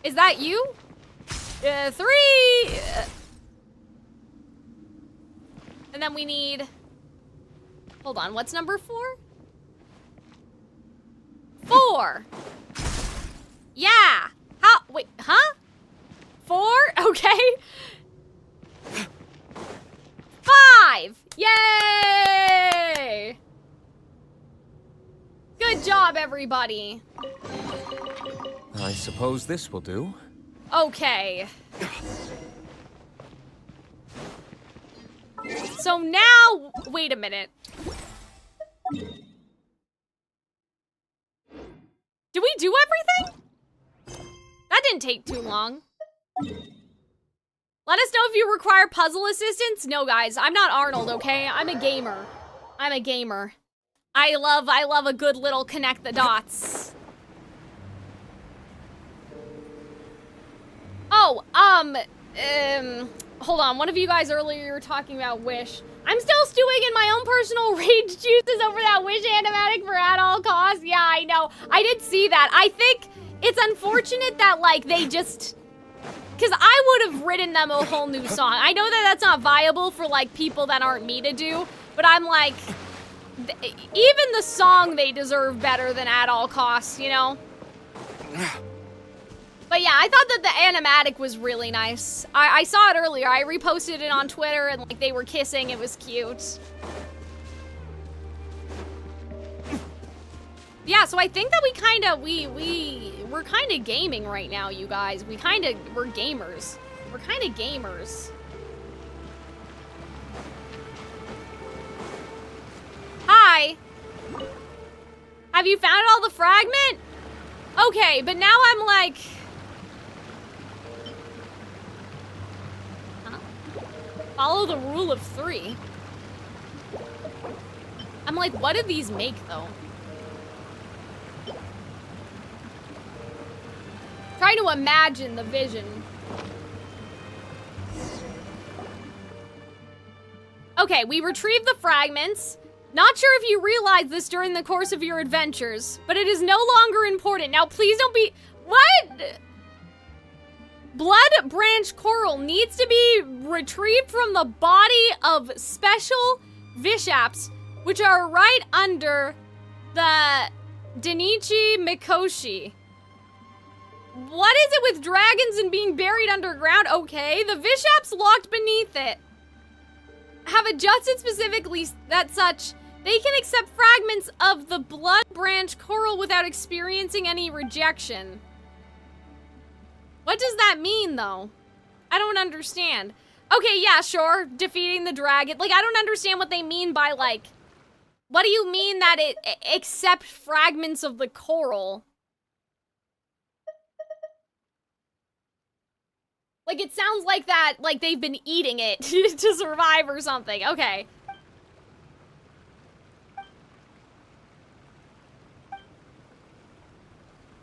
Is that you? 3. And then we need, hold on, what's number 4? 4. Yeah. How, wait, huh? 4, okay. 5, yay! Good job, everybody. I suppose this will do. Okay. So now, wait a minute. Did we do everything? That didn't take too long. Let us know if you require puzzle assistance. No, guys, I'm not Arnold, okay? I'm a gamer. I'm a gamer. I love a good little connect the dots. Oh, hold on. One of you guys earlier were talking about Wish. I'm still stewing in my own personal rage juices over that Wish animatic for at all costs. Yeah, I know. I did see that. I think it's unfortunate that, like, they just... Because I would have written them a whole new song. I know that that's not viable for, like, people that aren't me to do, but I'm like... Even the song they deserve better than at all costs, you know? But yeah, I thought that the animatic was really nice. I saw it earlier. I reposted it on Twitter and like they were kissing. It was cute. Yeah, so I think that we're kind of gaming right now, you guys. We're gamers. We're kind of gamers. Hi. Have you found all the fragment? Okay, but now I'm like... Huh? Follow the rule of 3. I'm like, what did these make, though? Trying to imagine the vision. Okay, we retrieved the fragments. Not sure if you realized this during the course of your adventures, but it is no longer important. Now, please don't be... What? Blood branch coral needs to be retrieved from the body of special Vishaps, which are right under the Denichi Mikoshi. What is it with dragons and being buried underground? Okay, the Vishaps locked beneath it have adjusted specifically that such they can accept fragments of the blood branch coral without experiencing any rejection. What does that mean, though? I don't understand. Okay, yeah, sure, defeating the dragon. Like, I don't understand what they mean by, like, what do you mean that it accept fragments of the coral? Like, it sounds like that, like, they've been eating it to survive or something. Okay.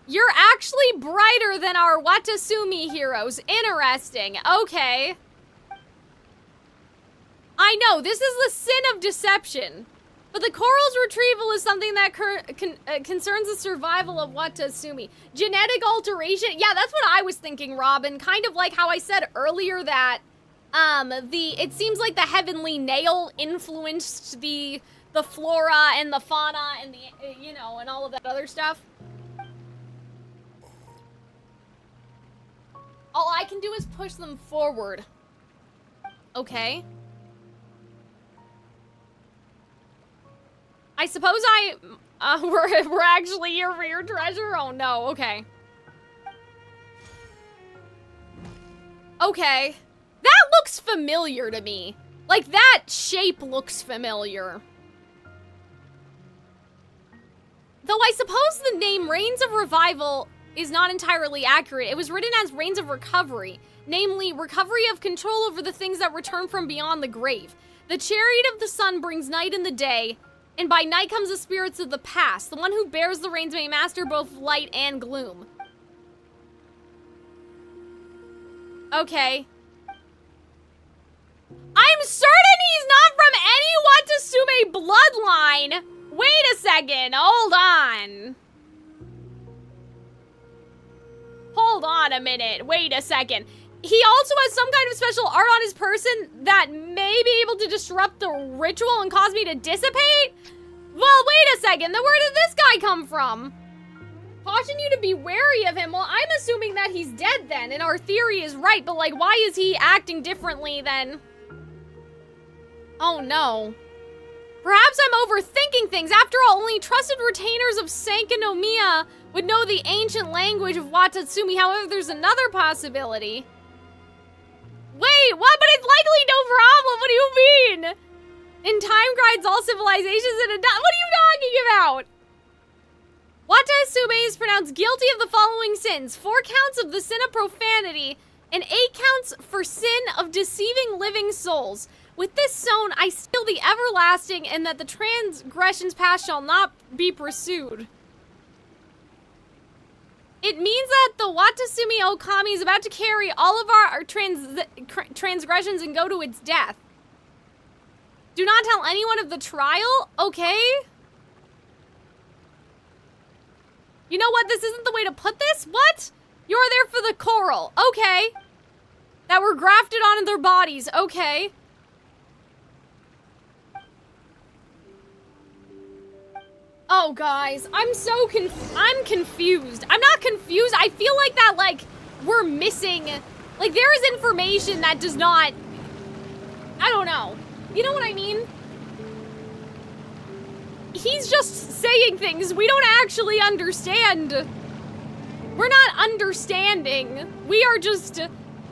You're actually brighter than our Watasumi heroes. Interesting. Okay. I know, this is the sin of deception. But the coral's retrieval is something that concerns the survival of Watasumi. Genetic alteration? Yeah, that's what I was thinking, Robin. Kind of like how I said earlier that it seems like the heavenly nail influenced the flora and the fauna and the, you know, and all of that other stuff. All I can do is push them forward. Okay. I suppose we're actually here for your treasure? Oh no, okay. Okay. That looks familiar to me. Like, that shape looks familiar. Though I suppose the name Reigns of Revival is not entirely accurate. It was written as Reigns of Recovery, namely, recovery of control over the things that return from beyond the grave. The chariot of the sun brings night in the day, and by night comes the spirits of the past. The one who bears the reins may master both light and gloom. Okay. I'm certain he's not from any Watasume bloodline! Wait a second, hold on. Hold on a minute, wait a second. He also has some kind of special art on his person that may be able to disrupt the ritual and cause me to dissipate? Well, wait a second, then where did this guy come from? Caution you to be wary of him. Well, I'm assuming that he's dead then, and our theory is right, but like, why is he acting differently than... Oh no. Perhaps I'm overthinking things. After all, only trusted retainers of Enkanomiya would know the ancient language of Watatsumi. However, there's another possibility. Wait, what? But it's likely no problem. What do you mean? In time guides all civilizations and what are you talking about? Watasume is pronounced guilty of the following sins: 4 counts of the sin of profanity, and 8 counts for sin of deceiving living souls. With this stone, I seal the everlasting, and that the transgressions past shall not be pursued. It means that the Watasumi Okami is about to carry all of our transgressions and go to its death. Do not tell anyone of the trial? Okay. You know what? This isn't the way to put this? What? You're there for the coral. Okay. That were grafted onto their bodies. Okay. Oh, guys. I'm confused. I'm not confused. I feel like that, like, we're missing... Like, there is information that does not... I don't know. You know what I mean? He's just saying things we don't actually understand. We're not understanding. We are just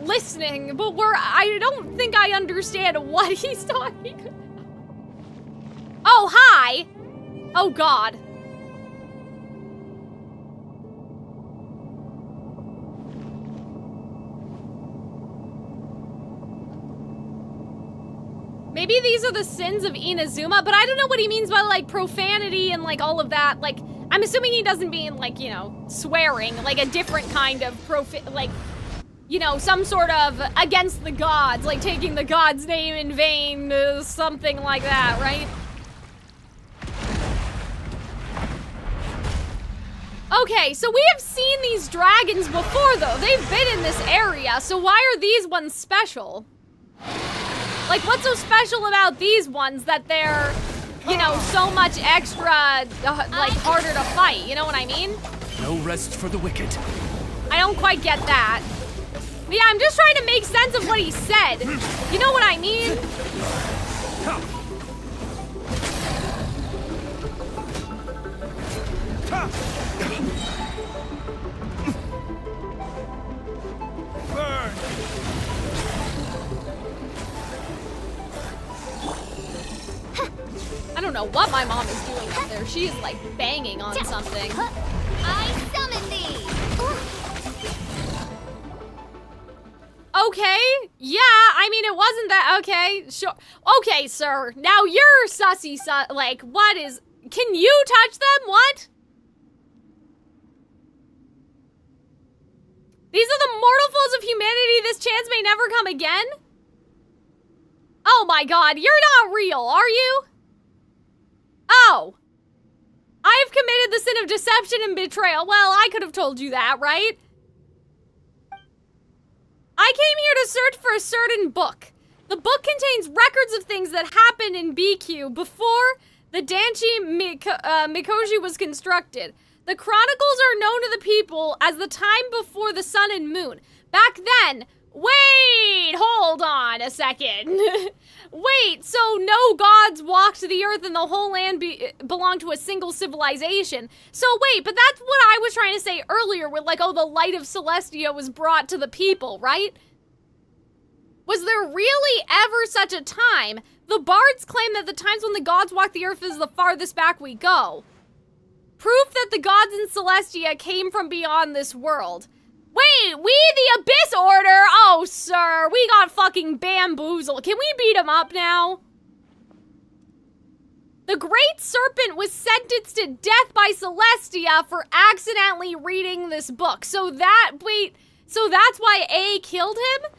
listening, but I don't think I understand what he's talking about. Oh, hi! Oh, God. Maybe these are the sins of Inazuma, but I don't know what he means by, like, profanity and, like, all of that. Like, I'm assuming he doesn't mean, like, you know, swearing, like a different kind of like, you know, some sort of against the gods, like taking the god's name in vain, something like that, right? Okay, so we have seen these dragons before, though. They've been in this area, so why are these ones special? Like, what's so special about these ones that they're, you know, so much extra, like, harder to fight? You know what I mean? No rest for the wicked. I don't quite get that. But yeah, I'm just trying to make sense of what he said. You know what I mean? Burn! I don't know what my mom is doing up there. She is like banging on something. I summon thee! Okay, yeah, I mean, it wasn't that, okay, sure. Okay, sir, now you're sussy, like, what is, can you touch them, what? These are the mortal foes of humanity, this chance may never come again? Oh my god, you're not real, are you? Oh. I have committed the sin of deception and betrayal. Well, I could have told you that, right? I came here to search for a certain book. The book contains records of things that happened in BQ before the Danchi Mikoshi was constructed. The chronicles are known to the people as the time before the sun and moon. Back then, wait, hold on a second. Wait, so no gods walked the earth and the whole land belonged to a single civilization. So wait, but that's what I was trying to say earlier with like, oh, the light of Celestia was brought to the people, right? Was there really ever such a time? The bards claim that the times when the gods walk the earth is the farthest back we go. Proof that the gods in Celestia came from beyond this world. Wait, we the Abyss Order? Oh, sir, we got fucking bamboozled. Can we beat him up now? The Great Serpent was sentenced to death by Celestia for accidentally reading this book. So that's why A killed him?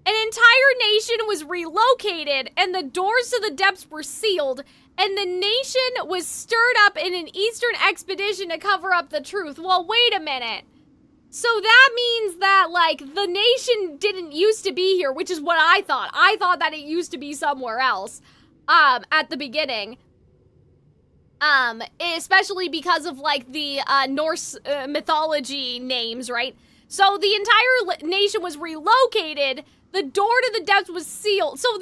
An entire nation was relocated and the doors to the depths were sealed and the nation was stirred up in an eastern expedition to cover up the truth. Well, wait a minute. So that means that, like, the nation didn't used to be here, which is what I thought. I thought that it used to be somewhere else, at the beginning. Especially because of, like, the, Norse, mythology names, right? So the entire nation was relocated, the door to the depths was sealed. So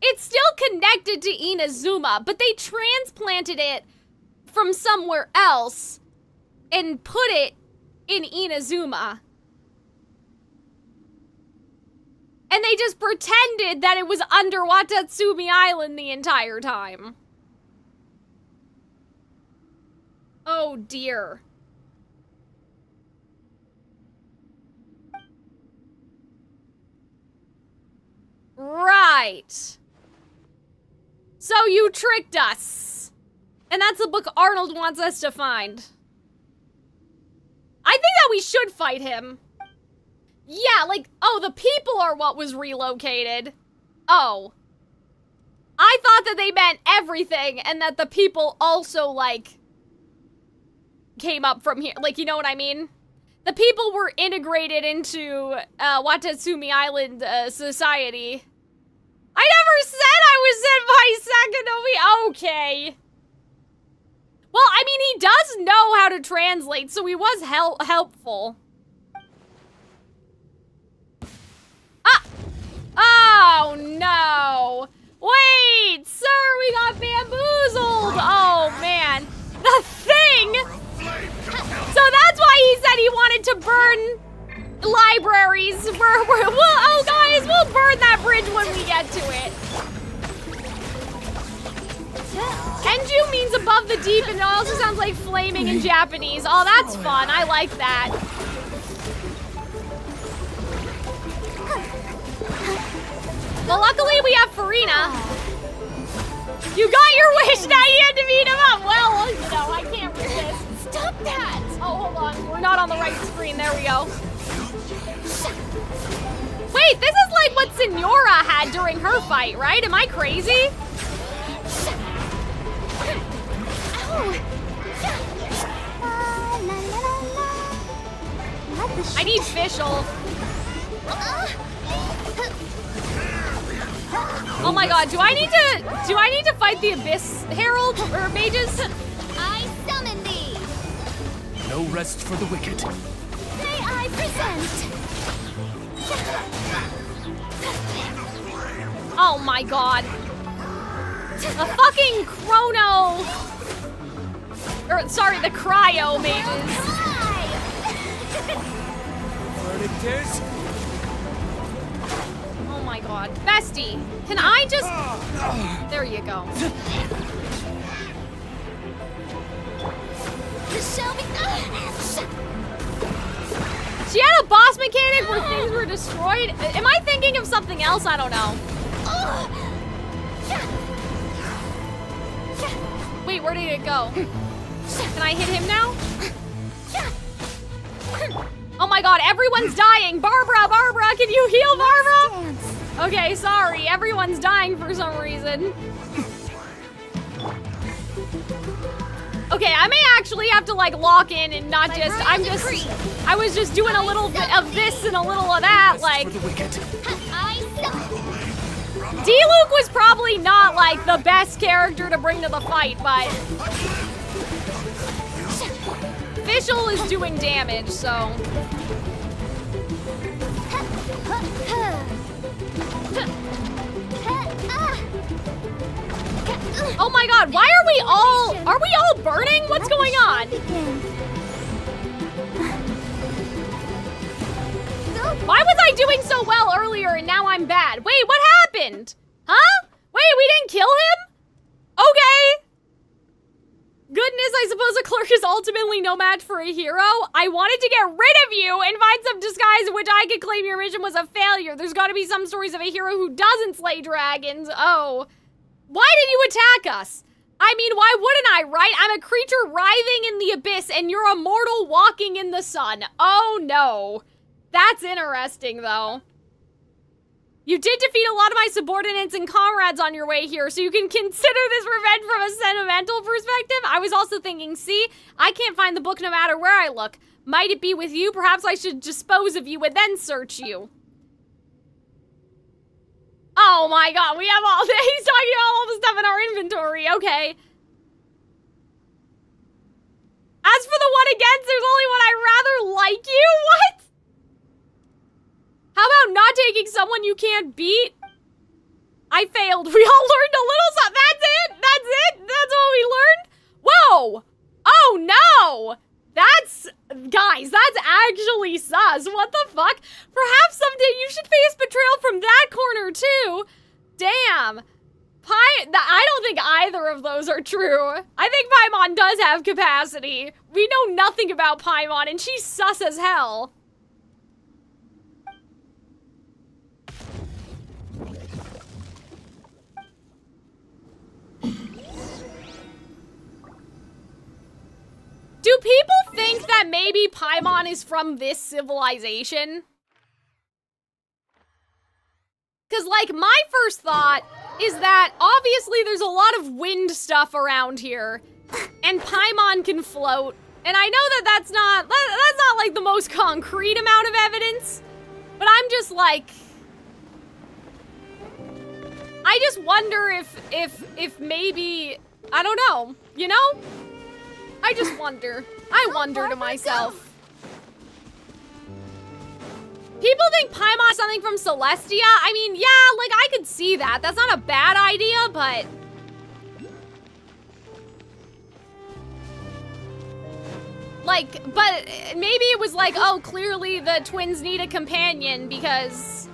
it's still connected to Inazuma, but they transplanted it from somewhere else and put it in Inazuma. And they just pretended that it was under Watatsumi Island the entire time. Oh dear. Right. So you tricked us. And that's the book Arnold wants us to find. I think that we should fight him. Yeah, like, oh, the people are what was relocated. Oh. I thought that they meant everything and that the people also, like, came up from here. Like, you know what I mean? The people were integrated into Watatsumi Island society. I never said I was sent by Enkanomiya. Okay. Well, I mean, he does know how to translate, so he was helpful. Ah! Oh, no. Wait, sir, we got bamboozled. Oh, man. The thing. So that's why he said he wanted to burn libraries. Oh, guys, we'll burn that bridge when we get to it. Enju means above the deep, and it also sounds like flaming in Japanese. Oh, that's fun. I like that. Well, luckily we have Farina. You got your wish, now you have to beat him up. Well, you know, I can't resist. Stop that! Oh, hold on. We're not on the right screen. There we go. Wait, this is like what Senora had during her fight, right? Am I crazy? I need Fischl. Oh my god, do I need to fight the Abyss Herald or mages? I summon thee. No rest for the wicked. May I present? Oh my god. The fucking Chrono... Or, sorry, the Cryo mages. Oh my god. Bestie, can I just... There you go. She had a boss mechanic where things were destroyed? Am I thinking of something else? I don't know. Wait, where did it go? Can I hit him now? Oh my god, everyone's dying! Barbara, can you heal Barbara? Okay, sorry, everyone's dying for some reason. Okay, I may actually have to like lock in and not just, I was just doing a little bit of this and a little of that, like. D-Luke was probably not like the best character to bring to the fight, but Fischl is doing damage, so. Oh my god, why are we all burning? What's going on? Why was I doing so well earlier and now I'm bad? Wait, what happened? Huh? Wait, we didn't kill him? Okay. Goodness, I suppose a clerk is ultimately no match for a hero. I wanted to get rid of you and find some disguise in which I could claim your mission was a failure. There's gotta be some stories of a hero who doesn't slay dragons. Oh. Why did you attack us? I mean, why wouldn't I, right? I'm a creature writhing in the abyss and you're a mortal walking in the sun. Oh no. That's interesting though. You did defeat a lot of my subordinates and comrades on your way here, so you can consider this revenge from a sentimental perspective. I was also thinking, see, I can't find the book no matter where I look. Might it be with you? Perhaps I should dispose of you and then search you. Oh my god, we have all this. He's talking about all the stuff in our inventory. Okay. As for the one against, there's only one I rather like you? What? How about not taking someone you can't beat? I failed. We all learned a little something. That's it? That's it? That's what we learned? Whoa! Oh no! Guys, that's actually sus. What the fuck? Perhaps someday you should face betrayal from them I don't think either of those are true. I think Paimon does have capacity. We know nothing about Paimon, and she's sus as hell. Do people think that maybe Paimon is from this civilization? Because, like, my first thought is that obviously there's a lot of wind stuff around here, and Paimon can float. And I know that that's not like the most concrete amount of evidence, but I'm just like, I just wonder if maybe, I don't know, you know? I just wonder. I wonder to myself. People think Paimon is something from Celestia. I mean, yeah, like, I could see that. That's not a bad idea, but... like, but maybe it was like, oh, clearly the twins need a companion because...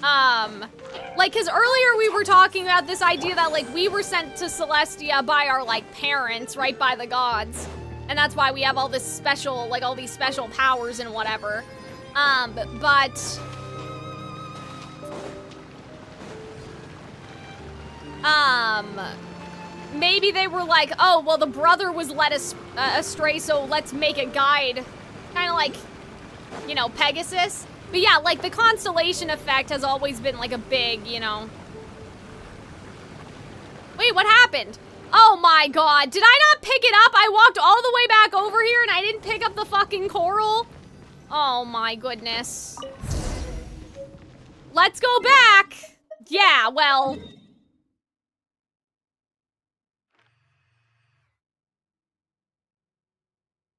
like, because earlier we were talking about this idea that, like, we were sent to Celestia by our, like, parents, right, by the gods. And that's why we have all this special, like, all these special powers and whatever. But... maybe they were like, oh, well, the brother was led astray, so let's make a guide. Kind of like, you know, Pegasus. But yeah, like, the constellation effect has always been, like, a big, you know... Wait, what happened? Oh my god, did I not pick it up? I walked all the way back over here and I didn't pick up the fucking coral? Oh my goodness. Let's go back! Yeah, well...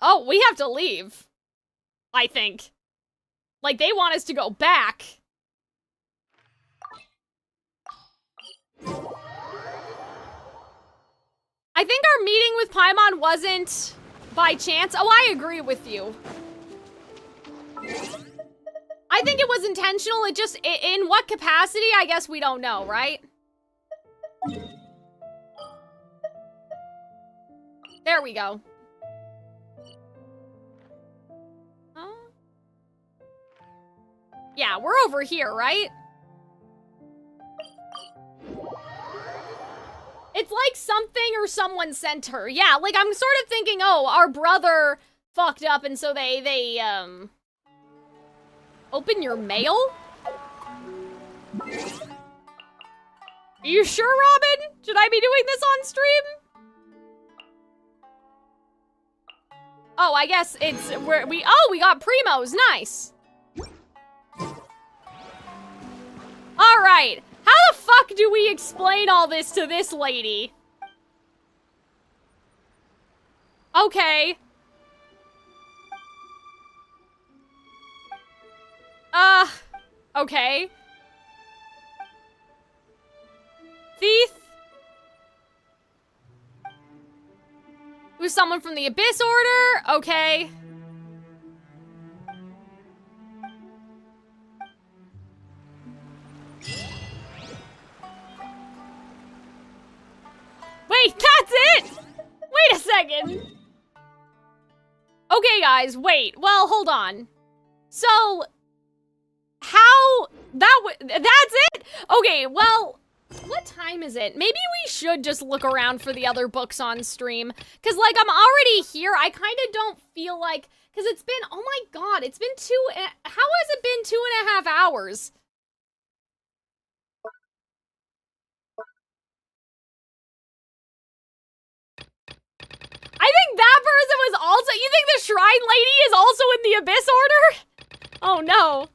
oh, we have to leave. I think. Like, they want us to go back. I think our meeting with Paimon wasn't by chance. Oh, I agree with you. I think it was intentional. It just, in what capacity, I guess we don't know, right? There we go. Yeah, we're over here, right? It's like something or someone sent her. Yeah, like I'm sort of thinking, oh, our brother fucked up and so they open your mail? Are you sure, Robin? Should I be doing this on stream? Oh, I guess it's where we got Primos, nice. All right, how the fuck do we explain all this to this lady? Okay. Okay. Thief? Who's someone from the Abyss Order? Okay. Wait, that's it! Wait a second! Okay, guys, wait. Well, hold on. So, how... that's it? Okay, well, what time is it? Maybe we should just look around for the other books on stream. Because, like, I'm already here. I kind of don't feel like... because it's been... oh my god, it's been how has it been 2.5 hours? I think that person was also... you think the Shrine Lady is also in the Abyss Order? Oh no.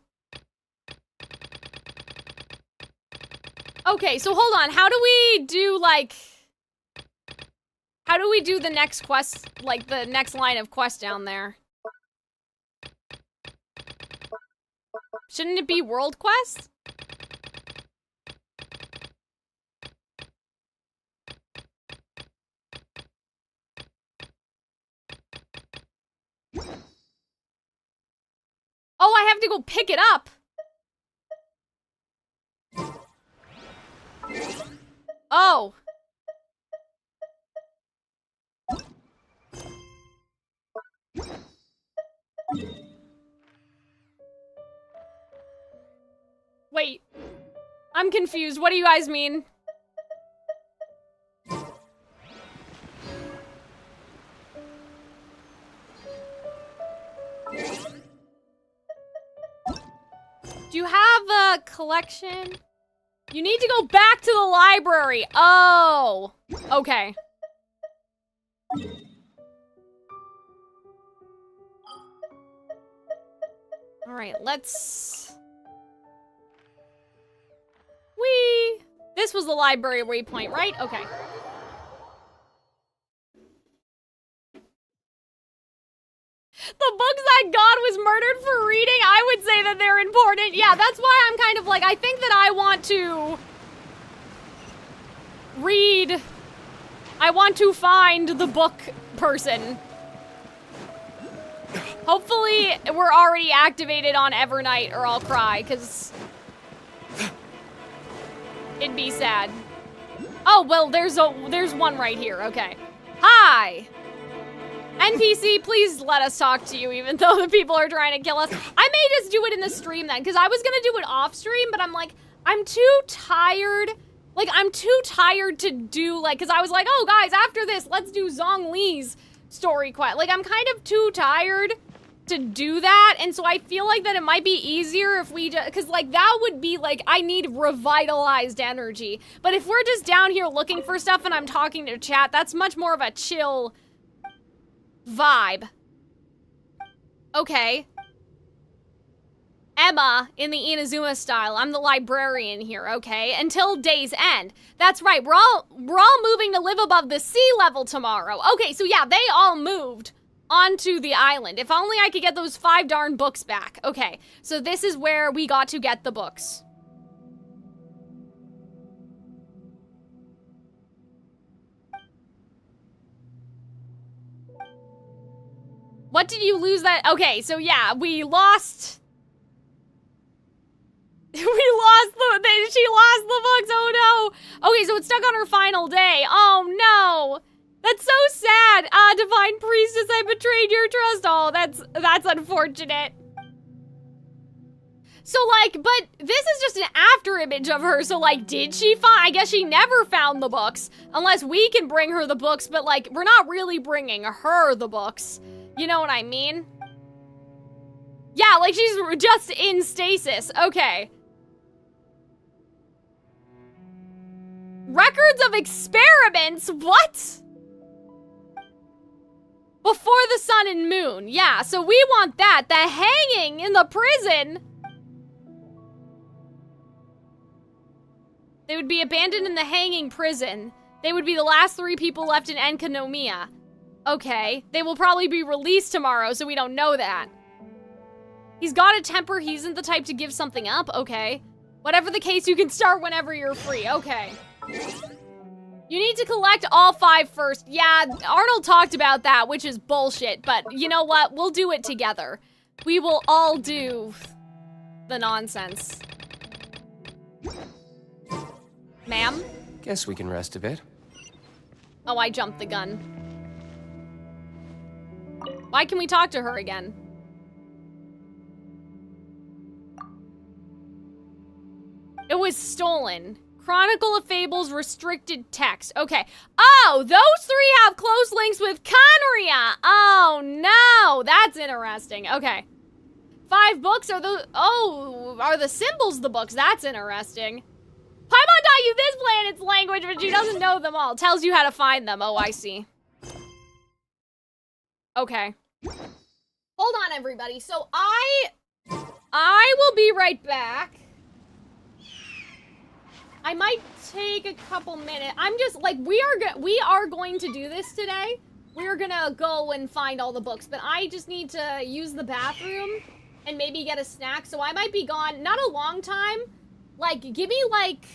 Okay, so hold on. How do we do, like... how do we do the next quest, like, the next line of quest down there? Shouldn't it be world quest? Oh, I have to go pick it up. Oh. Wait. I'm confused. What do you guys mean? Do you have a collection? You need to go back to the library. Oh. Okay. All right, let's... Whee! This was the library waypoint, right? Okay. The books that God was murdered for reading, I would say that they're important. Yeah, that's why I'm kind of like, I think that I want to read. I want to find the book person. Hopefully, we're already activated on Evernight or I'll cry, because it'd be sad. Oh, well, there's one right here. Okay. Hi! NPC, please let us talk to you, even though the people are trying to kill us. I may just do it in the stream then, because I was gonna do it off stream, but I'm like, I'm too tired. Like, I'm too tired to do, like, because I was like, oh, guys, after this, let's do Zhongli's story quest. Like, I'm kind of too tired to do that, and so I feel like that it might be easier if we just, because, like, that would be, like, I need revitalized energy. But if we're just down here looking for stuff and I'm talking to chat, that's much more of a chill vibe. Okay. Emma in the Inazuma style. I'm the librarian here, okay? Until day's end. That's right, we're all moving to live above the sea level tomorrow. Okay, so yeah, they all moved onto the island. If only I could get those 5 darn books back. Okay, so this is where we got to get the books. What did you lose that? Okay, so yeah, we lost. She lost the books, oh no. Okay, so it's stuck on her final day. Oh no. That's so sad. Divine Priestess, I betrayed your trust. Oh, that's unfortunate. So like, but this is just an after image of her. So like, did she find, I guess she never found the books unless we can bring her the books, but like, we're not really bringing her the books. You know what I mean? Yeah, like she's just in stasis. Okay. Records of experiments? What? Before the sun and moon. Yeah, so we want that. The hanging in the prison. They would be abandoned in the hanging prison. They would be the last 3 people left in Enkanomiya. Okay, they will probably be released tomorrow, so we don't know that. He's got a temper, he isn't the type to give something up, okay. Whatever the case, you can start whenever you're free, okay. You need to collect all 5 first. Yeah, Arnold talked about that, which is bullshit, but you know what? We'll do it together. We will all do the nonsense. Ma'am? Guess we can rest a bit. Oh, I jumped the gun. Why can we talk to her again? It was stolen. Chronicle of Fables restricted text. Okay. Oh, those 3 have close links with Conria. Oh, no. That's interesting. Okay. 5 books are the... Oh, are the symbols the books? That's interesting. Paimon taught you this planet's language, but she doesn't know them all. Tells you how to find them. Oh, I see. Okay. Hold on, everybody. So I will be right back. I might take a couple minutes. I'm just like, we are going to do this today. We're gonna go and find all the books, but I just need to use the bathroom and maybe get a snack. So I might be gone, not a long time. Like, give me like,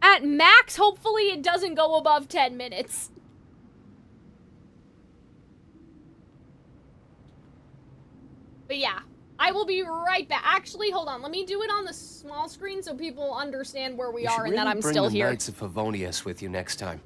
at max, hopefully it doesn't go above 10 minutes. But yeah, I will be right back. Actually, hold on. Let me do it on the small screen so people understand where we are and that I'm still here. You should really bring the Knights of Favonius with you next time.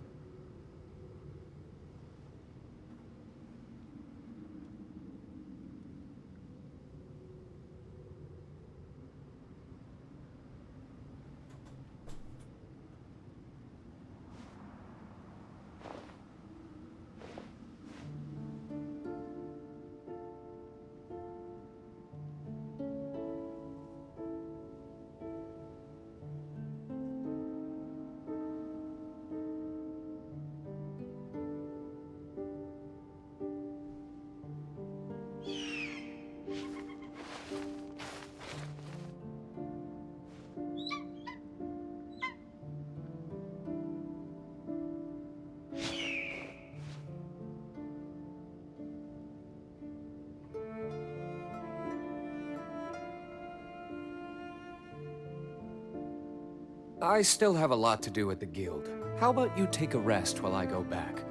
I still have a lot to do at the guild. How about you take a rest while I go back?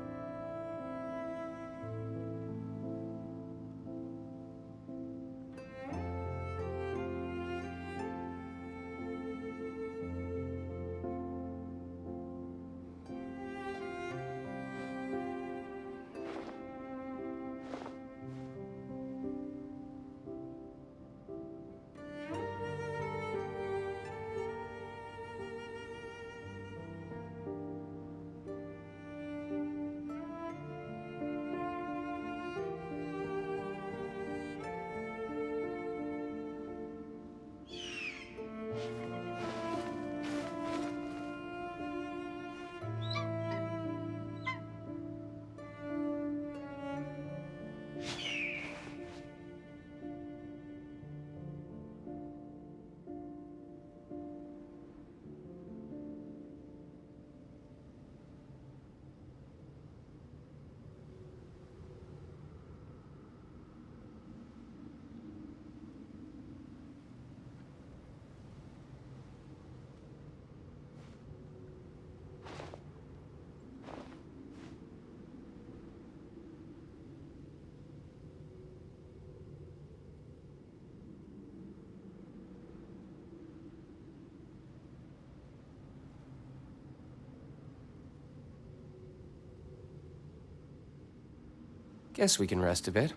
Guess we can rest a bit.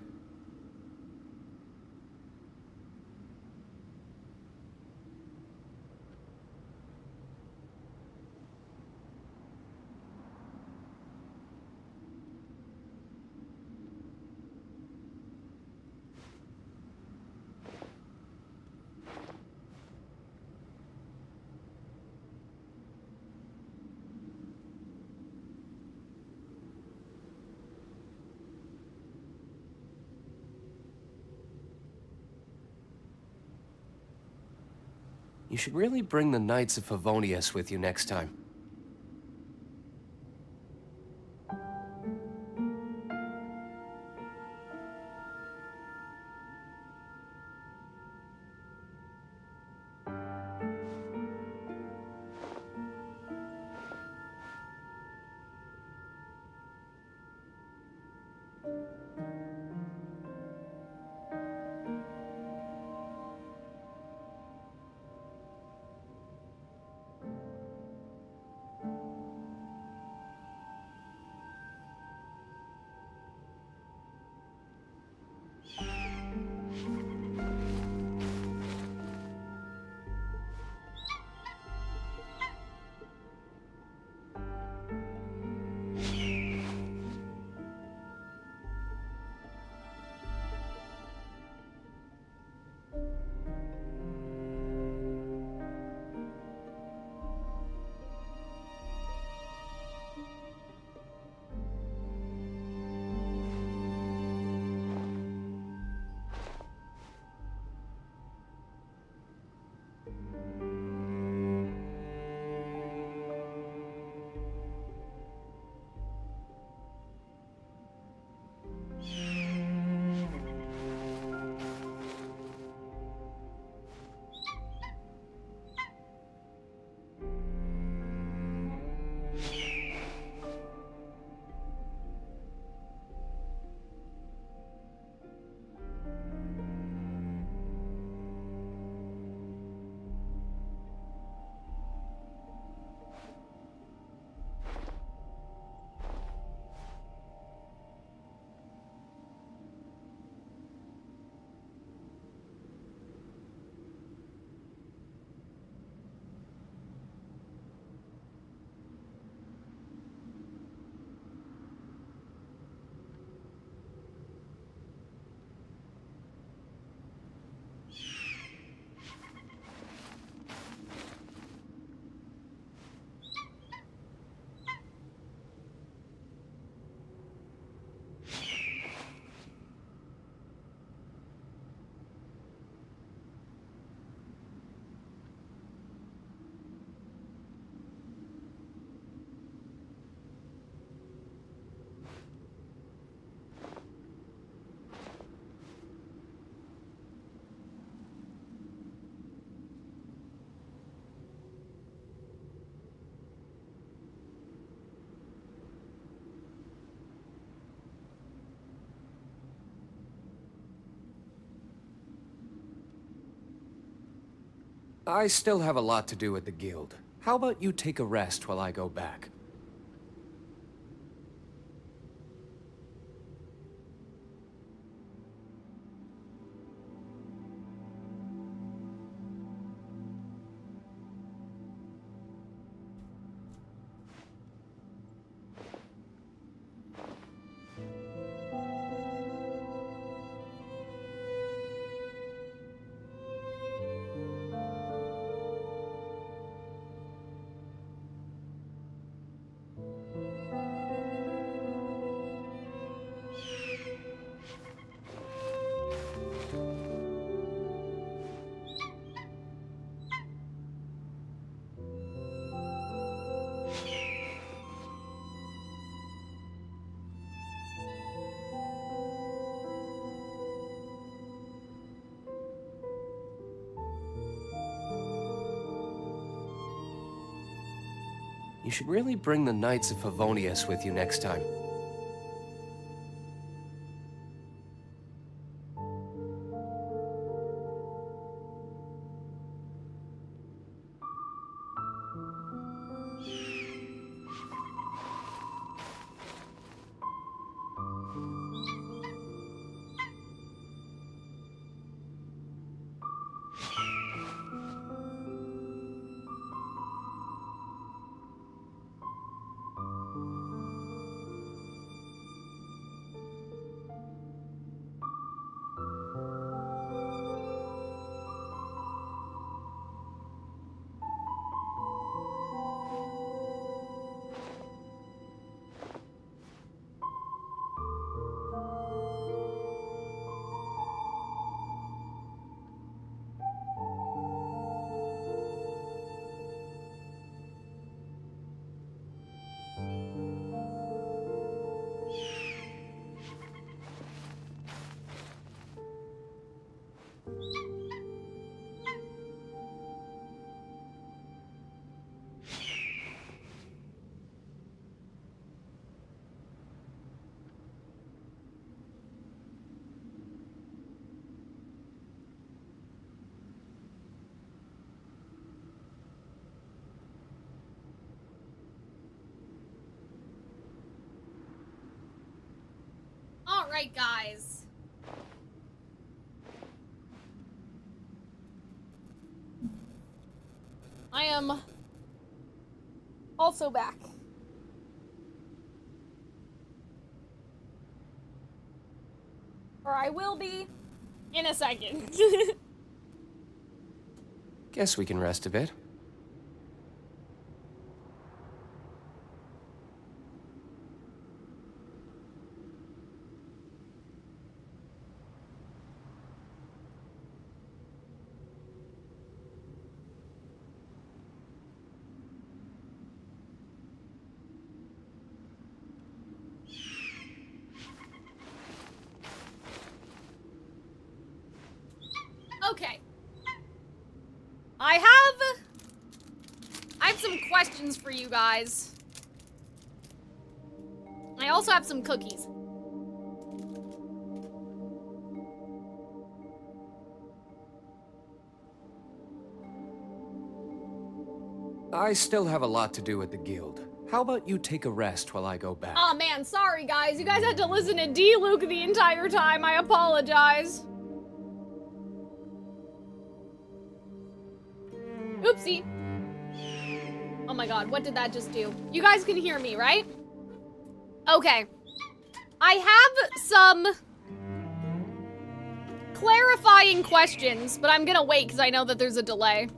You should really bring the Knights of Favonius with you next time. I still have a lot to do at the guild. How about you take a rest while I go back? You should really bring the Knights of Favonius with you next time. Alright, guys. I am also back. Or I will be in a second. Guess we can rest a bit. Okay. I have some questions for you guys. I also have some cookies. I still have a lot to do at the guild. How about you take a rest while I go back? Oh man, sorry guys. You guys had to listen to D-Luke the entire time. I apologize. Oopsie. Oh my god, what did that just do? You guys can hear me, right? Okay. I have some clarifying questions, but I'm gonna wait because I know that there's a delay.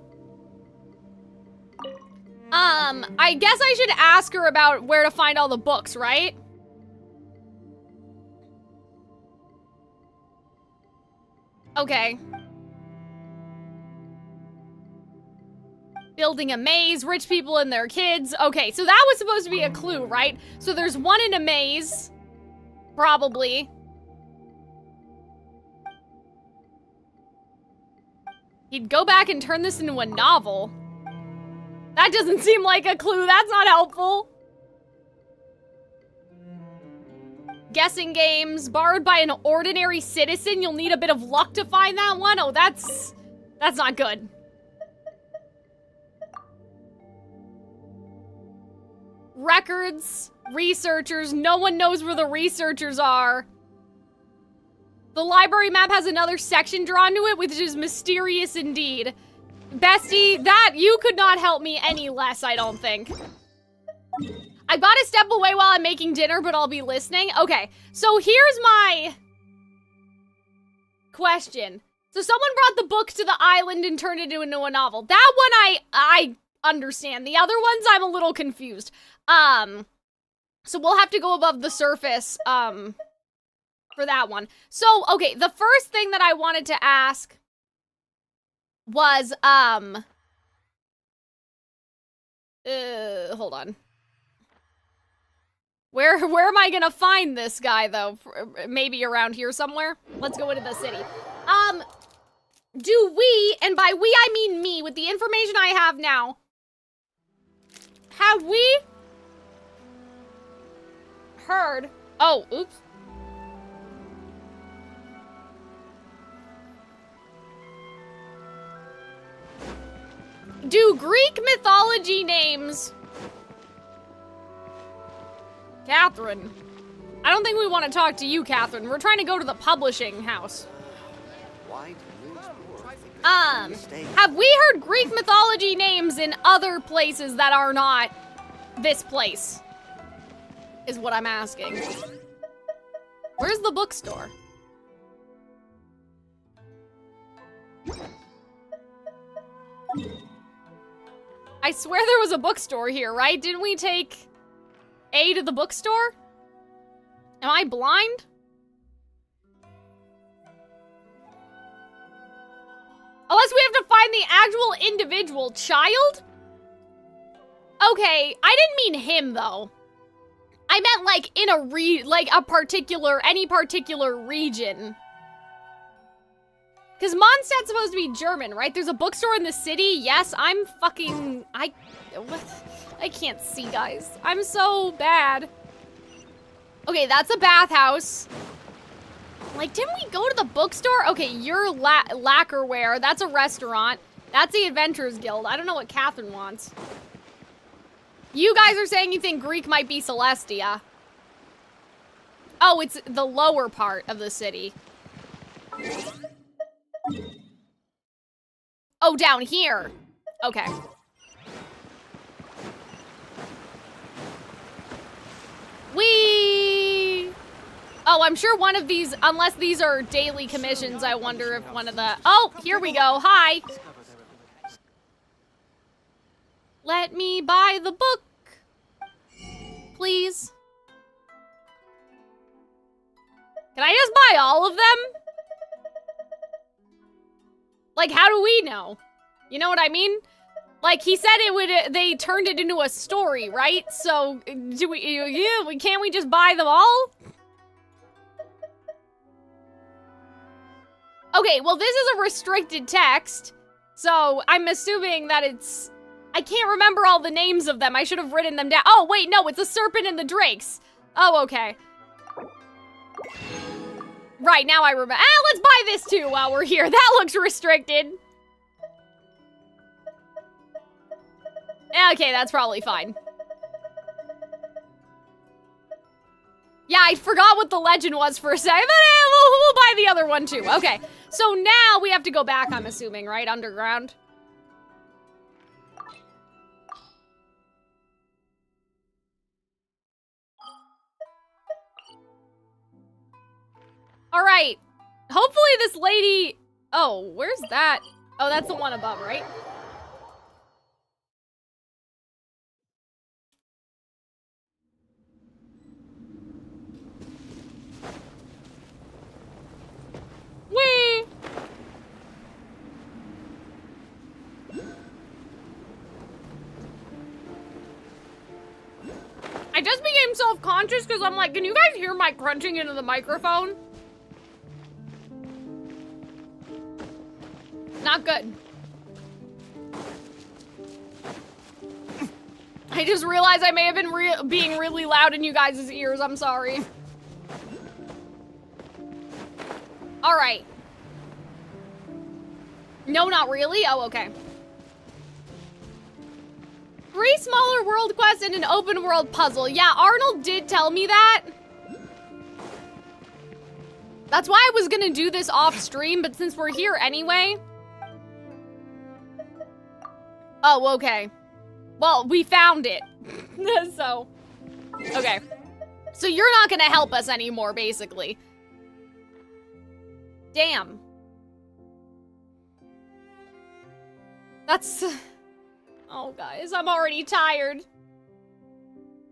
I guess I should ask her about where to find all the books, right? Okay. Building a maze, rich people and their kids. Okay, so that was supposed to be a clue, right? So there's one in a maze. Probably. He'd go back and turn this into a novel. That doesn't seem like a clue. That's not helpful. Guessing games, borrowed by an ordinary citizen. You'll need a bit of luck to find that one. Oh, that's not good. records, researchers. No one knows where the researchers are. The library map has another section drawn to it, which is mysterious indeed. Bestie, that you could not help me any less, I don't think. I gotta step away while I'm making dinner, but I'll be listening. Okay, so here's my question. So someone brought the book to the island and turned it into a novel. That one I understand. The other ones I'm a little confused. So we'll have to go above the surface, for that one. So, okay, the first thing that I wanted to ask was, hold on. Where am I gonna find this guy, though? Maybe around here somewhere? Let's go into the city. Do we, and by we I mean me, with the information I have now, have we heard, oh, oops. Do Greek mythology names... Catherine. I don't think we want to talk to you, Catherine. We're trying to go to the publishing house. Have we heard Greek mythology names in other places that are not this place? Is what I'm asking. Where's the bookstore? I swear there was a bookstore here, right? Didn't we take A to the bookstore? Am I blind? Unless we have to find the actual individual child? Okay, I didn't mean him, though. I meant, like, in a any particular region. Because Mondstadt's supposed to be German, right? There's a bookstore in the city. Yes, I'm fucking... I can't see, guys. I'm so bad. Okay, that's a bathhouse. Like, didn't we go to the bookstore? Okay, you're Lacquerware. That's a restaurant. That's the Adventurers Guild. I don't know what Catherine wants. You guys are saying you think Greek might be Celestia. Oh, it's the lower part of the city. Oh, down here. Okay. Oh, I'm sure one of these, unless these are daily commissions, I wonder if one of the... Oh, here we go. Hi. Let me buy the book, please. Can I just buy all of them? Like, how do we know? You know what I mean? Like, he said it would, they turned it into a story, right? So, can't we just buy them all? Okay, well, this is a restricted text, so I'm assuming that it's... I can't remember all the names of them. I should have written them down. Oh, wait, no, it's a serpent and the drakes. Oh, okay. Right, now I remember. Let's buy this too while we're here. That looks restricted. Okay, that's probably fine. Yeah, I forgot what the legend was for a second, but we'll buy the other one too. Okay, so now we have to go back, I'm assuming, right? Underground. All right, hopefully this lady... Oh, where's that? Oh, that's the one above, right? Whee! I just became self-conscious because I'm like, can you guys hear my crunching into the microphone? Not good. I just realized I may have been being really loud in you guys' ears. I'm sorry. All right. No, not really. Oh, okay. 3 smaller world quests and an open world puzzle. Yeah, Arnold did tell me that. That's why I was gonna do this off stream, but since we're here anyway. Oh, okay. Well, we found it. So, okay. So you're not gonna help us anymore, basically. Damn. That's... Oh, guys, I'm already tired.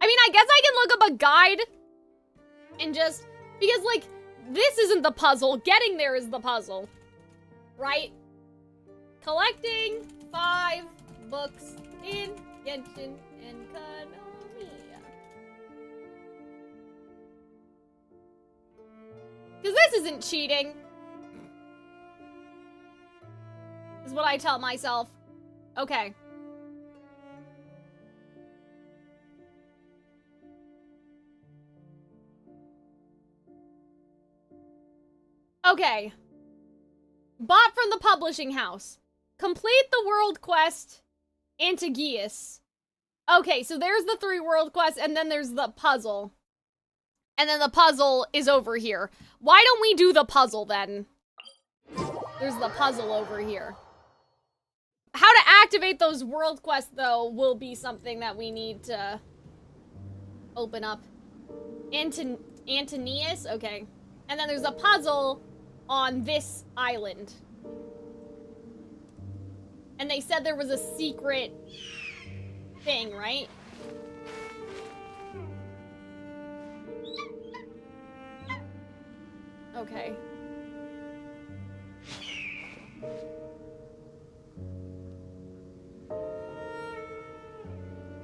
I mean, I guess I can look up a guide and just... Because, like, this isn't the puzzle. Getting there is the puzzle. Right? Collecting 5 books in Genshin Enkanomiya. Because this isn't cheating. Is what I tell myself. Okay. Okay. Bought from the publishing house. Complete the world quest Antigeus. Okay, so there's the 3 world quests, and then there's the puzzle. And then the puzzle is over here. Why don't we do the puzzle then? There's the puzzle over here. How to activate those world quests, though, will be something that we need to open up. Antonius? Okay. And then there's a puzzle on this island. And they said there was a secret thing, right? Okay.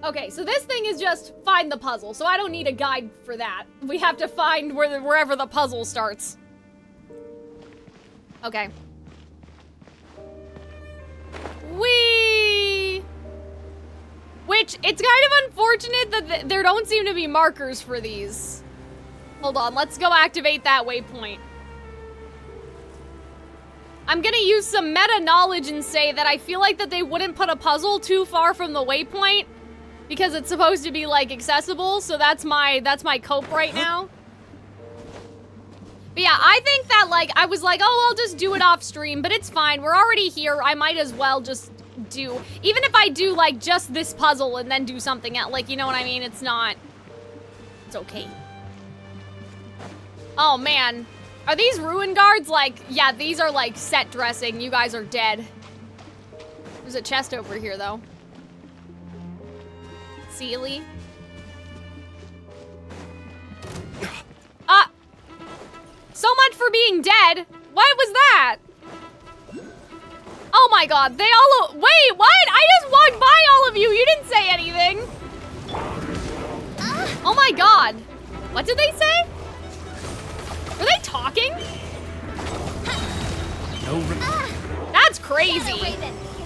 Okay, so this thing is just find the puzzle, so I don't need a guide for that. We have to find wherever the puzzle starts. Okay. Whee! Which, it's kind of unfortunate that there don't seem to be markers for these. Hold on, let's go activate that waypoint. I'm gonna use some meta knowledge and say that I feel like that they wouldn't put a puzzle too far from the waypoint because it's supposed to be, like, accessible, so that's my cope right now. But yeah, I think that, like, I was like, oh, I'll just do it off stream, but it's fine. We're already here. I might as well just do, even if I do, like, just this puzzle and then do something else, like, you know what I mean? It's not, it's okay. Oh, man. Are these ruin guards, like, yeah, these are, like, set dressing. You guys are dead. There's a chest over here, though. Sealy. So much for being dead. What was that? Oh my god, they all... Wait, what? I just walked by all of you. You didn't say anything. Oh my god. What did they say? Were they talking? That's crazy.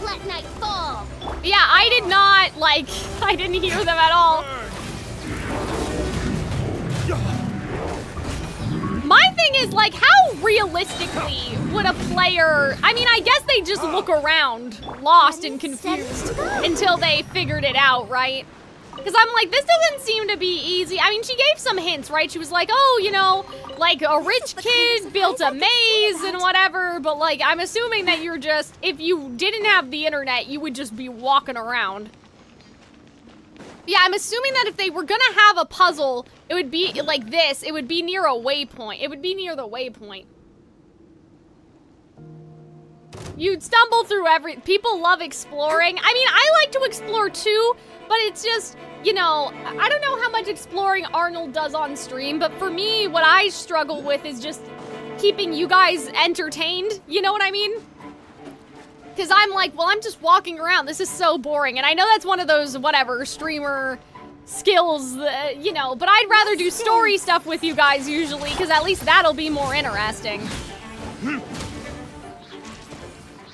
Let night fall. Yeah, I did not, like, I didn't hear them at all. My thing is, like, how realistically would a player... I mean, I guess they just look around, lost and confused, until they figured it out, right? Because I'm like, this doesn't seem to be easy. I mean, she gave some hints, right? She was like, oh, you know, like, a rich kid built a maze and whatever, but, like, I'm assuming that you're just... If you didn't have the internet, you would just be walking around. Yeah, I'm assuming that if they were gonna have a puzzle, it would be like this. It would be near a waypoint. It would be near the waypoint. You'd stumble through people love exploring. I mean, I like to explore too, but it's just, you know, I don't know how much exploring Arnold does on stream, but for me, what I struggle with is just keeping you guys entertained. You know what I mean? Because I'm like, well, I'm just walking around. This is so boring. And I know that's one of those, whatever, streamer skills, you know, but I'd rather do story stuff with you guys usually, because at least that'll be more interesting.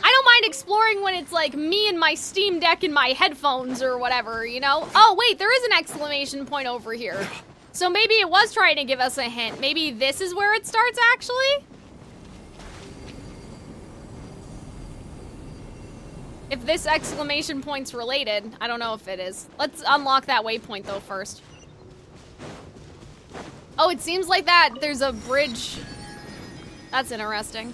I don't mind exploring when it's like me and my Steam Deck and my headphones or whatever, you know? Oh, wait, there is an exclamation point over here. So maybe it was trying to give us a hint. Maybe this is where it starts, actually? If this exclamation point's related. I don't know if it is. Let's unlock that waypoint though first. Oh, it seems like that there's a bridge. That's interesting.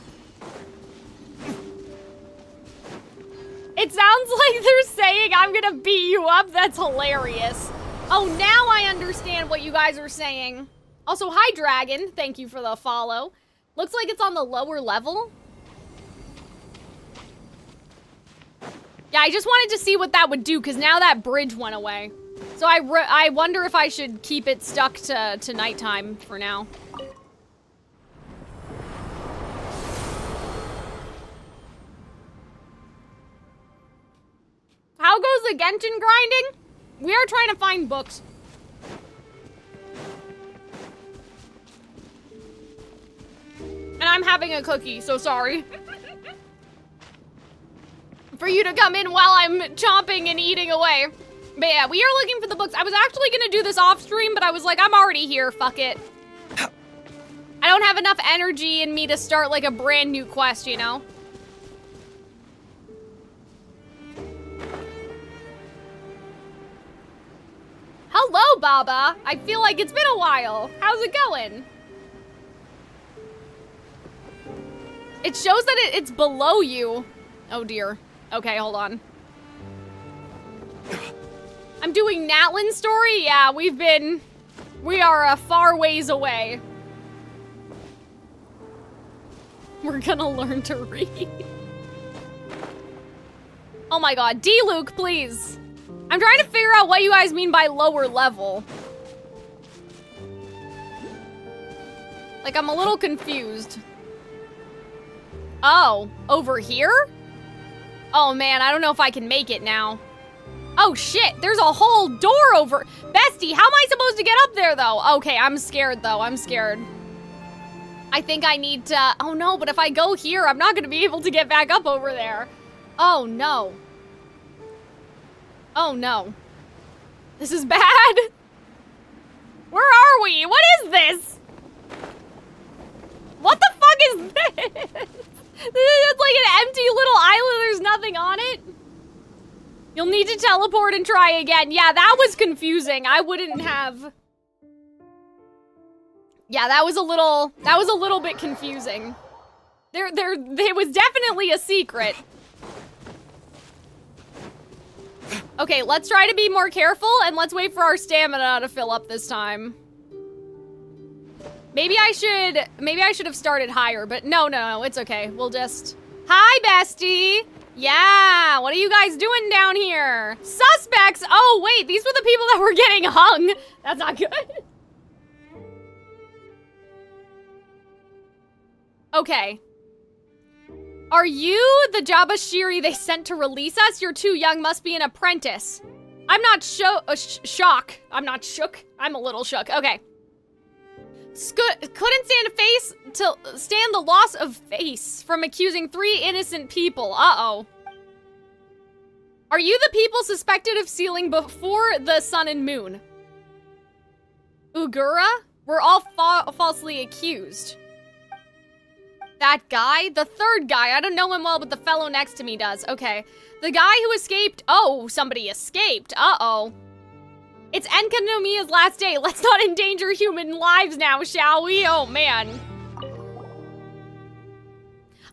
It sounds like they're saying I'm gonna beat you up. That's hilarious. Oh, now I understand what you guys are saying. Also, hi, Dragon. Thank you for the follow. Looks like it's on the lower level. Yeah, I just wanted to see what that would do, because now that bridge went away. So I wonder if I should keep it stuck to nighttime for now. How goes the Genshin grinding? We are trying to find books. And I'm having a cookie, so sorry. For you to come in while I'm chomping and eating away. But yeah, we are looking for the books. I was actually gonna do this off stream, but I was like, I'm already here, fuck it. I don't have enough energy in me to start like a brand new quest, you know? Hello, Baba. I feel like it's been a while. How's it going? It shows that it's below you. Oh dear. Okay, hold on. I'm doing Natlan's story? Yeah, we are a far ways away. We're gonna learn to read. Oh my god, D-Luke, please. I'm trying to figure out what you guys mean by lower level. Like, I'm a little confused. Oh, over here? Oh man, I don't know if I can make it now. Oh shit, there's a whole door over. Bestie, how am I supposed to get up there though? Okay, I'm scared though, I'm scared. I think I need to, oh no, but if I go here, I'm not gonna be able to get back up over there. Oh no. Oh no. This is bad. Where are we? What is this? What the fuck is this? It's like an empty little island, there's nothing on it. You'll need to teleport and try again. Yeah, that was confusing. I wouldn't have... Yeah, that was a little bit confusing. There was definitely a secret. Okay, let's try to be more careful and let's wait for our stamina to fill up this time. Maybe I should have started higher, but no, it's okay. We'll just... Hi, bestie! Yeah, what are you guys doing down here? Suspects! Oh, wait, these were the people that were getting hung. That's not good. Okay. Are you the Jabashiri they sent to release us? You're too young, must be an apprentice. I'm not shook. I'm not shook. I'm a little shook. Okay. Couldn't stand the loss of face from accusing 3 innocent people. Uh-oh. Are you the people suspected of stealing before the sun and moon? Ugura? We're all falsely accused. That guy? The third guy. I don't know him well, but the fellow next to me does. Okay. The guy who escaped. Oh, somebody escaped. Uh-oh. It's Enkanomiya's last day. Let's not endanger human lives now, shall we? Oh, man.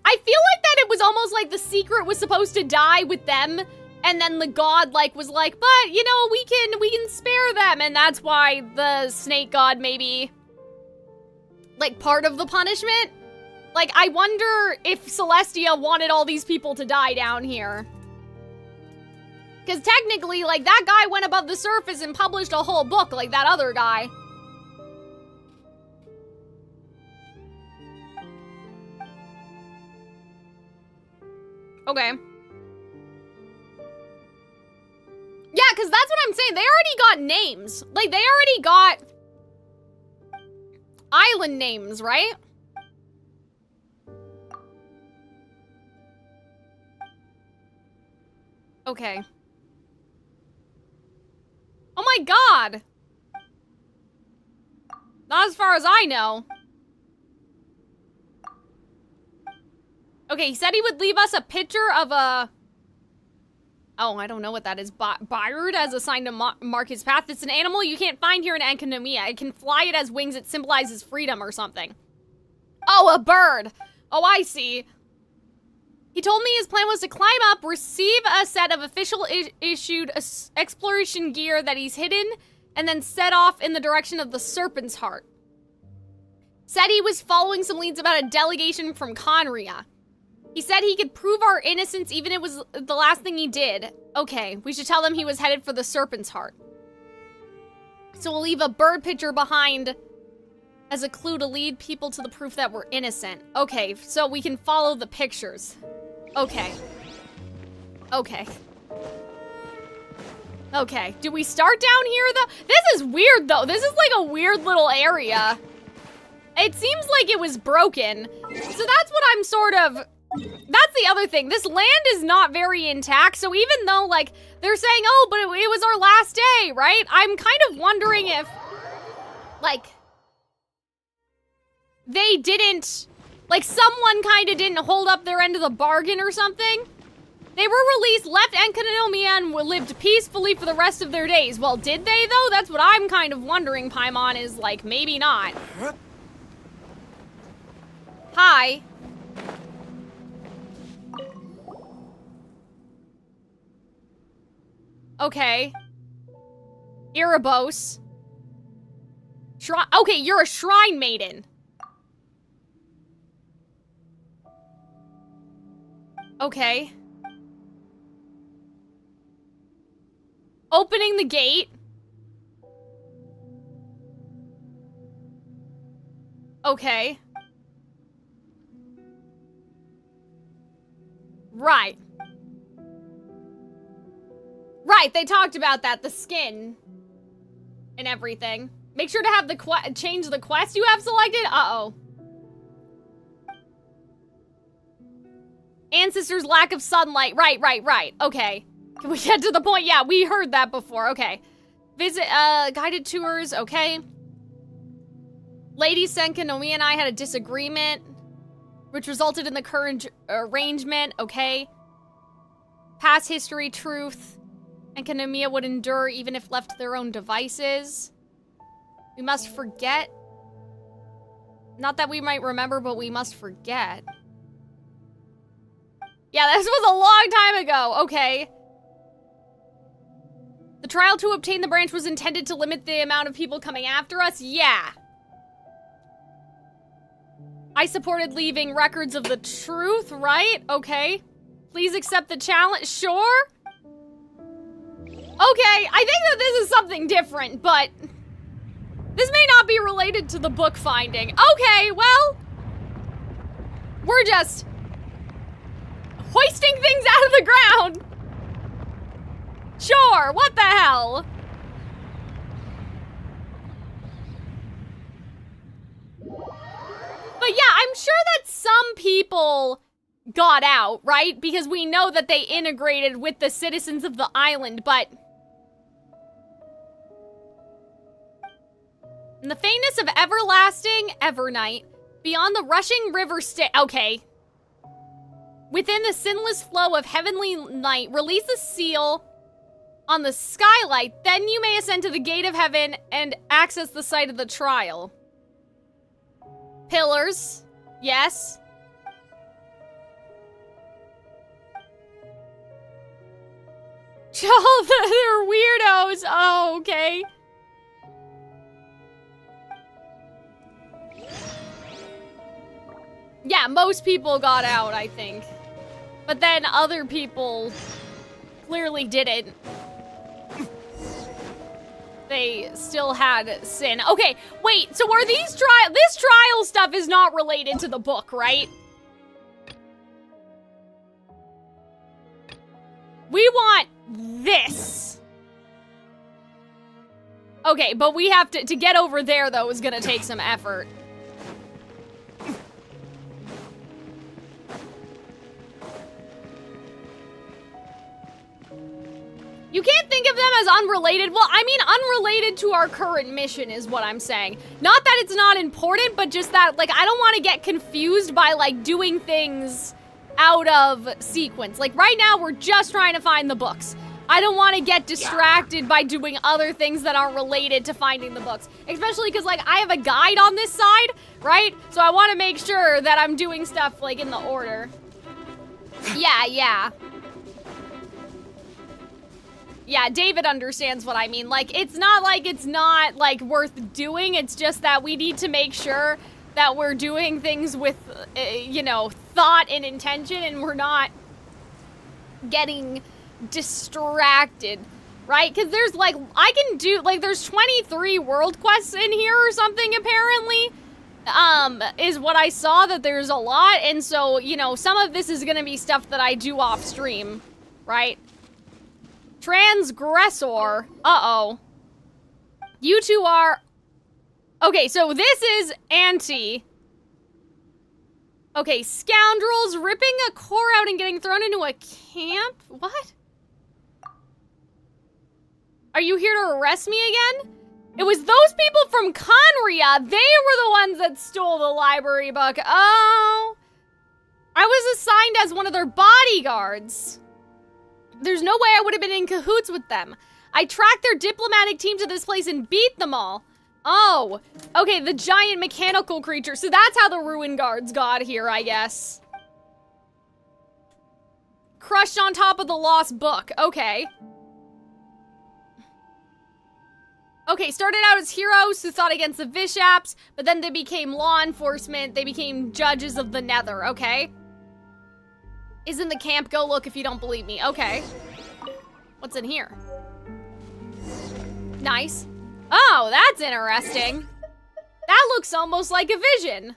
I feel like that it was almost like the secret was supposed to die with them, and then the god, like, was like, but, you know, we can spare them, and that's why the snake god maybe, like, part of the punishment? Like, I wonder if Celestia wanted all these people to die down here. Because technically, like, that guy went above the surface and published a whole book, like that other guy. Okay. Yeah, because that's what I'm saying. They already got names. Like, they already got island names, right? Okay. Oh my god! Not as far as I know. Okay, he said he would leave us a picture of a Oh, I don't know what that is. Byard as a sign to mark his path. It's an animal you can't find here in Enkanomiya. It can fly, it has wings, it symbolizes freedom or something. Oh, a bird. Oh, I see. He told me his plan was to climb up, receive a set of official issued exploration gear that he's hidden, and then set off in the direction of the Serpent's Heart. Said he was following some leads about a delegation from Conria. He said he could prove our innocence even if it was the last thing he did. Okay, we should tell them he was headed for the Serpent's Heart. So we'll leave a bird picture behind as a clue to lead people to the proof that we're innocent. Okay, so we can follow the pictures. Okay. Okay. Okay, do we start down here though? This is weird though. This is like a weird little area. It seems like it was broken. So that's what I'm sort of... That's the other thing. This land is not very intact, so even though, like, they're saying, oh, but it was our last day, right? I'm kind of wondering if, like, they didn't, like, someone kind of didn't hold up their end of the bargain or something. They were released, left Enkanomiya, and lived peacefully for the rest of their days. Well, did they, though? That's what I'm kind of wondering, Paimon, is, like, maybe not. Hi. Okay. Erebos. Okay, you're a shrine maiden. Okay. Opening the gate. Okay. Right. Right, they talked about that, the skin and everything. Make sure to have the change the quest you have selected. Uh-oh. Ancestors' lack of sunlight. Right. Okay. Can we get to the point? Yeah, we heard that before. Okay. Visit, guided tours. Okay. Lady Enkanomiya and I had a disagreement, which resulted in the current arrangement. Okay. Past history, truth. Enkanomiya would endure even if left to their own devices. We must forget. Not that we might remember, but we must forget. Yeah, this was a long time ago. Okay. The trial to obtain the branch was intended to limit the amount of people coming after us? Yeah. I supported leaving records of the truth, right? Okay. Please accept the challenge. Sure. Okay, I think that this is something different, but this may not be related to the book finding. Okay, well, we're just hoisting things out of the ground. Sure, what the hell? But yeah, I'm sure that some people got out, right? Because we know that they integrated with the citizens of the island, but... In the faintness of everlasting Evernight, beyond the rushing river okay. Within the sinless flow of heavenly night, release the seal on the skylight, then you may ascend to the gate of heaven and access the site of the trial. Pillars, yes. Oh, they're weirdos. Oh, okay. Yeah, most people got out, I think. But then other people clearly didn't. They still had sin. Okay, wait, so are these this trial stuff is not related to the book, right? We want this. Okay, but we have to get over there, though, is gonna take some effort. You can't think of them as unrelated. Well, I mean, unrelated to our current mission is what I'm saying. Not that it's not important, but just that, like, I don't want to get confused by, like, doing things out of sequence. Like right now, we're just trying to find the books. I don't want to get distracted by doing other things that aren't related to finding the books. Especially because, like, I have a guide on this side, right? So I want to make sure that I'm doing stuff, like, in the order. Yeah. Yeah, David understands what I mean. Like, it's not, like, worth doing. It's just that we need to make sure that we're doing things with, you know, thought and intention, and we're not getting distracted, right? Because there's, like, I can do, like, there's 23 world quests in here or something, apparently. Is what I saw, that there's a lot, and so, you know, some of this is gonna be stuff that I do off stream, right? Transgressor. Uh-oh. You two are... Okay, so this is anti. Okay, scoundrels ripping a core out and getting thrown into a camp? What? Are you here to arrest me again? It was those people from Conria. They were the ones that stole the library book. Oh. I was assigned as one of their bodyguards. There's no way I would have been in cahoots with them. I tracked their diplomatic team to this place and beat them all. Oh. Okay, the giant mechanical creature. So that's how the Ruin Guards got here, I guess. Crushed on top of the lost book. Okay. Okay, started out as heroes who fought against the Vishaps, but then they became law enforcement. They became judges of the Nether, okay? Is in the camp. Go look if you don't believe me. Okay. What's in here? Nice. Oh, that's interesting. That looks almost like a vision.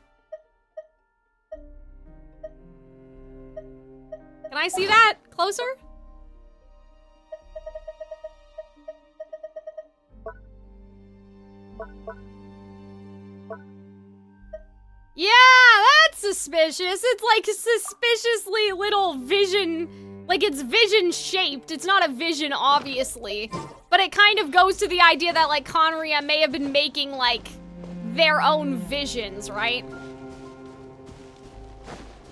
Can I see that closer? Yeah, that's suspicious. It's like suspiciously little vision, like it's vision shaped. It's not a vision, obviously, but it kind of goes to the idea that like Conria may have been making like their own visions, right?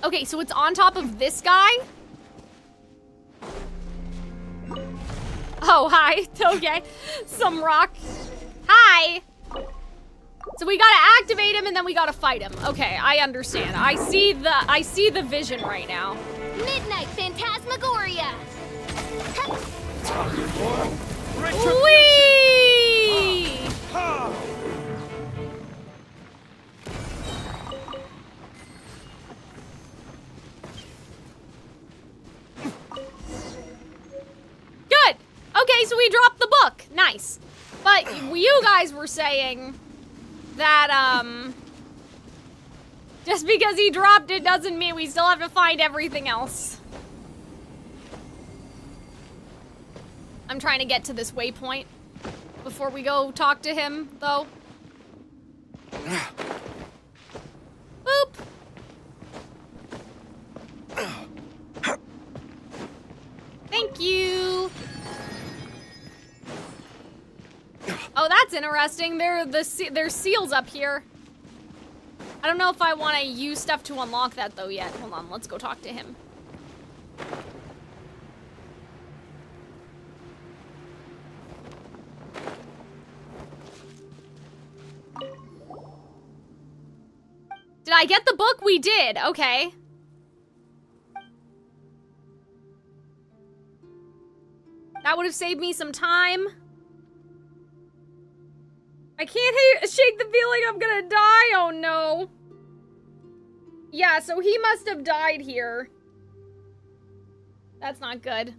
Okay, so it's on top of this guy. Oh, hi. Okay, some rock. Hi. So we gotta activate him and then we gotta fight him. Okay, I understand. I see the vision right now. Midnight Phantasmagoria. Whee! Good. Okay, so we dropped the book. Nice. But you guys were saying that, just because he dropped it doesn't mean we still have to find everything else. I'm trying to get to this waypoint before we go talk to him, though. Boop. Thank you. Oh, that's interesting. There's seals up here. I don't know if I want to use stuff to unlock that though yet. Hold on, let's go talk to him. Did I get the book? We did. Okay. That would have saved me some time. I can't shake the feeling I'm gonna die. Oh no. Yeah, so he must have died here. That's not good.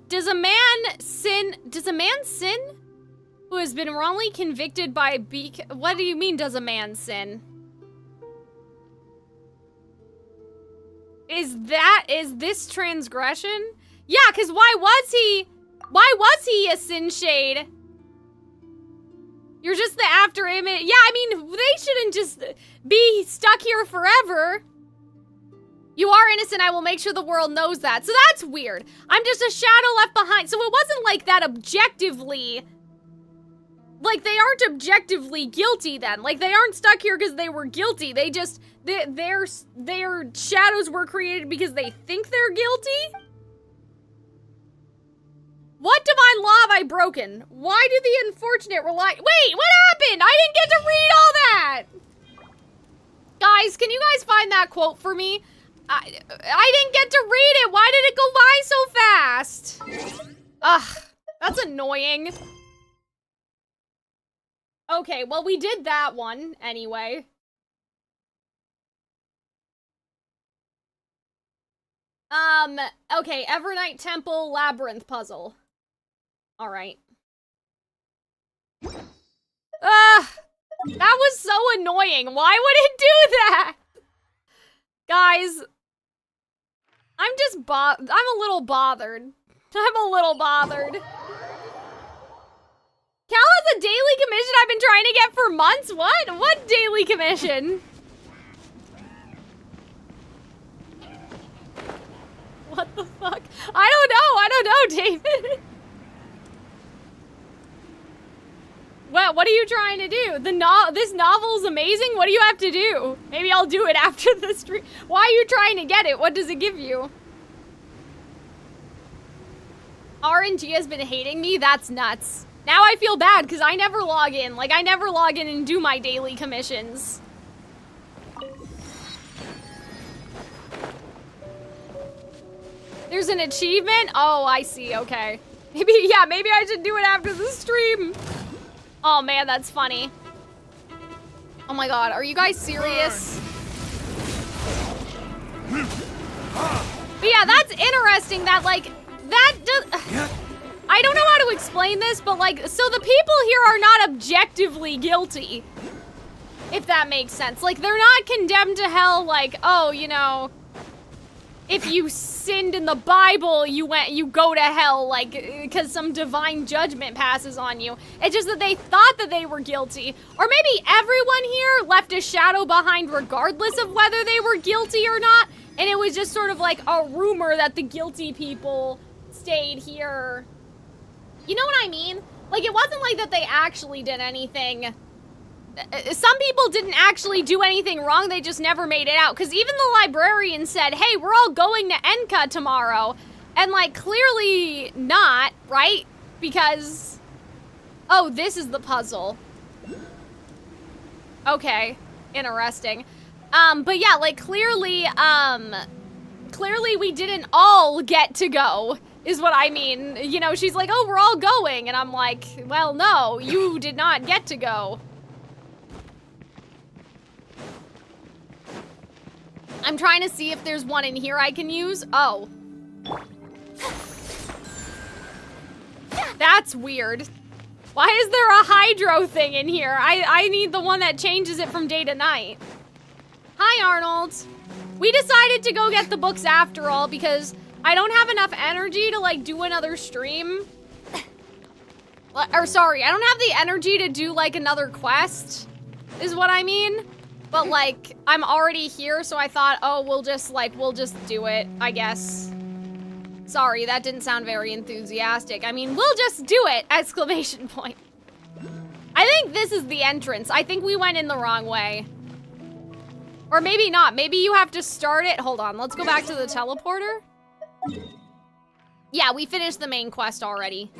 Does a man sin who has been wrongly convicted by what do you mean, does a man sin? Is this transgression? Yeah, because why was he a sin shade? You're just the after image. Yeah, I mean, they shouldn't just be stuck here forever. You are innocent. I will make sure the world knows that. So that's weird. I'm just a shadow left behind. So it wasn't like that objectively Like, they aren't objectively guilty then. Like, they aren't stuck here because they were guilty. They just, their shadows were created because they think they're guilty? What divine law have I broken? Why do the unfortunate rely— Wait, what happened? I didn't get to read all that! Guys, can you guys find that quote for me? I didn't get to read it. Why did it go by so fast? Ugh, that's annoying. Okay, well, we did that one anyway. Okay, Evernight Temple Labyrinth Puzzle. All right. That was so annoying. Why would it do that? Guys, I'm a little bothered. I'm a little bothered. Cal has a daily commission I've been trying to get for months? What? What daily commission? What the fuck? I don't know, David. What are you trying to do? This novel's amazing? What do you have to do? Maybe I'll do it after the stream. Why are you trying to get it? What does it give you? RNG has been hating me? That's nuts. Now I feel bad because I never log in. Like, I never log in and do my daily commissions. There's an achievement? Oh, I see. Okay. Maybe I should do it after the stream. Oh man, that's funny. Oh my god, are you guys serious? But yeah, that's interesting that, like, I don't know how to explain this, but, like, so the people here are not objectively guilty. If that makes sense. Like, they're not condemned to hell, like, oh, you know, if you sinned in the Bible, you go to hell, like, because some divine judgment passes on you. It's just that they thought that they were guilty. Or maybe everyone here left a shadow behind regardless of whether they were guilty or not, and it was just sort of like a rumor that the guilty people stayed here. You know what I mean? Like, it wasn't like that they actually did anything. Some people didn't actually do anything wrong, they just never made it out. Because even the librarian said, hey, we're all going to Enka tomorrow. And, like, clearly not, right? Because, oh, this is the puzzle. Okay, interesting. But yeah, like, clearly we didn't all get to go, is what I mean. You know, she's like, oh, we're all going. And I'm like, well, no, you did not get to go. I'm trying to see if there's one in here I can use. Oh. That's weird. Why is there a hydro thing in here? I need the one that changes it from day to night. Hi, Arnold. We decided to go get the books after all because I don't have enough energy to, like, do another stream. Or, sorry, I don't have the energy to do, like, another quest, is what I mean. But, like, I'm already here, so I thought, oh, we'll just do it, I guess. Sorry, that didn't sound very enthusiastic. I mean, we'll just do it, exclamation point. I think this is the entrance. I think we went in the wrong way. Or maybe not. Maybe you have to start it. Hold on, let's go back to the teleporter. Yeah, we finished the main quest already.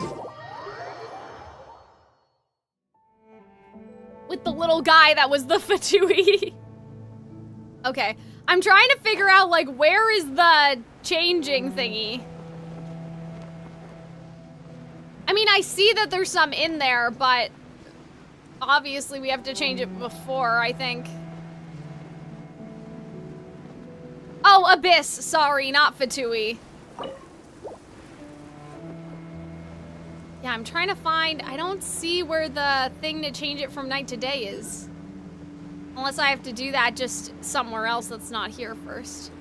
With the little guy that was the Fatui. Okay, I'm trying to figure out, like, where is the changing thingy? I mean, I see that there's some in there, but obviously we have to change it before, I think. Oh, Abyss, sorry, not Fatui. Yeah, I'm trying to find, I don't see where the thing to change it from night to day is. Unless I have to do that just somewhere else that's not here first.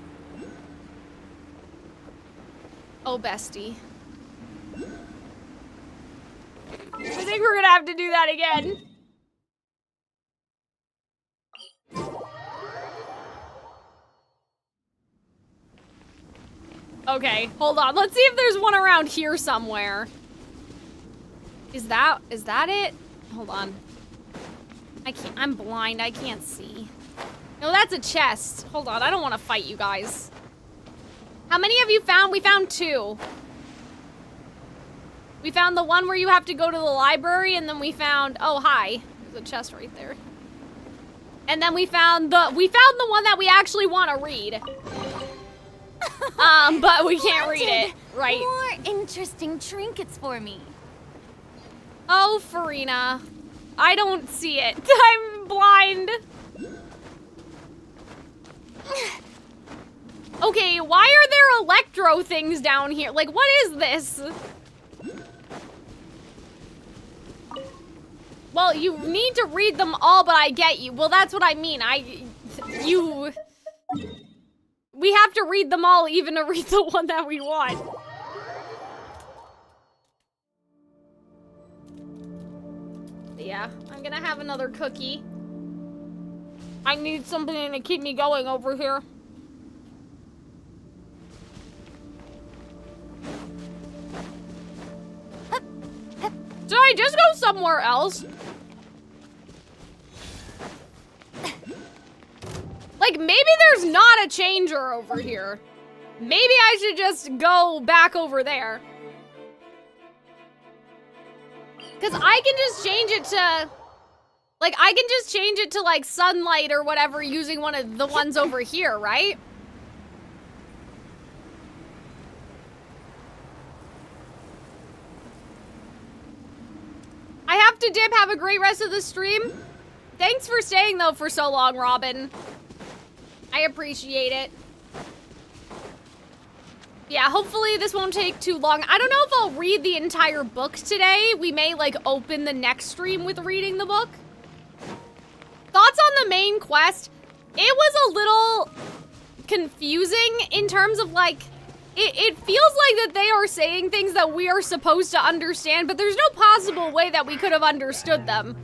Oh, bestie. I think we're gonna have to do that again. Okay, hold on. Let's see if there's one around here somewhere. Is that it? Hold on. I can't, I'm blind, I can't see. No, that's a chest. Hold on, I don't want to fight you guys. How many have you found? We found 2. We found the one where you have to go to the library, and then we found, oh, hi. There's a chest right there. And then we found the one that we actually want to read. But we can't read it, right? More interesting trinkets for me. Oh, Farina. I don't see it. I'm blind. Okay, why are there electro things down here? Like, what is this? Well, you need to read them all, but I get you. Well, that's what I mean. We have to read them all even to read the one that we want. Yeah, I'm gonna have another cookie. I need something to keep me going over here. Did I just go somewhere else? Like, maybe there's not a changer over here. Maybe I should just go back over there. Because I can just change it to... Like, I can just change it to, like, sunlight or whatever using one of the ones over here, right? I have to dip. Have a great rest of the stream. Thanks for staying, though, for so long, Robin. I appreciate it. Yeah, hopefully this won't take too long. I don't know if I'll read the entire book today. We may, like, open the next stream with reading the book. Thoughts on the main quest? It was a little confusing in terms of, like, it feels like that they are saying things that we are supposed to understand, but there's no possible way that we could have understood them.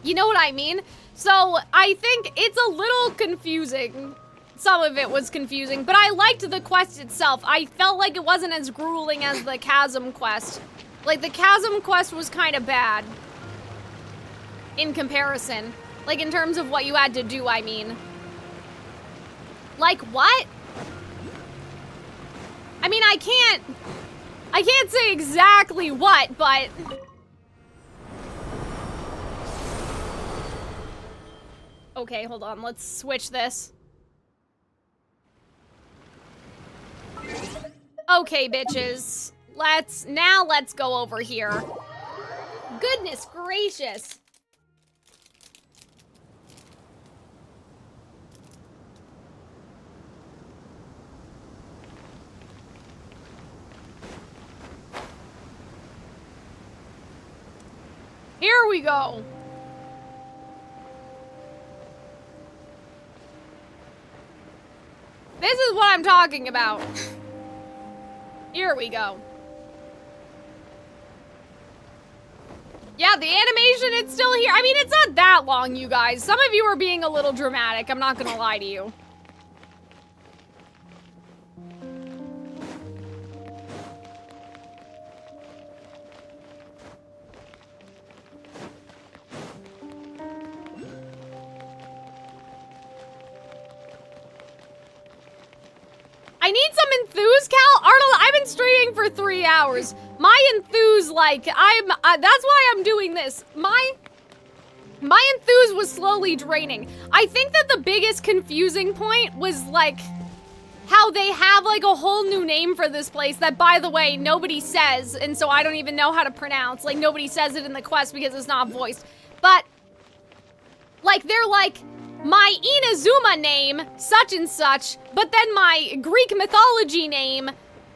You know what I mean? So I think it's a little confusing. Some of it was confusing, but I liked the quest itself. I felt like it wasn't as grueling as the Chasm quest. Like, the Chasm quest was kind of bad in comparison. Like, in terms of what you had to do, I mean. Like, what? I mean, I can't say exactly what, but... Okay, hold on, let's switch this. Okay, bitches. Let's go over here. Goodness gracious. Here we go. This is what I'm talking about. Here we go. Yeah, the animation, it's still here. I mean, it's not that long, you guys. Some of you are being a little dramatic. I'm not gonna lie to you. I need some enthuse, Cal. Arnold, I've been streaming for 3 hours. My enthuse, like, that's why I'm doing this. My enthuse was slowly draining. I think that the biggest confusing point was, like, how they have, like, a whole new name for this place that, by the way, nobody says, and so I don't even know how to pronounce. Like, nobody says it in the quest because it's not voiced. But, like, they're like, my Inazuma name, such and such, but then my Greek mythology name,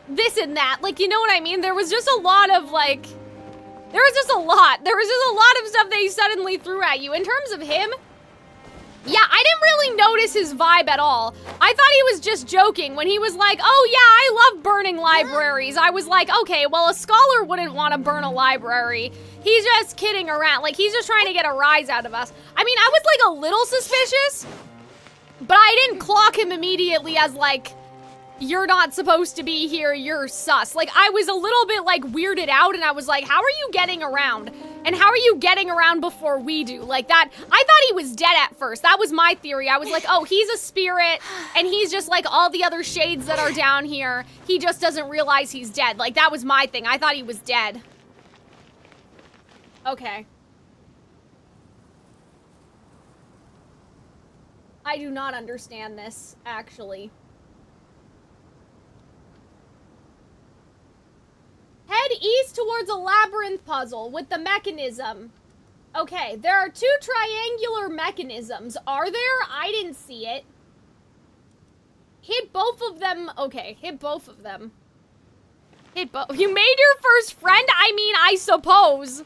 this and that. Like, you know what I mean? There was just a lot of, like, there was just a lot of stuff they suddenly threw at you. In terms of him, yeah, I didn't really notice his vibe at all. I thought he was just joking when he was like, oh yeah, I love burning libraries. I was like, okay, well, a scholar wouldn't want to burn a library. He's just kidding around. Like, he's just trying to get a rise out of us. I mean, I was like a little suspicious, but I didn't clock him immediately as like, you're not supposed to be here, you're sus. Like, I was a little bit like weirded out and I was like, how are you getting around? And how are you getting around before we do? Like that, I thought he was dead at first. That was my theory. I was like, oh, he's a spirit, and he's just like all the other shades that are down here. He just doesn't realize he's dead. Like, that was my thing. I thought he was dead. Okay. I do not understand this, actually. Head east towards a labyrinth puzzle with the mechanism. Okay, there are 2 triangular mechanisms. Are there? I didn't see it. Hit both of them. Okay, hit both of them. Hit both. You made your first friend? I mean, I suppose.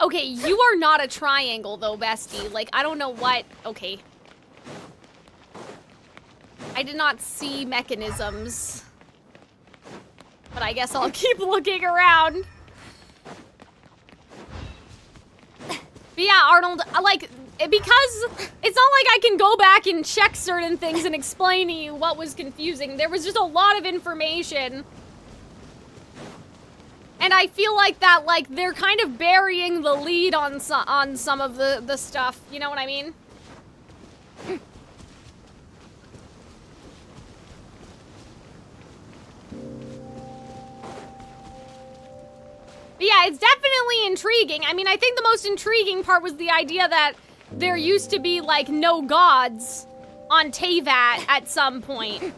Okay, you are not a triangle, though, bestie. Like, I don't know what... Okay. I did not see mechanisms. But I guess I'll keep looking around. But yeah, Arnold, like, because it's not like I can go back and check certain things and explain to you what was confusing. There was just a lot of information. And I feel like that, like, they're kind of burying the lead on some of the stuff. You know what I mean? But yeah, it's definitely intriguing. I mean, I think the most intriguing part was the idea that there used to be, like, no gods on Teyvat at some point.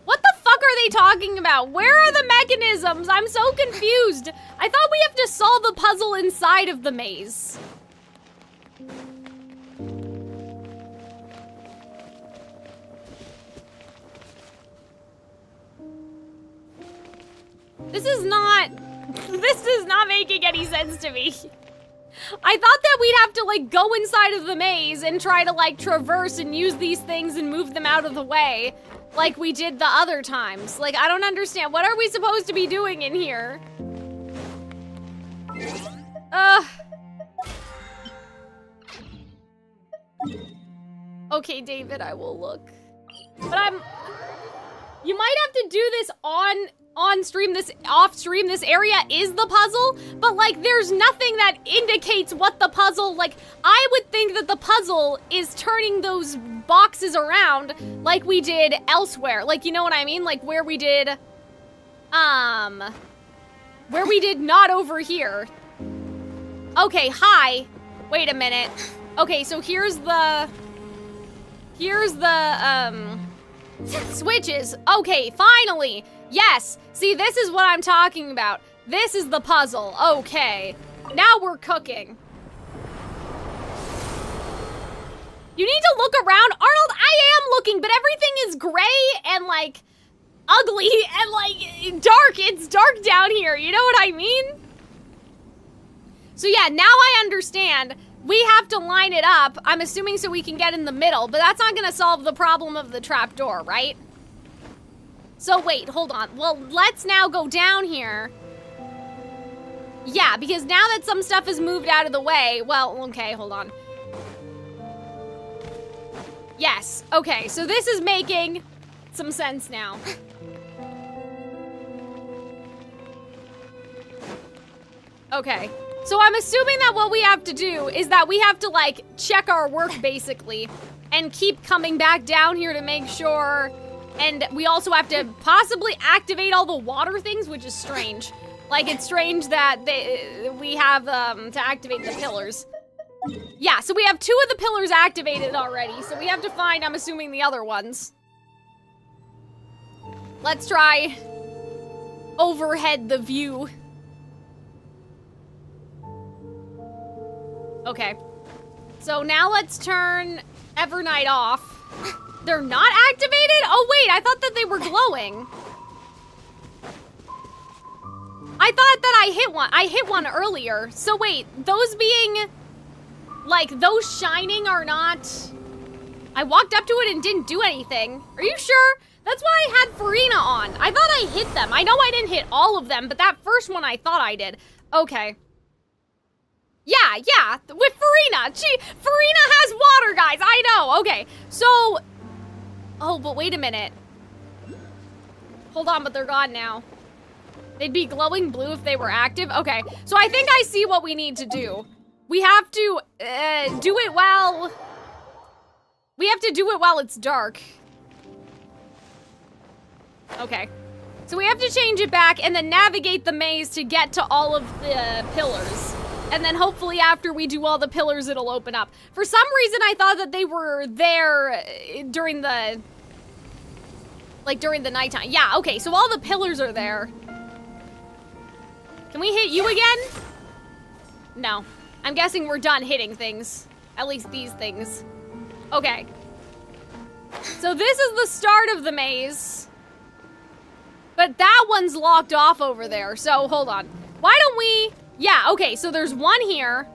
What the fuck are they talking about? Where are the mechanisms? I'm so confused. I thought we have to solve the puzzle inside of the maze. This is not making any sense to me. I thought that we'd have to, like, go inside of the maze and try to, like, traverse and use these things and move them out of the way like we did the other times. Like, I don't understand. What are we supposed to be doing in here? Okay, David, I will look. But you might have to do this on stream, this off stream. This area is the puzzle, but like there's nothing that indicates what the puzzle, like I would think that the puzzle is turning those boxes around like we did elsewhere. Like, you know what I mean? Like where we did not over here. Okay, hi. Wait a minute. Okay, so here's the switches. Okay, finally. Yes. See, this is what I'm talking about. This is the puzzle. Okay. Now we're cooking. You need to look around. Arnold, I am looking, but everything is gray and like ugly and like dark. It's dark down here. You know what I mean? So yeah, now I understand. We have to line it up, I'm assuming so we can get in the middle, but that's not gonna solve the problem of the trapdoor, right? So wait, hold on. Well, let's now go down here. Yeah, because now that some stuff is moved out of the way, well, okay, hold on. Yes, okay, so this is making some sense now. Okay. So I'm assuming that what we have to do is that we have to, like, check our work, basically, and keep coming back down here to make sure, and we also have to possibly activate all the water things, which is strange. Like, it's strange that we have, to activate the pillars. Yeah, so we have 2 of the pillars activated already, so we have to find, I'm assuming, the other ones. Let's try overhead the view. Okay, so now let's turn Evernight off. They're not activated? Oh wait, I thought that they were glowing. I thought that I hit one earlier. So wait, those being, like, those shining are not... I walked up to it and didn't do anything. Are you sure? That's why I had Farina on. I thought I hit them. I know I didn't hit all of them, but that first one I thought I did. Okay. Yeah, with Farina. Farina has water, guys. I know. Okay, so... Oh, but wait a minute. Hold on, but they're gone now. They'd be glowing blue if they were active? Okay, so I think I see what we need to do. We have to do it while... We have to do it while it's dark. Okay. So we have to change it back and then navigate the maze to get to all of the pillars. And then hopefully after we do all the pillars, it'll open up. For some reason, I thought that they were there during the... Like, during the nighttime. Yeah, okay, so all the pillars are there. Can we hit you again? No. I'm guessing we're done hitting things. At least these things. Okay. So this is the start of the maze. But that one's locked off over there, so hold on. Why don't we... Yeah, okay, so there's one here.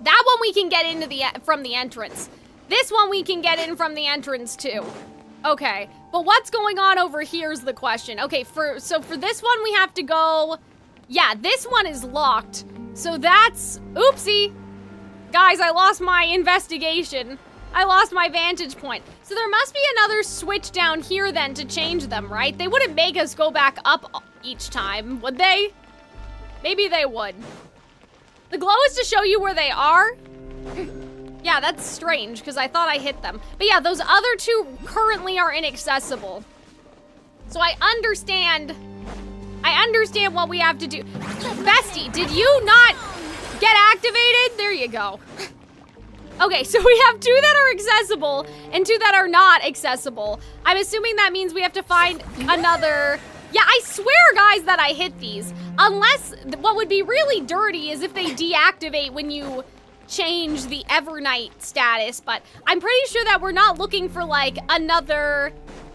That one we can get into from the entrance. This one we can get in from the entrance too. Okay, but what's going on over here is the question. Okay, so for this one we have to go... Yeah, this one is locked. So that's... Oopsie. Guys, I lost my investigation. I lost my vantage point. So there must be another switch down here then to change them, right? They wouldn't make us go back up each time, would they? Maybe they would. The glow is to show you where they are? Yeah, that's strange, because I thought I hit them. But yeah, those other two currently are inaccessible. So I understand what we have to do. Bestie, did you not get activated? There you go. Okay, so we have two that are accessible and two that are not accessible. I'm assuming that means we have to find another... Yeah, I swear, guys, that I hit these. Unless, what would be really dirty is if they deactivate when you change the Evernight status, but I'm pretty sure that we're not looking for, like, another...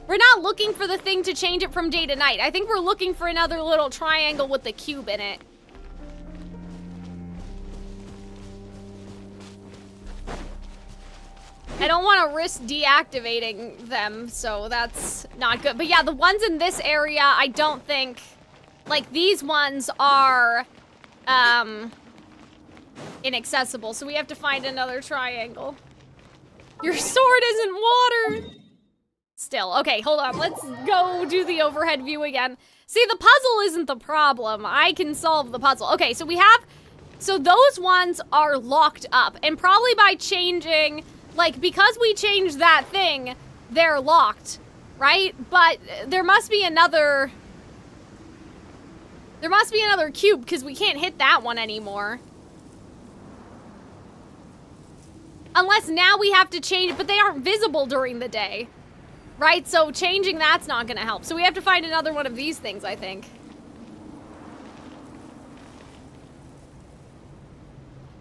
We're not looking for the thing to change it from day to night. I think we're looking for another little triangle with the cube in it. I don't want to risk deactivating them, so that's not good. But yeah, the ones in this area, I don't think... Like, these ones are... inaccessible, so we have to find another triangle. Your sword isn't water! Still, okay, hold on. Let's go do the overhead view again. See, the puzzle isn't the problem. I can solve the puzzle. Okay, so we have... So those ones are locked up, and probably by changing... Like, because we changed that thing, they're locked, right? But there must be another... There must be another cube, because we can't hit that one anymore. Unless now we have to change it, but they aren't visible during the day. Right? So changing that's not gonna help. So we have to find another one of these things, I think.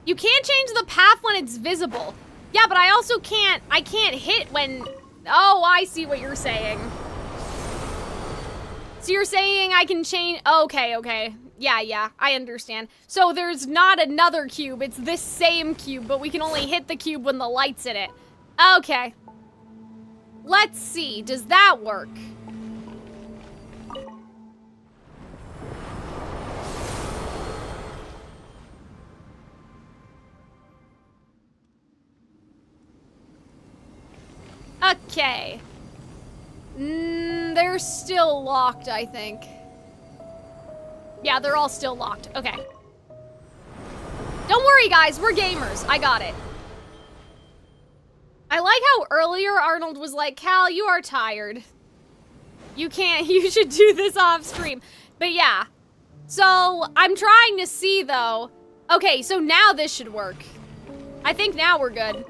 You can't change the path when it's visible. Yeah, but I also I can't hit when... Oh, I see what you're saying. So you're saying I can change... Okay, okay. Yeah, I understand. So there's not another cube, it's this same cube, but we can only hit the cube when the light's in it. Okay. Let's see, does that work? Okay. They're still locked, I think. Yeah, they're all still locked. Okay. Don't worry, guys. We're gamers. I got it. I like how earlier Arnold was like, Cal, you are tired. You should do this off stream. But yeah. So, I'm trying to see, though. Okay, so now this should work. I think now we're good.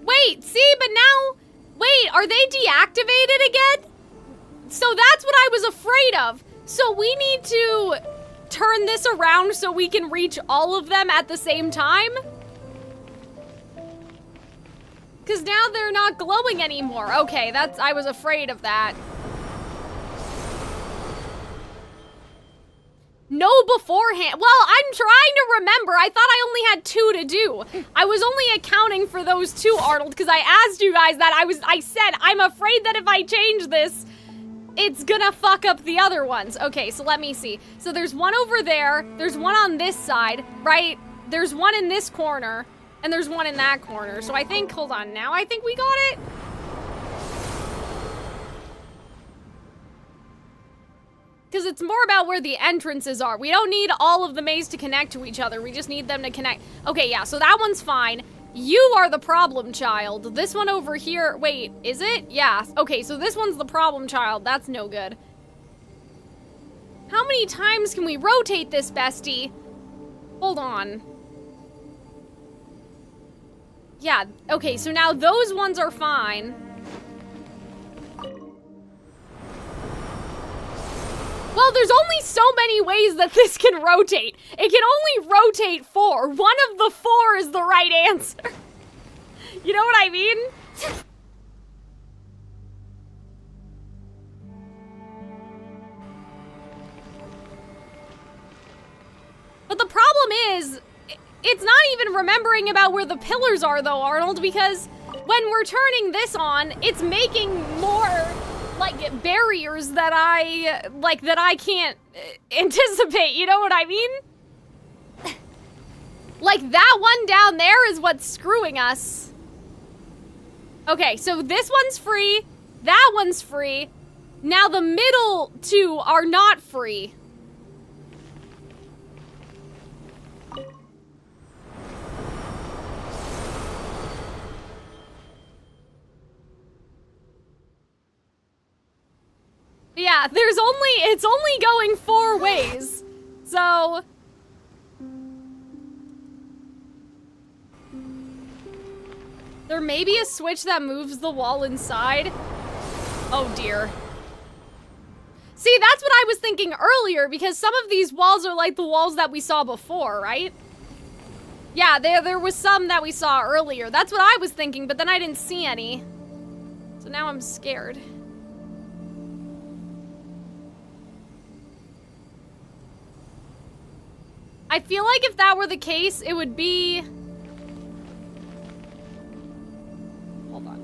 Wait, see, but now... Wait, are they deactivated again? So that's what I was afraid of. So we need to turn this around so we can reach all of them at the same time? Because now they're not glowing anymore. Okay, I was afraid of that. No beforehand. Well, I'm trying to remember. I thought I only had 2 to do. I was only accounting for those 2, Arnold, because I asked you guys that. I said, I'm afraid that if I change this, it's gonna fuck up the other ones. Okay, so let me see. So there's one over there, there's one on this side, right? There's one in this corner, and there's one in that corner. So I think, hold on, now I think we got it. Because it's more about where the entrances are. We don't need all of the maze to connect to each other. We just need them to connect. Okay, yeah, so that one's fine. You are the problem child. This one over here, wait, is it? Yeah, okay, so this one's the problem child. That's no good. How many times can we rotate this, bestie? Hold on. Yeah, okay, so now those ones are fine. Well, there's only so many ways that this can rotate. It can only rotate 4. One of the 4 is the right answer. You know what I mean? But the problem is, it's not even remembering about where the pillars are though, Arnold, because when we're turning this on, it's making more like barriers that I can't anticipate, you know what I mean? Like that one down there is what's screwing us. Okay, so this one's free, that one's free. Now the middle 2 are not free. Yeah, it's only going 4 ways. So there may be a switch that moves the wall inside. Oh dear. See, that's what I was thinking earlier, because some of these walls are like the walls that we saw before, right? Yeah, there was some that we saw earlier. That's what I was thinking, but then I didn't see any. So now I'm scared. I feel like if that were the case, it would be... Hold on.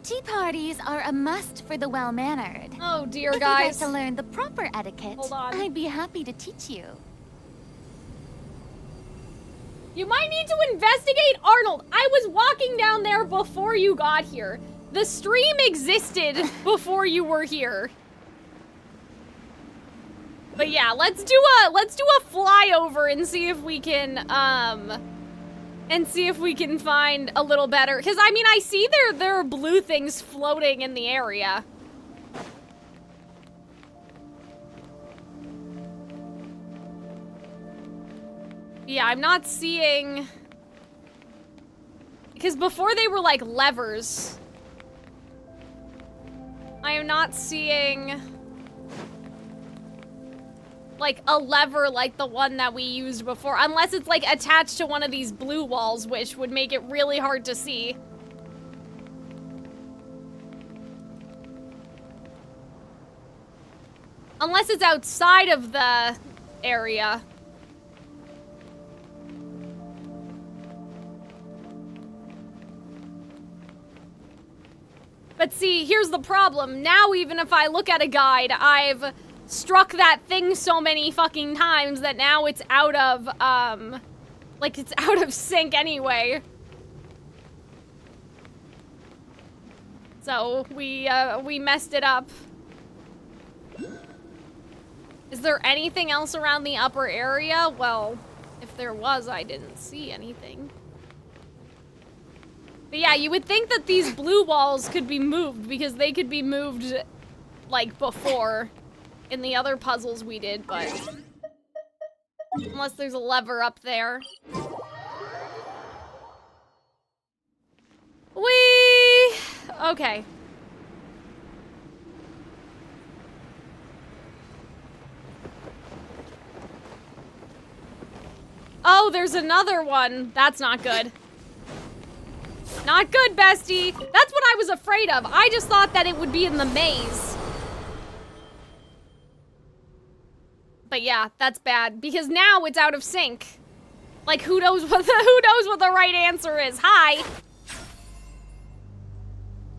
Tea parties are a must for the well-mannered. Oh dear, If guys. you'd like to learn the proper etiquette, Hold on. I'd be happy to teach you. You might need to investigate Arnold. I was walking down there before you got here. The stream existed before you were here. But yeah, let's do a flyover and see if we can find a little better, because I mean I see there are blue things floating in the area. Yeah, I'm not seeing, because before they were like levers. I am not seeing like a lever like the one that we used before, unless it's like attached to one of these blue walls, which would make it really hard to see. Unless it's outside of the area. But see, here's the problem. Now even if I look at a guide, I've struck that thing so many fucking times that now it's out of, like it's out of sync anyway. So we messed it up. Is there anything else around the upper area? Well, if there was, I didn't see anything. But yeah, you would think that these blue walls could be moved, because they could be moved, like, before in the other puzzles we did, but... Unless there's a lever up there. Whee! Okay. Oh, there's another one. That's not good. Not good, bestie. That's what I was afraid of. I just thought that it would be in the maze. But yeah, that's bad because now it's out of sync. Like who knows what the right answer is? Hi.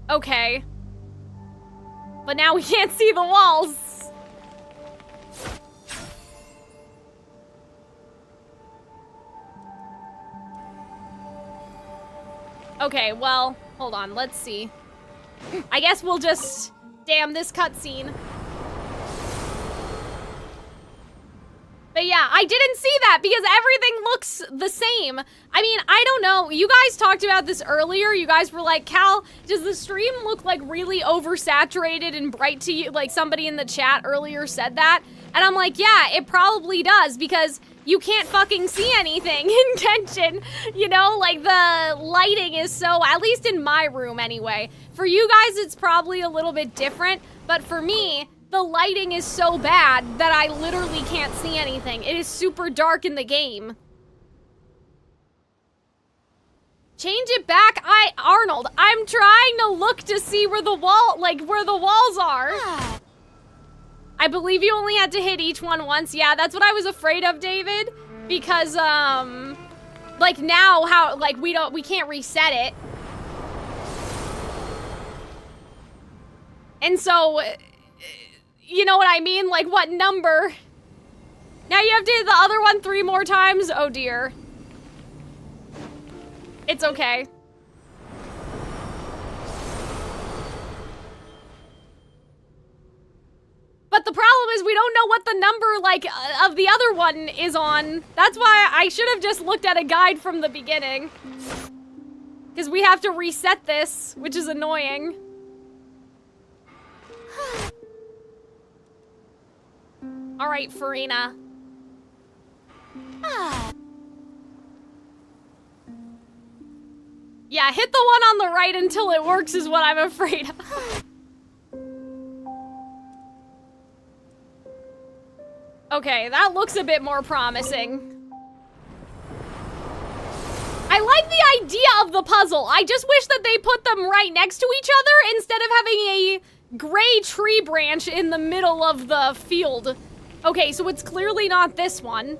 Okay. But now we can't see the walls. Okay, well, hold on, let's see. I guess we'll just damn this cutscene. But yeah, I didn't see that because everything looks the same. I mean, I don't know. You guys talked about this earlier. You guys were like, Cal, does the stream look like really oversaturated and bright to you? Like somebody in the chat earlier said that. And I'm like, yeah, it probably does because you can't fucking see anything in Genshin. You know, like the lighting is so, at least in my room anyway. For you guys, it's probably a little bit different. But for me, the lighting is so bad that I literally can't see anything. It is super dark in the game. Change it back. Arnold, I'm trying to look to see where the where the walls are. I believe you only had to hit each one once. Yeah, that's what I was afraid of, David. Because, like now how, like we can't reset it. And so, you know what I mean? Like, what number? Now you have to hit the other one 3 more times? Oh, dear. It's okay. But the problem is we don't know what the number, like, of the other one is on. That's why I should have just looked at a guide from the beginning. Because we have to reset this, which is annoying. All right, Farina. Yeah, hit the one on the right until it works is what I'm afraid of. Okay, that looks a bit more promising. I like the idea of the puzzle. I just wish that they put them right next to each other instead of having a gray tree branch in the middle of the field. Okay, so it's clearly not this one.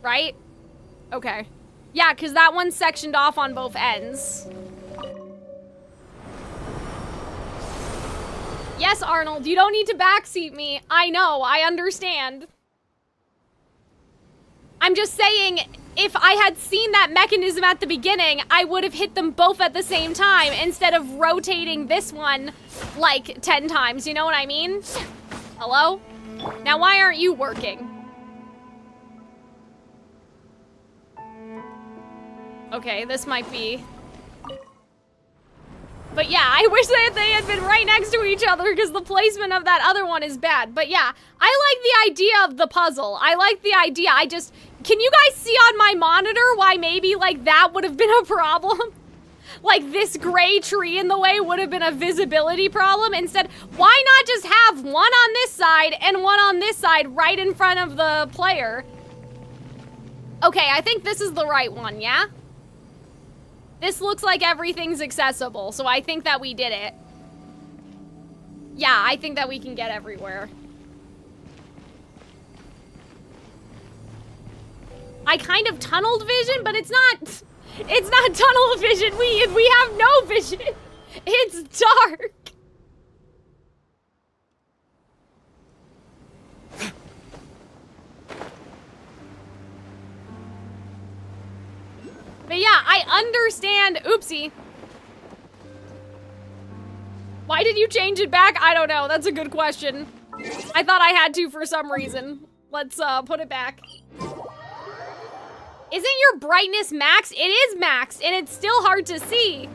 Right? Okay. Yeah, because that one's sectioned off on both ends. Yes, Arnold, you don't need to backseat me. I know, I understand. I'm just saying, if I had seen that mechanism at the beginning, I would have hit them both at the same time instead of rotating this one like 10 times, you know what I mean? Hello? Now why aren't you working? Okay, this might be... But yeah, I wish that they had been right next to each other because the placement of that other one is bad. But yeah, I like the idea of the puzzle. I like the idea. Can you guys see on my monitor why maybe like that would have been a problem? Like this gray tree in the way would have been a visibility problem. Instead, why not just have one on this side and one on this side right in front of the player? Okay, I think this is the right one, yeah? This looks like everything's accessible, so I think that we did it. Yeah, I think that we can get everywhere. I kind of tunneled vision, but it's not tunnel vision. We have no vision. It's dark. But yeah, I understand. Oopsie. Why did you change it back? I don't know. That's a good question. I thought I had to for some reason. Let's put it back. Isn't your brightness max? It is max, and it's still hard to see.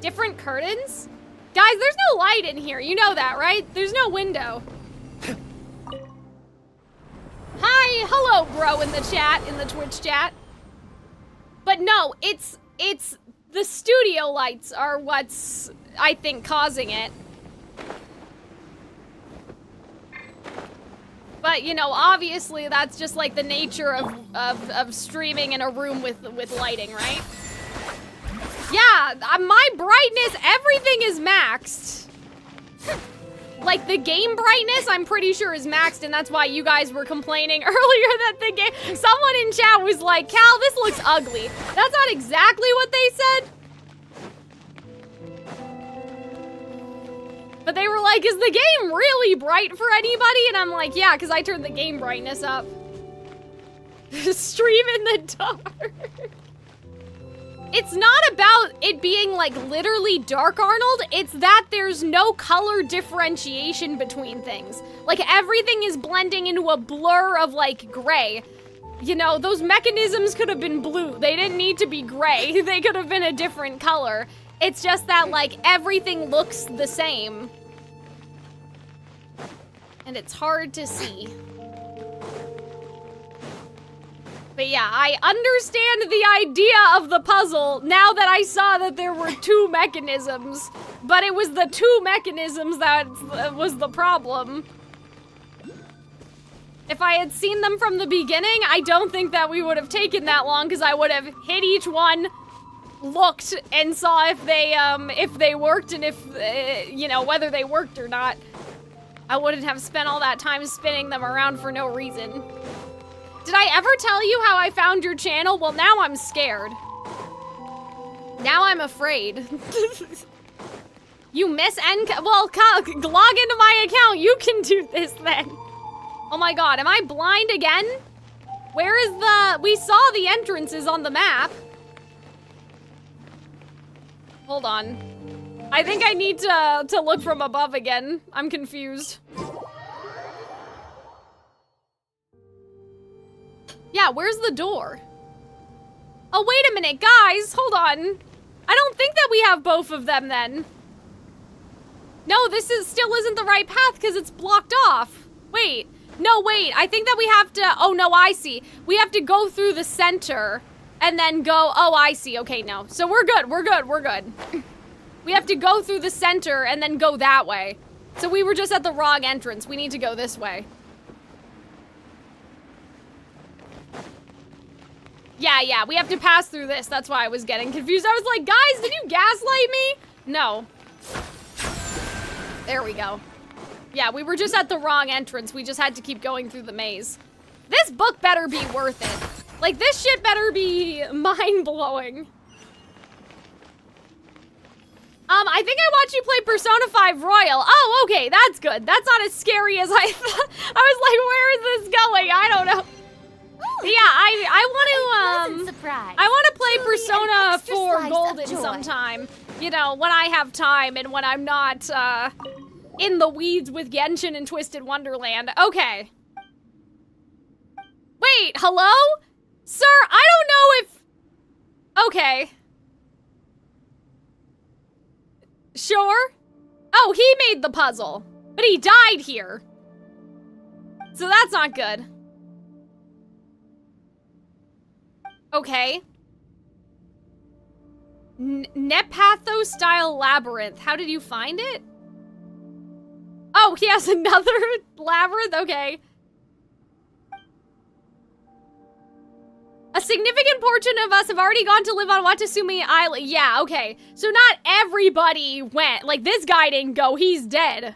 Different curtains? Guys, there's no light in here. You know that, right? There's no window. Hi, hello, bro, in the chat, in the Twitch chat. But no, it's the studio lights are what's, I think, causing it. But, you know, obviously that's just like the nature of streaming in a room with lighting, right? Yeah, my brightness, everything is maxed. Like, the game brightness, I'm pretty sure is maxed, and that's why you guys were complaining earlier that the game... Someone in chat was like, Cal, this looks ugly. That's not exactly what they said. But they were like, is the game really bright for anybody? And I'm like, yeah, because I turned the game brightness up. Stream in the dark. It's not about it being, like, literally dark, Arnold. It's that there's no color differentiation between things. Like, everything is blending into a blur of, like, gray. You know, those mechanisms could have been blue. They didn't need to be gray. They could have been a different color. It's just that, like, everything looks the same. And it's hard to see. But yeah, I understand the idea of the puzzle now that I saw that there were two mechanisms. But it was the two mechanisms that was the problem. If I had seen them from the beginning, I don't think that we would have taken that long, because I would have hit each one, looked, and saw if they worked, and if, you know, whether they worked or not. I wouldn't have spent all that time spinning them around for no reason. Did I ever tell you how I found your channel? Well, now I'm scared. Now I'm afraid. You miss well, log into my account. You can do this then. Oh my god, am I blind again? Where is we saw the entrances on the map. Hold on. I think I need to look from above again. I'm confused. Yeah, where's the door? Oh, wait a minute, guys, hold on. I don't think that we have both of them then. No, this still isn't the right path because it's blocked off. Wait, no, wait, I think that we have to, oh no, I see. We have to go through the center and then go, oh, I see, okay, no. So we're good, we're good, we're good. We have to go through the center and then go that way. So we were just at the wrong entrance. We need to go this way. Yeah, we have to pass through this. That's why I was getting confused. I was like, guys, did you gaslight me? No. There we go. Yeah, we were just at the wrong entrance. We just had to keep going through the maze. This book better be worth it. Like, this shit better be mind-blowing. I think I watched you play Persona 5 Royal. Oh, okay, that's good. That's not as scary as I thought. I was like, where is this going? I don't know. Yeah, I want to play Persona 4 Golden sometime. You know, when I have time and when I'm not in the weeds with Genshin and Twisted Wonderland. Okay. Wait, hello? Sir, I don't know if... Okay. Sure. Oh, he made the puzzle, but he died here. So that's not good. Okay. Nepathos-style labyrinth. How did you find it? Oh, he has another labyrinth? Okay. A significant portion of us have already gone to live on Watasumi Island. Yeah, okay. So not everybody went. Like, this guy didn't go. He's dead.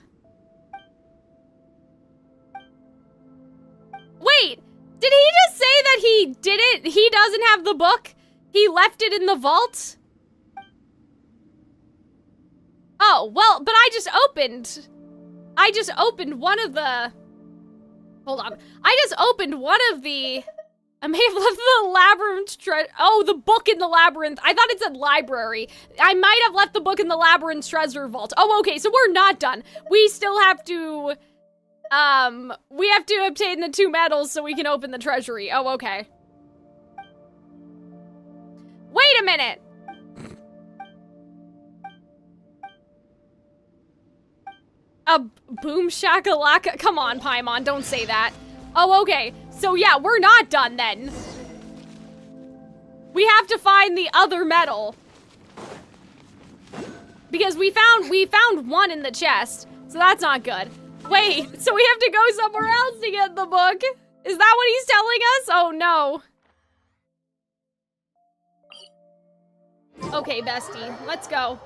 Wait. Did he just say that he didn't? He doesn't have the book? He left it in the vault? Oh, well, but I just opened one of the... Hold on. I just opened one of the... I may have left the labyrinth oh, the book in the labyrinth. I thought it said library. I might have left the book in the labyrinth treasure vault. Oh, okay, so we're not done. We still have to... we have to obtain the 2 medals so we can open the treasury. Oh, okay. Wait a minute! A boom shakalaka? Come on, Paimon, don't say that. Oh, okay. So yeah, we're not done then. We have to find the other medal. Because we found one in the chest, so that's not good. Wait, so we have to go somewhere else to get the book? Is that what he's telling us? Oh no. Okay, bestie, let's go.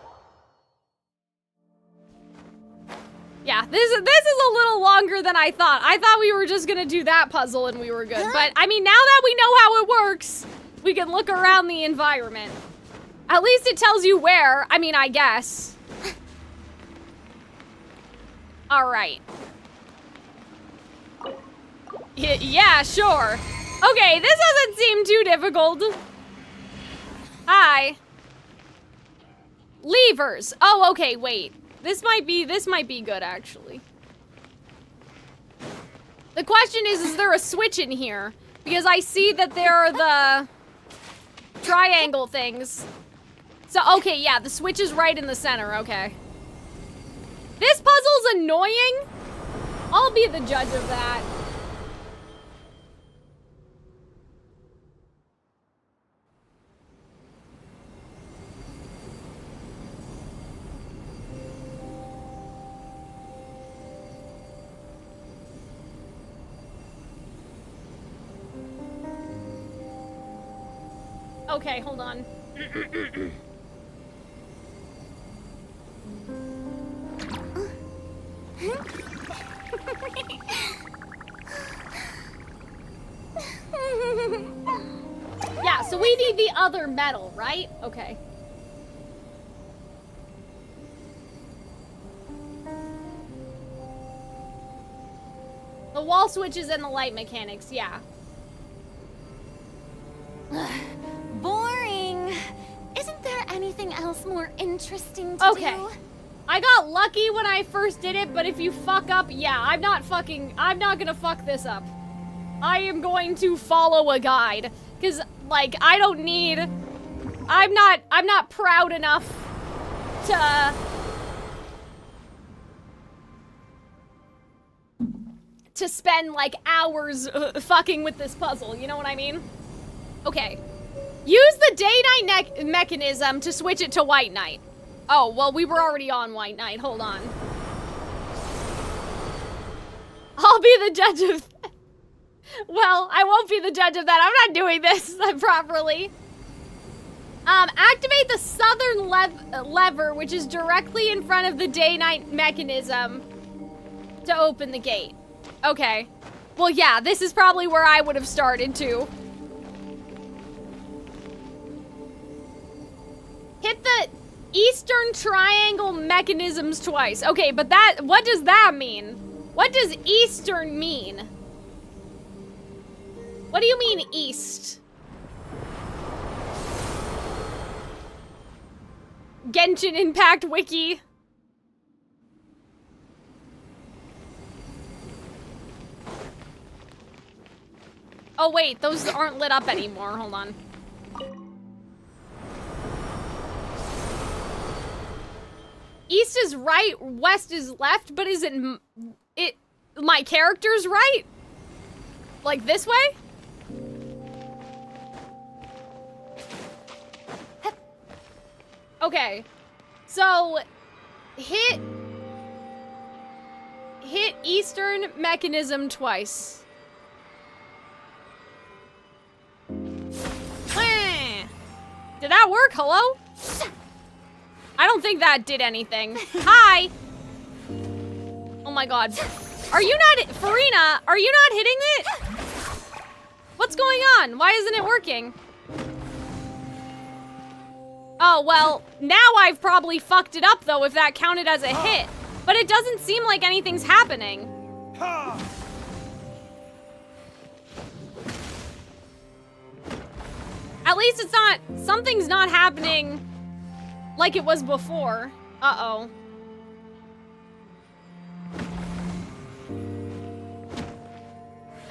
Yeah, this is a little longer than I thought. I thought we were just gonna do that puzzle and we were good. But, I mean, now that we know how it works, we can look around the environment. At least it tells you where. I mean, I guess. All right. Yeah, sure. Okay, this doesn't seem too difficult. Hi. Levers. Oh, okay, wait. This might be good, actually. The question is there a switch in here? Because I see that there are the triangle things. So, okay, yeah, the switch is right in the center, okay. This puzzle's annoying. I'll be the judge of that. Okay, hold on. Yeah, so we need the other metal, right? Okay. The wall switches and the light mechanics, yeah. Boring. Isn't there anything else more interesting to do? I got lucky when I first did it, but if you fuck up, yeah, I'm not gonna fuck this up. I am going to follow a guide. Cause, like, I don't need, I'm not proud enough to spend, like, hours fucking with this puzzle, you know what I mean? Okay. Use the day-night mechanism to switch it to white night. Oh, well, we were already on white night. Hold on. I'll be the judge of that. Well, I won't be the judge of that. I'm not doing this properly. Activate the southern lever, which is directly in front of the day-night mechanism to open the gate. Okay. Well, yeah, this is probably where I would have started, too. Hit the eastern triangle mechanisms twice. Okay, but what does that mean? What does eastern mean? What do you mean east? Genshin Impact Wiki. Oh wait, those aren't lit up anymore. Hold on. East is right, west is left, but is it my character's right? Like this way? Okay. So hit eastern mechanism twice. Did that work? Hello? I don't think that did anything. Hi! Oh my god. Are you not- Farina, are you not hitting it? What's going on? Why isn't it working? Oh, well, now I've probably fucked it up though if that counted as a hit. But it doesn't seem like anything's happening. At least it's not- something's not happening like it was before. Uh-oh.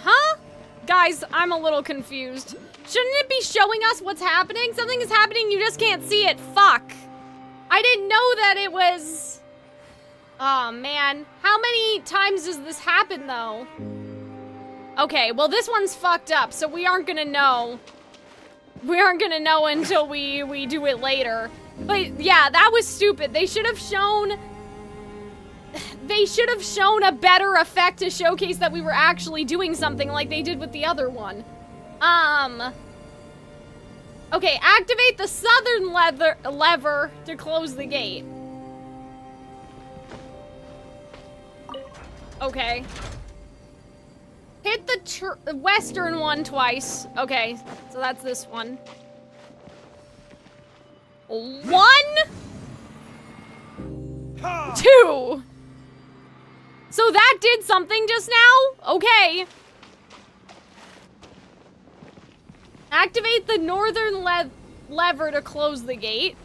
Huh? Guys, I'm a little confused. Shouldn't it be showing us what's happening? Something is happening, you just can't see it. Fuck. I didn't know that it was... Oh, man. How many times does this happen, though? Okay, well, this one's fucked up, so we aren't gonna know. We aren't gonna know until we do it later. But, yeah, that was stupid. They should have shown... they should have shown a better effect to showcase that we were actually doing something like they did with the other one. Okay, activate the southern lever to close the gate. Okay. Hit the western one twice. Okay, so that's this one. 1, 2. So that did something just now? Okay. Activate the northern lever to close the gate.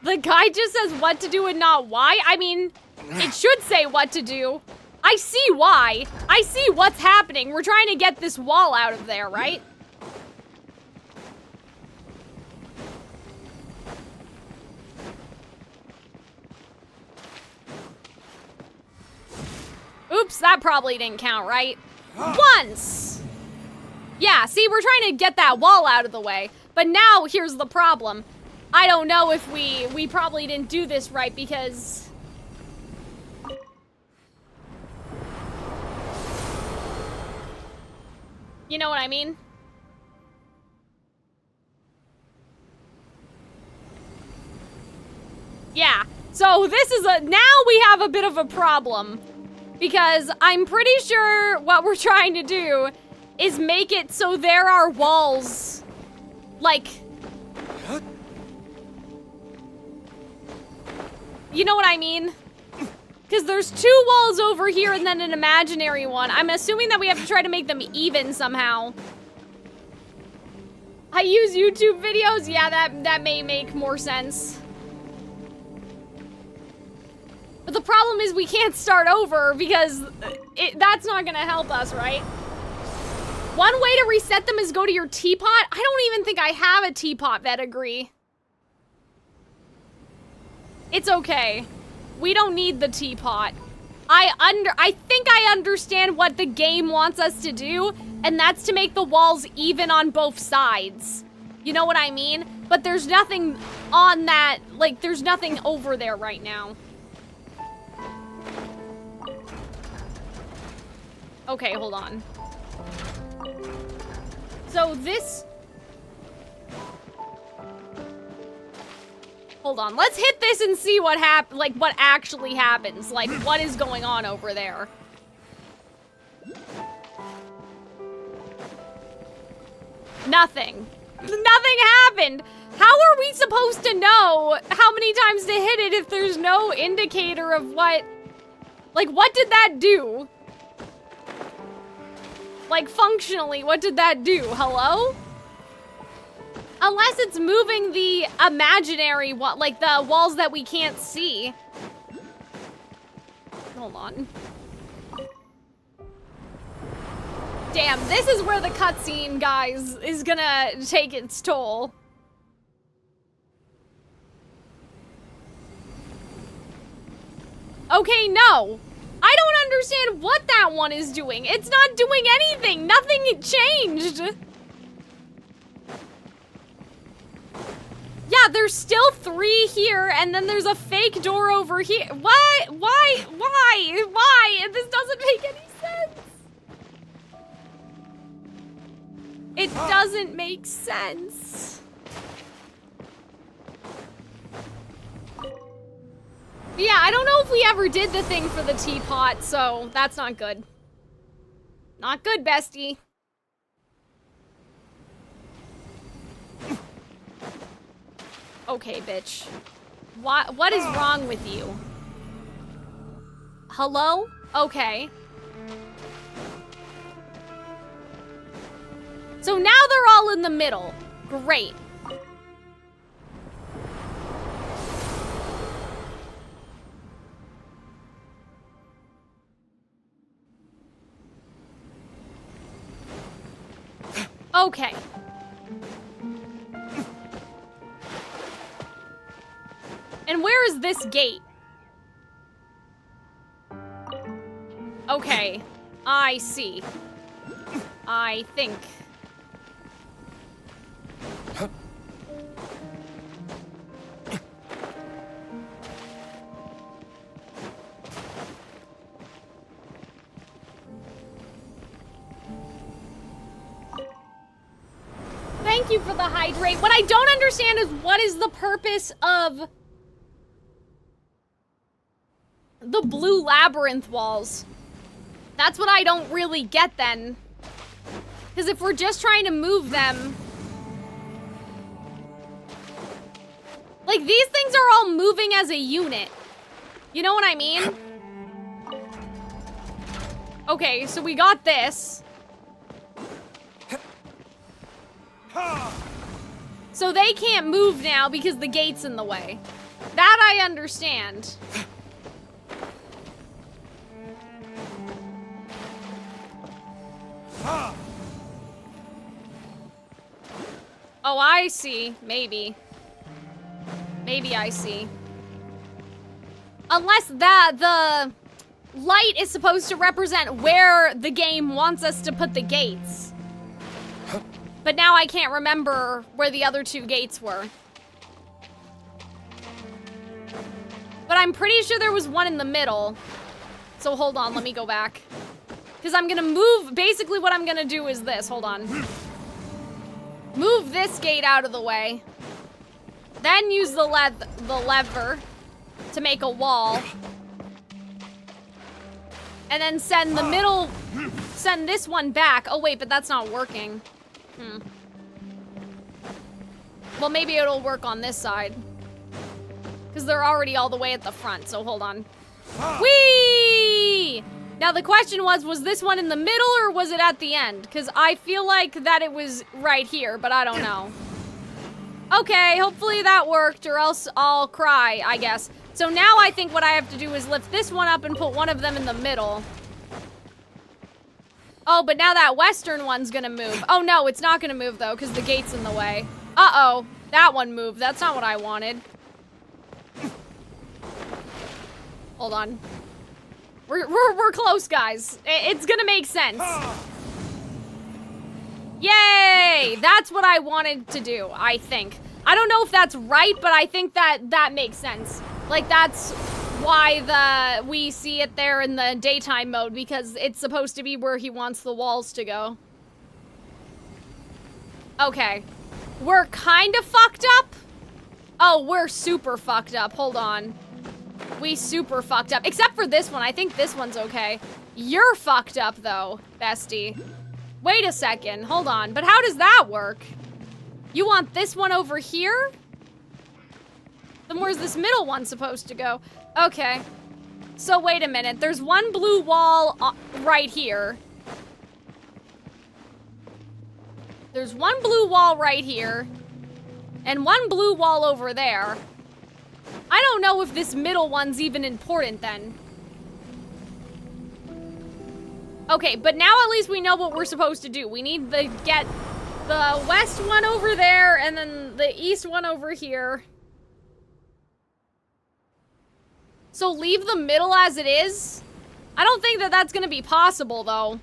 The guy just says what to do and not why? I mean, it should say what to do. I see why. I see what's happening. We're trying to get this wall out of there, right? Oops, that probably didn't count, right? Once! Yeah, see, we're trying to get that wall out of the way. But now, here's the problem. I don't know if we probably didn't do this right because... You know what I mean? Yeah, so this is now we have a bit of a problem. Because I'm pretty sure what we're trying to do is make it so there are walls, like... You know what I mean? Because there's 2 walls over here and then an imaginary one. I'm assuming that we have to try to make them even somehow. I use YouTube videos? Yeah, that may make more sense. But the problem is we can't start over because that's not gonna help us, right? One way to reset them is go to your teapot. I don't even think I have a teapot pedigree. It's okay. We don't need the teapot. I think I understand what the game wants us to do, and that's to make the walls even on both sides. You know what I mean? But there's nothing on that, like, there's nothing over there right now. Okay, hold on. So this... Hold on, let's hit this and see what what actually happens. Like, what is going on over there? Nothing. Nothing happened. How are we supposed to know how many times to hit it if there's no indicator of what... Like, what did that do? Like, functionally, what did that do? Hello? Unless it's moving the imaginary like the walls that we can't see. Hold on. Damn, this is where the cutscene, guys, is gonna take its toll. Okay, no. I don't understand what that one is doing. It's not doing anything. Nothing changed. Yeah, there's still 3 here, and then there's a fake door over here. What? Why? Why? Why? This doesn't make any sense. It doesn't make sense. Yeah, I don't know if we ever did the thing for the teapot, so that's not good. Not good, bestie. Okay, bitch. What is wrong with you? Hello? Okay. So now they're all in the middle. Great. Okay. And where is this gate? Okay, I see. I think. thank you for the hydrate. What I don't understand is what is the purpose of the blue labyrinth walls? That's what I don't really get then. Because if we're just trying to move them... Like, these things are all moving as a unit. You know what I mean? Okay, so we got this. So they can't move now because the gate's in the way. That I understand. Oh, I see. Maybe. Maybe I see. Unless the light is supposed to represent where the game wants us to put the gates. But now I can't remember where the other two gates were. But I'm pretty sure there was one in the middle. So hold on, let me go back. Because I'm gonna move, basically what I'm gonna do is this, hold on. Move this gate out of the way. Then use the lever to make a wall. And then send send this one back. Oh wait, but that's not working. Well, maybe it'll work on this side. Because they're already all the way at the front, so hold on. Whee! Now the question was this one in the middle or was it at the end? Because I feel like that it was right here, but I don't know. Okay, hopefully that worked, or else I'll cry, I guess. So now I think what I have to do is lift this one up and put one of them in the middle. Oh, but now that western one's gonna move. Oh no, it's not gonna move though, because the gate's in the way. Uh-oh, that one moved. That's not what I wanted. Hold on. We're close, guys. It's gonna make sense. Yay! That's what I wanted to do, I think. I don't know if that's right, but I think that makes sense. Like, that's why we see it there in the daytime mode, because it's supposed to be where he wants the walls to go. Okay. We're kind of fucked up? Oh, we're super fucked up. Hold on. We super fucked up. Except for this one. I think this one's okay. You're fucked up, though, bestie. Wait a second. Hold on. But how does that work? You want this one over here? Then where's this middle one supposed to go? Okay. So wait a minute. There's one blue wall right here. There's one blue wall right here. And one blue wall over there. I don't know if this middle one's even important then. Okay, but now at least we know what we're supposed to do. We need to get the west one over there and then the east one over here. So leave the middle as it is? I don't think that that's gonna be possible though.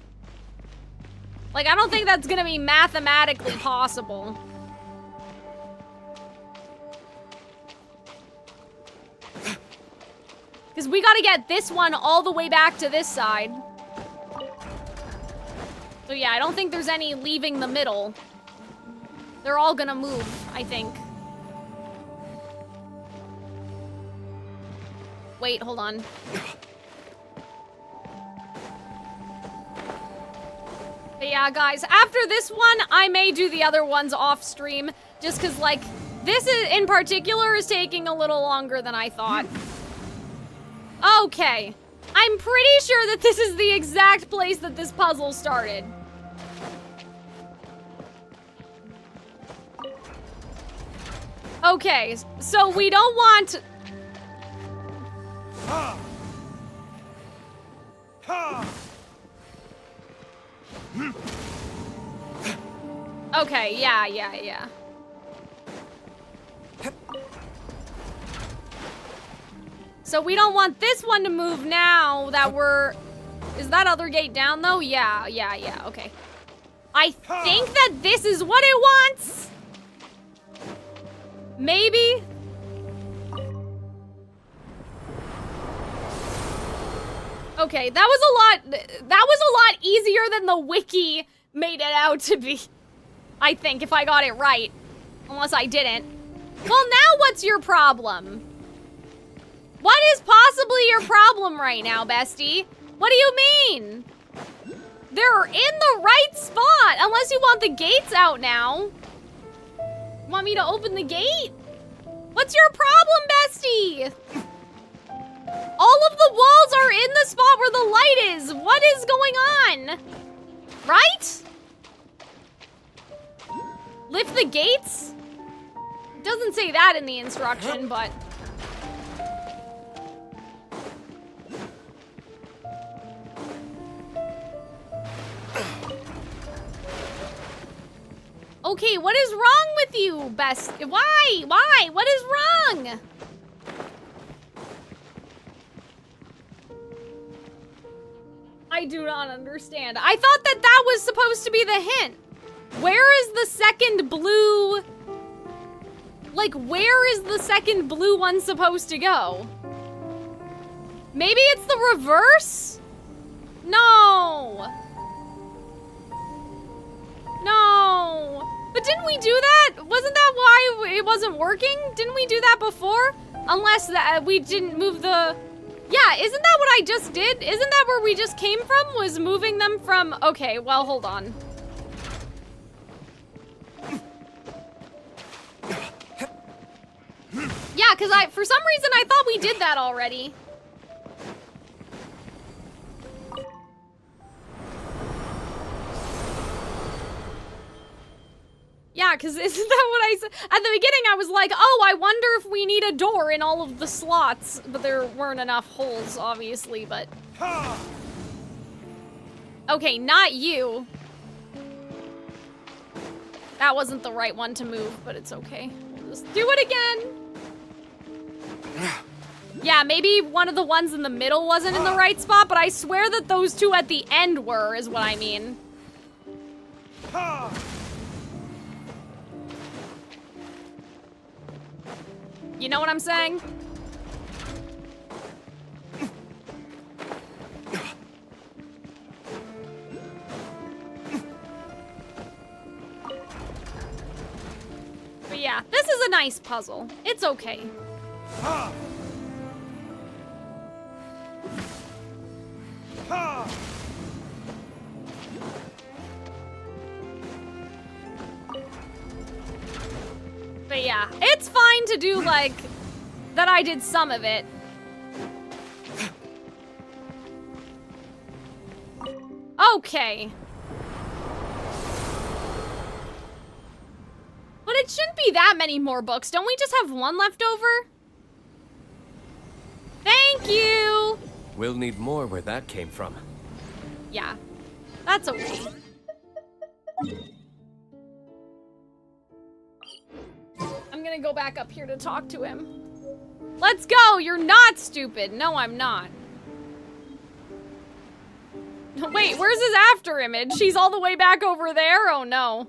Like, I don't think that's gonna be mathematically possible. Because we gotta get this one all the way back to this side. So yeah, I don't think there's any leaving the middle. They're all gonna move, I think. Wait, hold on. But yeah, guys, after this one, I may do the other ones off stream. Just because, like, this in particular is taking a little longer than I thought. Okay. I'm pretty sure that this is the exact place that this puzzle started. Okay, so we don't want... Okay, yeah. So we don't want this one to move now that we're... Is that other gate down though? Yeah, okay. I think that this is what it wants? Maybe? Okay, that was a lot easier than the wiki made it out to be. I think, if I got it right. Unless I didn't. Well, now what's your problem? What is possibly your problem right now, bestie? What do you mean? They're in the right spot, unless you want the gates out now. Want me to open the gate? What's your problem, bestie? All of the walls are in the spot where the light is. What is going on? Right? Lift the gates? It doesn't say that in the instruction, but... Okay, what is wrong with you, best? Why? Why? What is wrong? I do not understand. I thought that that was supposed to be the hint. Where is the second blue... Like, where is the second blue one supposed to go? Maybe it's the reverse? No. No. But didn't we do that? Wasn't that why it wasn't working? Didn't we do that before? Unless that we didn't move the... Yeah, isn't that what I just did? Isn't that where we just came from? Was moving them from... Okay, well, hold on. Yeah, because for some reason I thought we did that already. Yeah, because isn't that what I said? At the beginning, I was like, oh, I wonder if we need a door in all of the slots. But there weren't enough holes, obviously, but... Okay, not you. That wasn't the right one to move, but it's okay. We'll just do it again. Yeah, maybe one of the ones in the middle wasn't in the right spot, but I swear that those two at the end were, is what I mean. You know what I'm saying? But yeah, this is a nice puzzle. It's okay. But yeah, it's fine to do, like, that I did some of it. Okay. But it shouldn't be that many more books. Don't we just have one left over? Thank you! We'll need more where that came from. Yeah, that's okay. I'm gonna go back up here to talk to him. Let's go! You're not stupid! No, I'm not. Wait, where's his after image? He's all the way back over there? Oh no.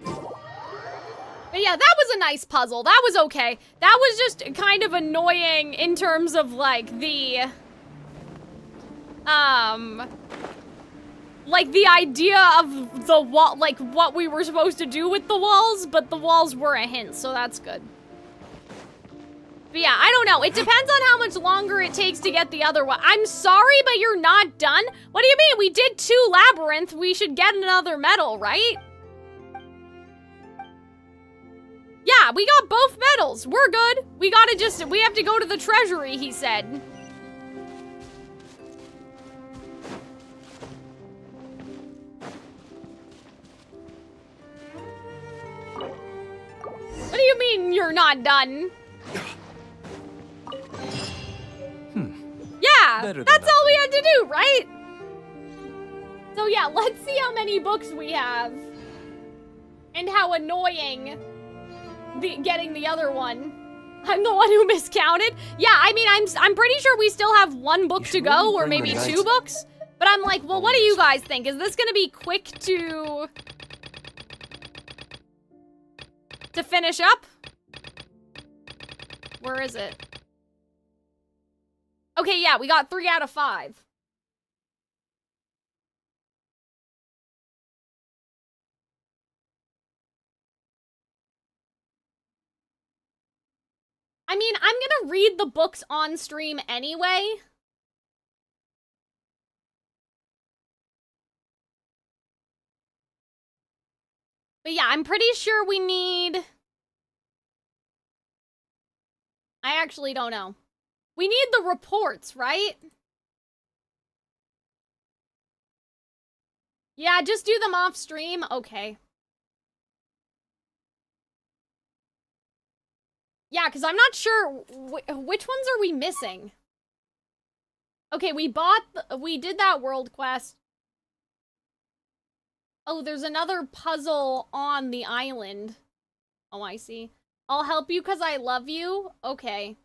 But yeah, that was a nice puzzle. That was okay. That was just kind of annoying in terms of, like, the... like, the idea of the wall, like, what we were supposed to do with the walls, but the walls were a hint, so that's good. But yeah, I don't know. It depends on how much longer it takes to get the other one. I'm sorry, but you're not done? What do you mean? We did 2 labyrinth. We should get another medal, right? Yeah, we got both medals. We're good. We have to go to the treasury, he said. What do you mean you're not done? Yeah, that's all we had to do, right? So yeah, let's see how many books we have. And how annoying getting the other one. I'm the one who miscounted. Yeah, I mean, I'm pretty sure we still have 1 book to go, or maybe 2 books. But I'm like, well, what do you guys think? Is this gonna be quick to finish up? Where is it? Okay, yeah, we got 3 out of 5. I mean, I'm gonna read the books on stream anyway. But yeah, I'm pretty sure we need... I actually don't know. We need the reports, right? Yeah, just do them off stream. Okay. Yeah, because I'm not sure which ones are we missing. Okay, we did that world quest. Oh, there's another puzzle on the island. Oh, I see. I'll help you because I love you. Okay.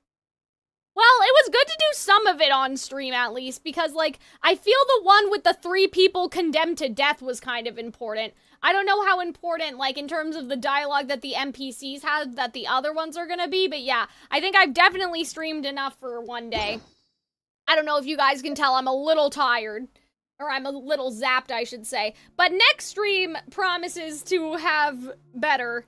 Well, it was good to do some of it on stream at least, because, like, I feel the one with the 3 people condemned to death was kind of important. I don't know how important, like, in terms of the dialogue that the NPCs had, that the other ones are gonna be, but yeah, I think I've definitely streamed enough for one day. I don't know if you guys can tell, I'm a little tired. Or I'm a little zapped, I should say. But next stream promises to have better.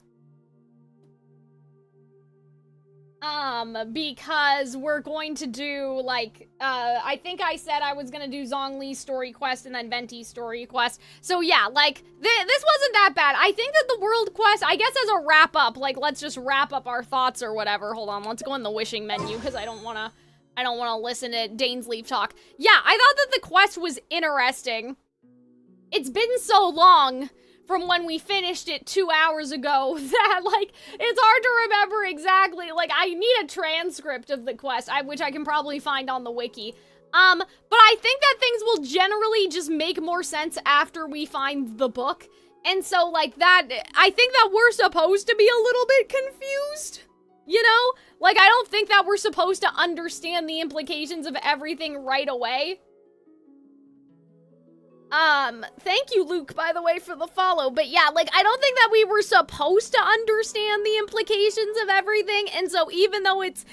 Because we're going to do, like, I think I said I was gonna do Zhongli's story quest and then Venti's story quest. So yeah, like, this wasn't that bad. I think that the world quest, I guess as a wrap-up, like, let's just wrap up our thoughts or whatever. Hold on, let's go in the wishing menu, because I don't wanna listen to Dainsleif talk. Yeah, I thought that the quest was interesting. It's been so long from when we finished it 2 hours ago that, like, it's hard to remember exactly. Like, I need a transcript of the quest, which I can probably find on the wiki. But I think that things will generally just make more sense after we find the book. And so, like, I think that we're supposed to be a little bit confused. You know? Like, I don't think that we're supposed to understand the implications of everything right away. Thank you, Luke, by the way, for the follow. But yeah, like, I don't think that we were supposed to understand the implications of everything. And so even though it's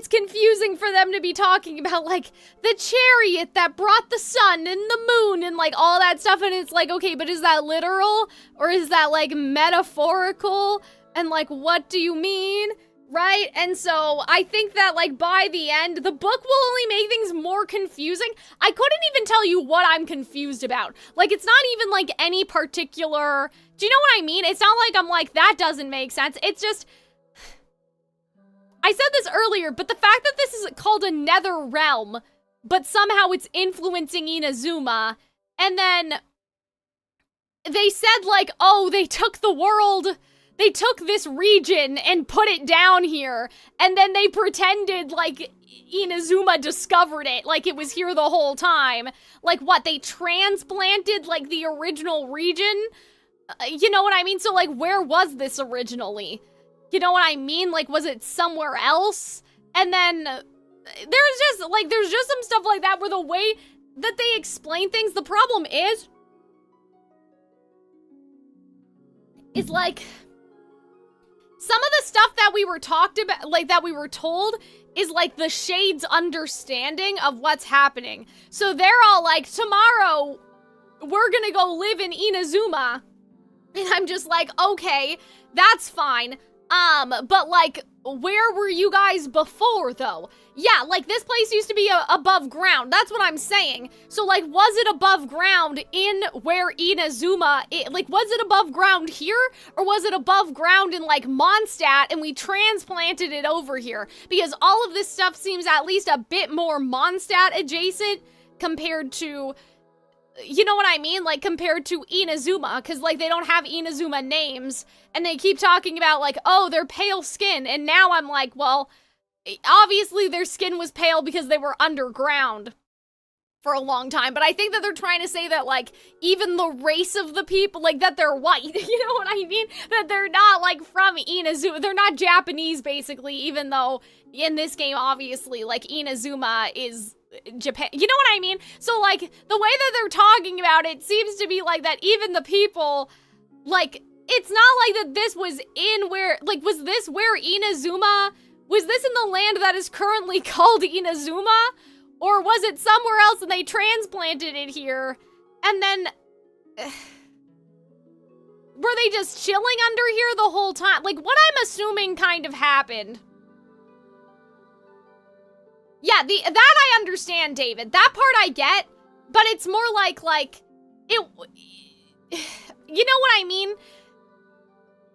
confusing for them to be talking about, like, the chariot that brought the sun and the moon and, like, all that stuff. And it's like, okay, but is that literal? Or is that, like, metaphorical? And, like, what do you mean? Right? And so I think that, like, by the end, the book will only make things more confusing. I couldn't even tell you what I'm confused about. Like, it's not even, like, any particular... Do you know what I mean? It's not like I'm like, that doesn't make sense. It's just... I said this earlier, but the fact that this is called a nether realm, but somehow it's influencing Inazuma, and then they said, like, oh, they took the world... They took this region and put it down here, and then they pretended like Inazuma discovered it, like it was here the whole time. Like, what, they transplanted, like, the original region? You know what I mean? So, like, where was this originally? You know what I mean? Like, was it somewhere else? And then there's just some stuff like that where the way that they explain things, the problem is like... Some of the stuff that we were talked about, like, that we were told, is, like, the Shade's understanding of what's happening. So they're all like, tomorrow, we're gonna go live in Inazuma. And I'm just like, okay, that's fine. But, like, where were you guys before, though? Yeah, like, this place used to be above ground. That's what I'm saying. So, like, was it above ground in where Inazuma... like, was it above ground here? Or was it above ground in, like, Mondstadt and we transplanted it over here? Because all of this stuff seems at least a bit more Mondstadt adjacent compared to... You know what I mean? Like, compared to Inazuma, because, like, they don't have Inazuma names, and they keep talking about, like, oh, they're pale skin, and now I'm like, well, obviously their skin was pale because they were underground for a long time, but I think that they're trying to say that, like, even the race of the people, like, that they're white, you know what I mean? That they're not, like, from Inazuma, they're not Japanese, basically, even though, in this game, obviously, like, Inazuma is... Japan, you know what I mean? So, like, the way that they're talking about it seems to be like that even the people, like, it's not like that this was in where, like, was this where Inazuma, was this in the land that is currently called Inazuma? Or was it somewhere else and they transplanted it here? And then, were they just chilling under here the whole time? Like, what I'm assuming kind of happened Yeah, that I understand, David. That part I get, but it's more like, it... You know what I mean?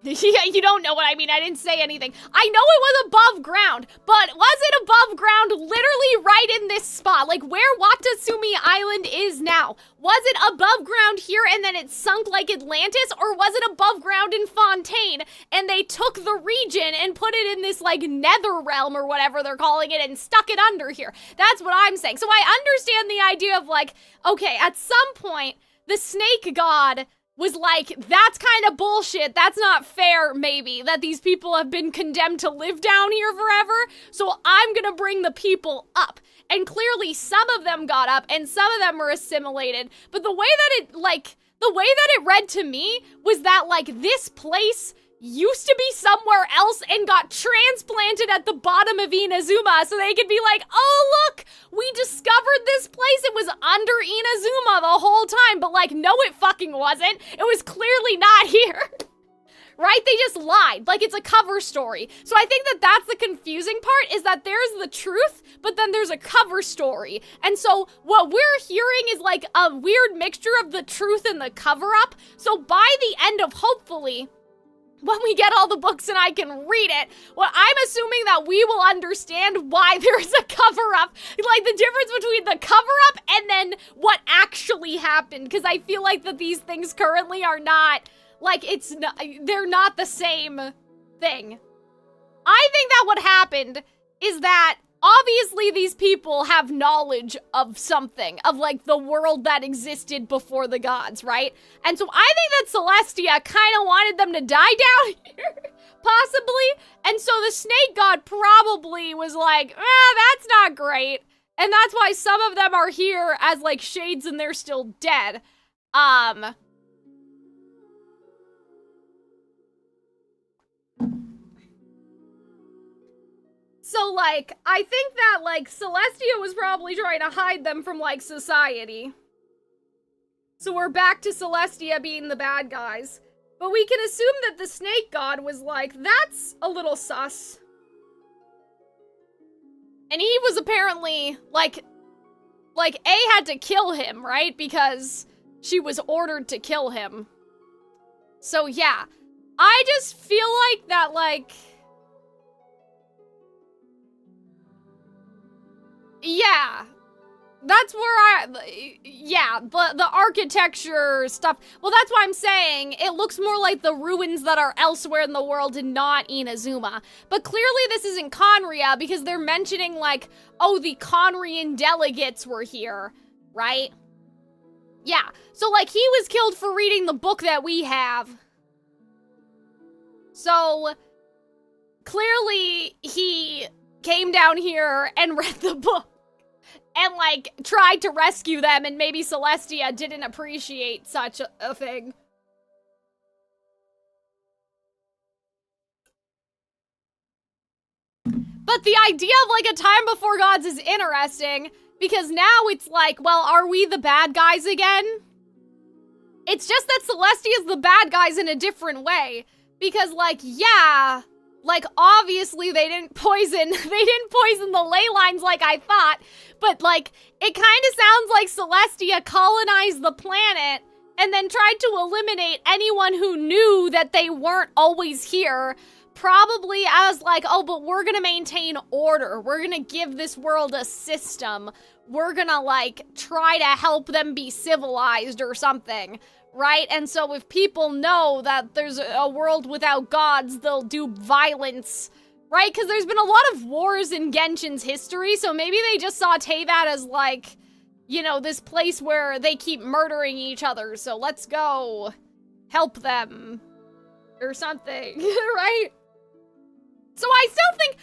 Yeah, you don't know what I mean. I didn't say anything. I know it was above ground, but was it above ground literally right in this spot? Like where Watatsumi Island is now. Was it above ground here and then it sunk like Atlantis? Or was it above ground in Fontaine and they took the region and put it in this like nether realm or whatever they're calling it and stuck it under here? That's what I'm saying. So I understand the idea of like, okay, at some point, the snake god was like, that's kind of bullshit, that's not fair, maybe, that these people have been condemned to live down here forever, so I'm gonna bring the people up. And clearly some of them got up, and some of them were assimilated, but the way that it read to me was that, like, this place used to be somewhere else and got transplanted at the bottom of Inazuma so they could be like, oh look, we discovered this place, it was under Inazuma the whole time, but like, no it fucking wasn't, it was clearly not here. Right? They just lied, like it's a cover story. So I think that that's the confusing part, is that there's the truth, but then there's a cover story. And so what we're hearing is like a weird mixture of the truth and the cover up. So by the end of, hopefully, when we get all the books and I can read it, well, I'm assuming that we will understand why there's a cover-up. Like, the difference between the cover-up and then what actually happened. Because I feel like that these things currently are not, like, they're not the same thing. I think that what happened is that obviously these people have knowledge of something, of like the world that existed before the gods, right? And so I think that Celestia kind of wanted them to die down here, possibly. And so the snake god probably was like, that's not great. And that's why some of them are here as like shades and they're still dead. So, like, I think that, like, Celestia was probably trying to hide them from, like, society. So we're back to Celestia being the bad guys. But we can assume that the snake god was like, that's a little sus. And he was apparently, like, A had to kill him, right? Because she was ordered to kill him. So, yeah. I just feel like that, like... Yeah, that's where the architecture stuff, well, that's why I'm saying it looks more like the ruins that are elsewhere in the world and not Inazuma. But clearly this isn't Conria because they're mentioning like, oh, the Conrian delegates were here, right? Yeah, so like he was killed for reading the book that we have. So clearly he came down here and read the book. And, like, tried to rescue them, and maybe Celestia didn't appreciate such a thing. But the idea of, like, a time before gods is interesting, because now it's like, well, are we the bad guys again? It's just that Celestia's the bad guys in a different way. Because, like, yeah... Like, obviously, they didn't poison the ley lines like I thought, but, like, it kind of sounds like Celestia colonized the planet and then tried to eliminate anyone who knew that they weren't always here, probably as, like, oh, but we're gonna maintain order. We're gonna give this world a system. We're gonna, like, try to help them be civilized or something. Right? And so if people know that there's a world without gods, they'll do violence, right? Because there's been a lot of wars in Genshin's history, so maybe they just saw that as like, you know, this place where they keep murdering each other, so let's go help them or something, right? So I think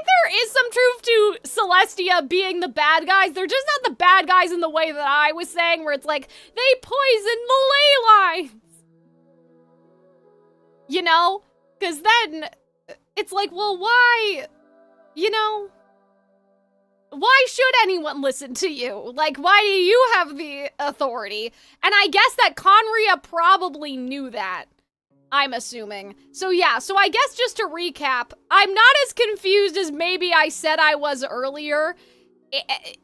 there is some truth to Celestia being the bad guys. They're just not the bad guys in the way that I was saying, where it's like, they poisoned the ley lines. You know? Because then, it's like, well, why? You know? Why should anyone listen to you? Like, why do you have the authority? And I guess that Conria probably knew that. I'm assuming. So yeah, so I guess just to recap, I'm not as confused as maybe I said I was earlier,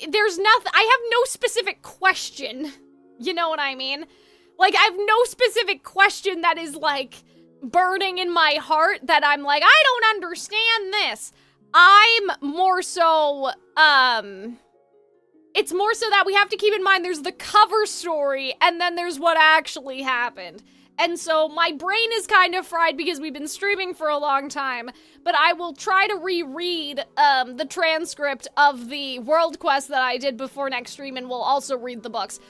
there's nothing, I have no specific question. You know what I mean? Like, I have no specific question that is, like, burning in my heart that I'm like, I don't understand this. I'm more so, it's more so that we have to keep in mind there's the cover story and then there's what actually happened. And so my brain is kind of fried because we've been streaming for a long time, but I will try to reread the transcript of the world quest that I did before next stream, and we'll also read the books.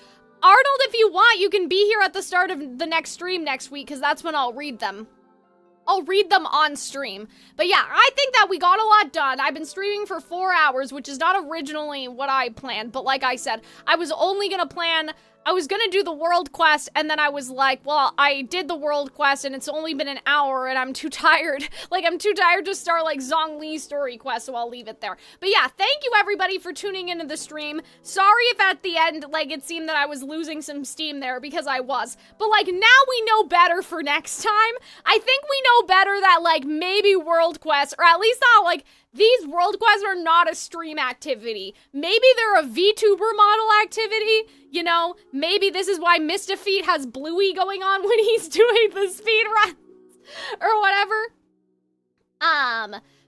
Arnold, if you want, you can be here at the start of the next stream next week, because that's when I'll read them. I'll read them on stream. But yeah, I think that we got a lot done. I've been streaming for 4 hours, which is not originally what I planned, but like I said, I was only gonna plan, I was gonna do the world quest, and then I was like, well, I did the world quest, and it's only been an hour, and I'm too tired. Like, I'm too tired to start, like, Zhongli's story quest, so I'll leave it there. But yeah, thank you, everybody, for tuning into the stream. Sorry if at the end, like, it seemed that I was losing some steam there, because I was. But, like, now we know better for next time. I think we know better that, like, maybe world quests, or at least not, like, these world quests are not a stream activity. Maybe they're a VTuber model activity, you know? Maybe this is why Mistafeet has Bluey going on when he's doing the speed runs or whatever.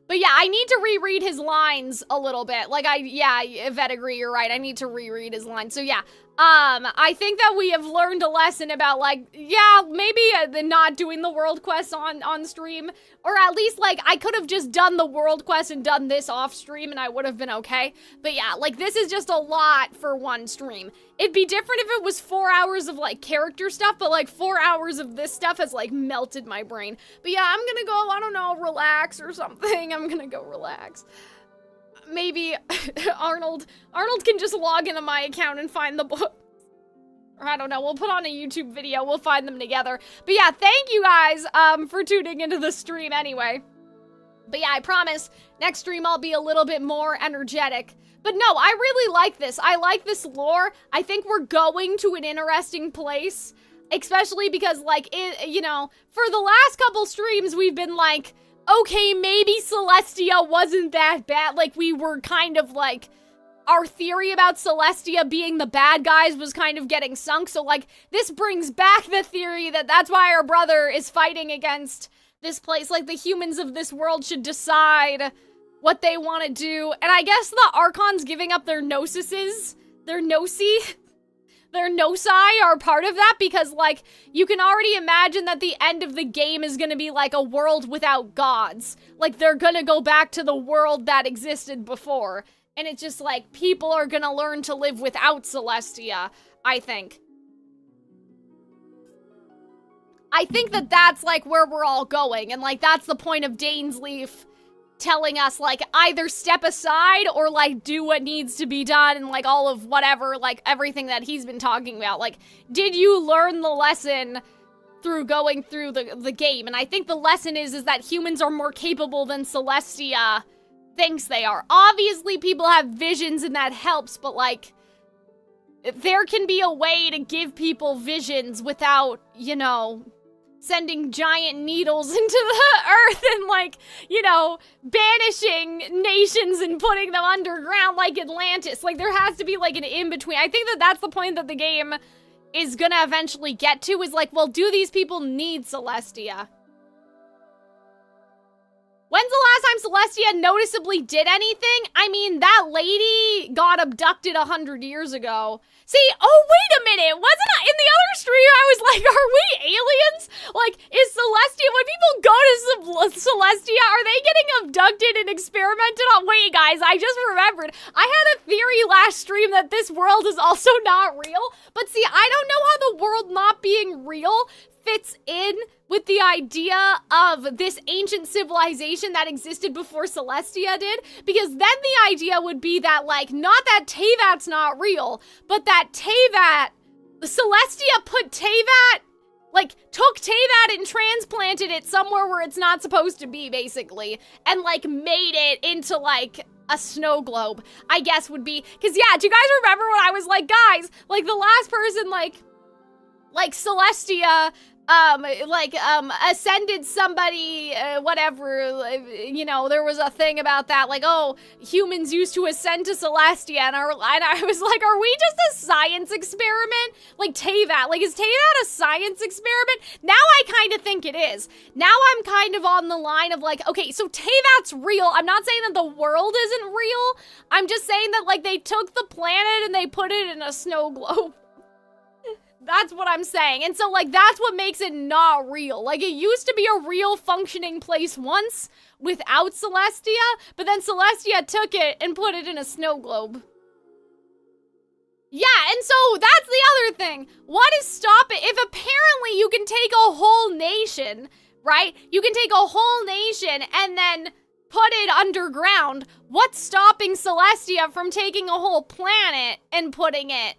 But yeah, I need to reread his lines a little bit. Like, Yvette, agree, you're right. I need to reread his lines. So yeah, I think that we have learned a lesson about, like, yeah, maybe not doing the world quest on stream, or at least, like, I could have just done the world quest and done this off stream and I would have been okay. But yeah, like, this is just a lot for one stream. It'd be different if it was 4 hours of, like, character stuff, but, like, 4 hours of this stuff has, like, melted my brain. But yeah, I'm gonna go, I don't know, relax or something. I'm gonna go relax. Maybe Arnold can just log into my account and find the book. Or I don't know, we'll put on a YouTube video, we'll find them together. But yeah, thank you guys for tuning into the stream anyway. But yeah, I promise, next stream I'll be a little bit more energetic. But no, I really like this. I like this lore. I think we're going to an interesting place. Especially because, like, you know, for the last couple streams we've been like, okay, maybe Celestia wasn't that bad. Like, we were kind of, like, our theory about Celestia being the bad guys was kind of getting sunk. So, like, this brings back the theory that that's why our brother is fighting against this place. Like, the humans of this world should decide what they want to do. And I guess the Archons giving up their Gnosises, their Gnosi, their Gnosi are part of that, because, like, you can already imagine that the end of the game is gonna be, like, a world without gods. Like, they're gonna go back to the world that existed before. And it's just, like, people are gonna learn to live without Celestia, I think. I think that that's, like, where we're all going, and, like, that's the point of Dainsleif telling us, like, either step aside or, like, do what needs to be done, and, like, all of whatever, like, everything that he's been talking about. Like, did you learn the lesson through going through the game? And I think the lesson is that humans are more capable than Celestia thinks they are. Obviously, people have visions and that helps, but, like, there can be a way to give people visions without, you know, sending giant needles into the earth and, like, you know, banishing nations and putting them underground like Atlantis. Like, there has to be, like, an in-between. I think that that's the point that the game is gonna eventually get to, is, like, well, do these people need Celestia? When's the last time Celestia noticeably did anything? I mean, that lady got abducted 100 years ago. See, oh, wait a minute. Wasn't I, in the other stream, I was like, are we aliens? Like, is Celestia, when people go to Celestia, are they getting abducted and experimented on? Wait, guys, I just remembered. I had a theory last stream that this world is also not real. But see, I don't know how the world not being real fits in with the idea of this ancient civilization that existed before Celestia did, because then the idea would be that, like, not that Tevat's not real, but that Celestia put Tevat, like, took Tevat and transplanted it somewhere where it's not supposed to be, basically, and, like, made it into, like, a snow globe, I guess would be, because, yeah, do you guys remember when I was like, guys, like, the last person, like Celestia ascended somebody, whatever, you know, there was a thing about that, like, oh, humans used to ascend to Celestia, and I was like, are we just a science experiment? Like, Teyvat, like, is Teyvat a science experiment? Now I kind of think it is. Now I'm kind of on the line of, like, okay, so Teyvat's real. I'm not saying that the world isn't real. I'm just saying that, like, they took the planet and they put it in a snow globe. That's what I'm saying. And so, like, that's what makes it not real. Like, it used to be a real functioning place once without Celestia, but then Celestia took it and put it in a snow globe. Yeah, and so that's the other thing. What is stopping? If apparently you can take a whole nation, right? You can take a whole nation and then put it underground. What's stopping Celestia from taking a whole planet and putting it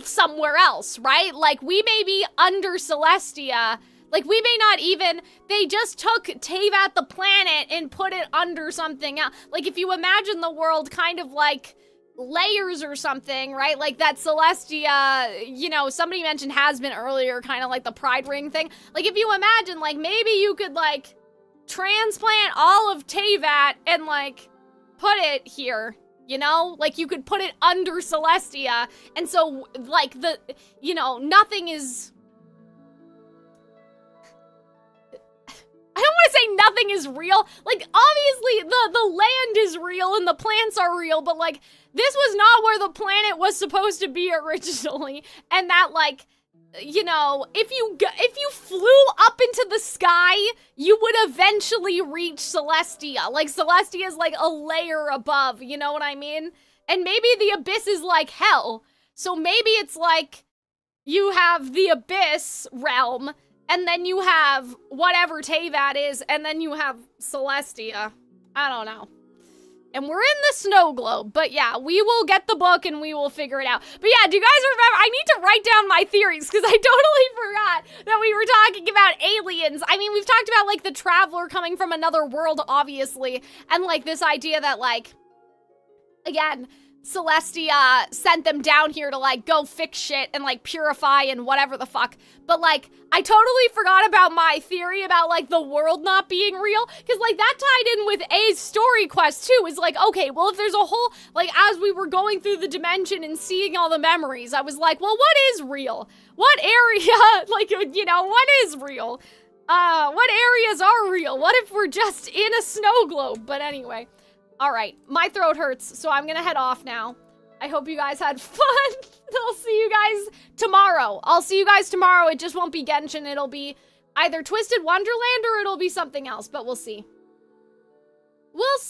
somewhere else, right? Like, we may be under Celestia, like, we may not even, they just took Teyvat the planet and put it under something else. Like, if you imagine the world kind of like layers or something, right? Like that Celestia, you know, somebody mentioned has been earlier, kind of like the Pride Ring thing. Like, if you imagine, like, maybe you could, like, transplant all of Teyvat and, like, put it here. You know, like, you could put it under Celestia, and so, like, you know, nothing is, I don't want to say nothing is real. Like, obviously, the land is real and the plants are real, but, like, this was not where the planet was supposed to be originally, and that, like, you know, if you flew up into the sky, you would eventually reach Celestia. Like, Celestia is like a layer above, you know what I mean? And maybe the abyss is like hell. So maybe it's like you have the abyss realm, and then you have whatever Teyvat is, and then you have Celestia. I don't know. And we're in the snow globe, but yeah, we will get the book and we will figure it out. But yeah, do you guys remember? I need to write down my theories because I totally forgot that we were talking about aliens. I mean, we've talked about, like, the traveler coming from another world, obviously, and, like, this idea that, like, again, Celestia sent them down here to, like, go fix shit and, like, purify and whatever the fuck. But, like, I totally forgot about my theory about, like, the world not being real. Because, like, that tied in with A's story quest, too. Is like, okay, well, if there's a whole, like, as we were going through the dimension and seeing all the memories, I was like, well, what is real? What area, like, you know, what is real? What areas are real? What if we're just in a snow globe? But anyway. All right, my throat hurts, so I'm gonna head off now. I hope you guys had fun. I'll see you guys tomorrow. It just won't be Genshin. It'll be either Twisted Wonderland or it'll be something else, but we'll see. We'll see.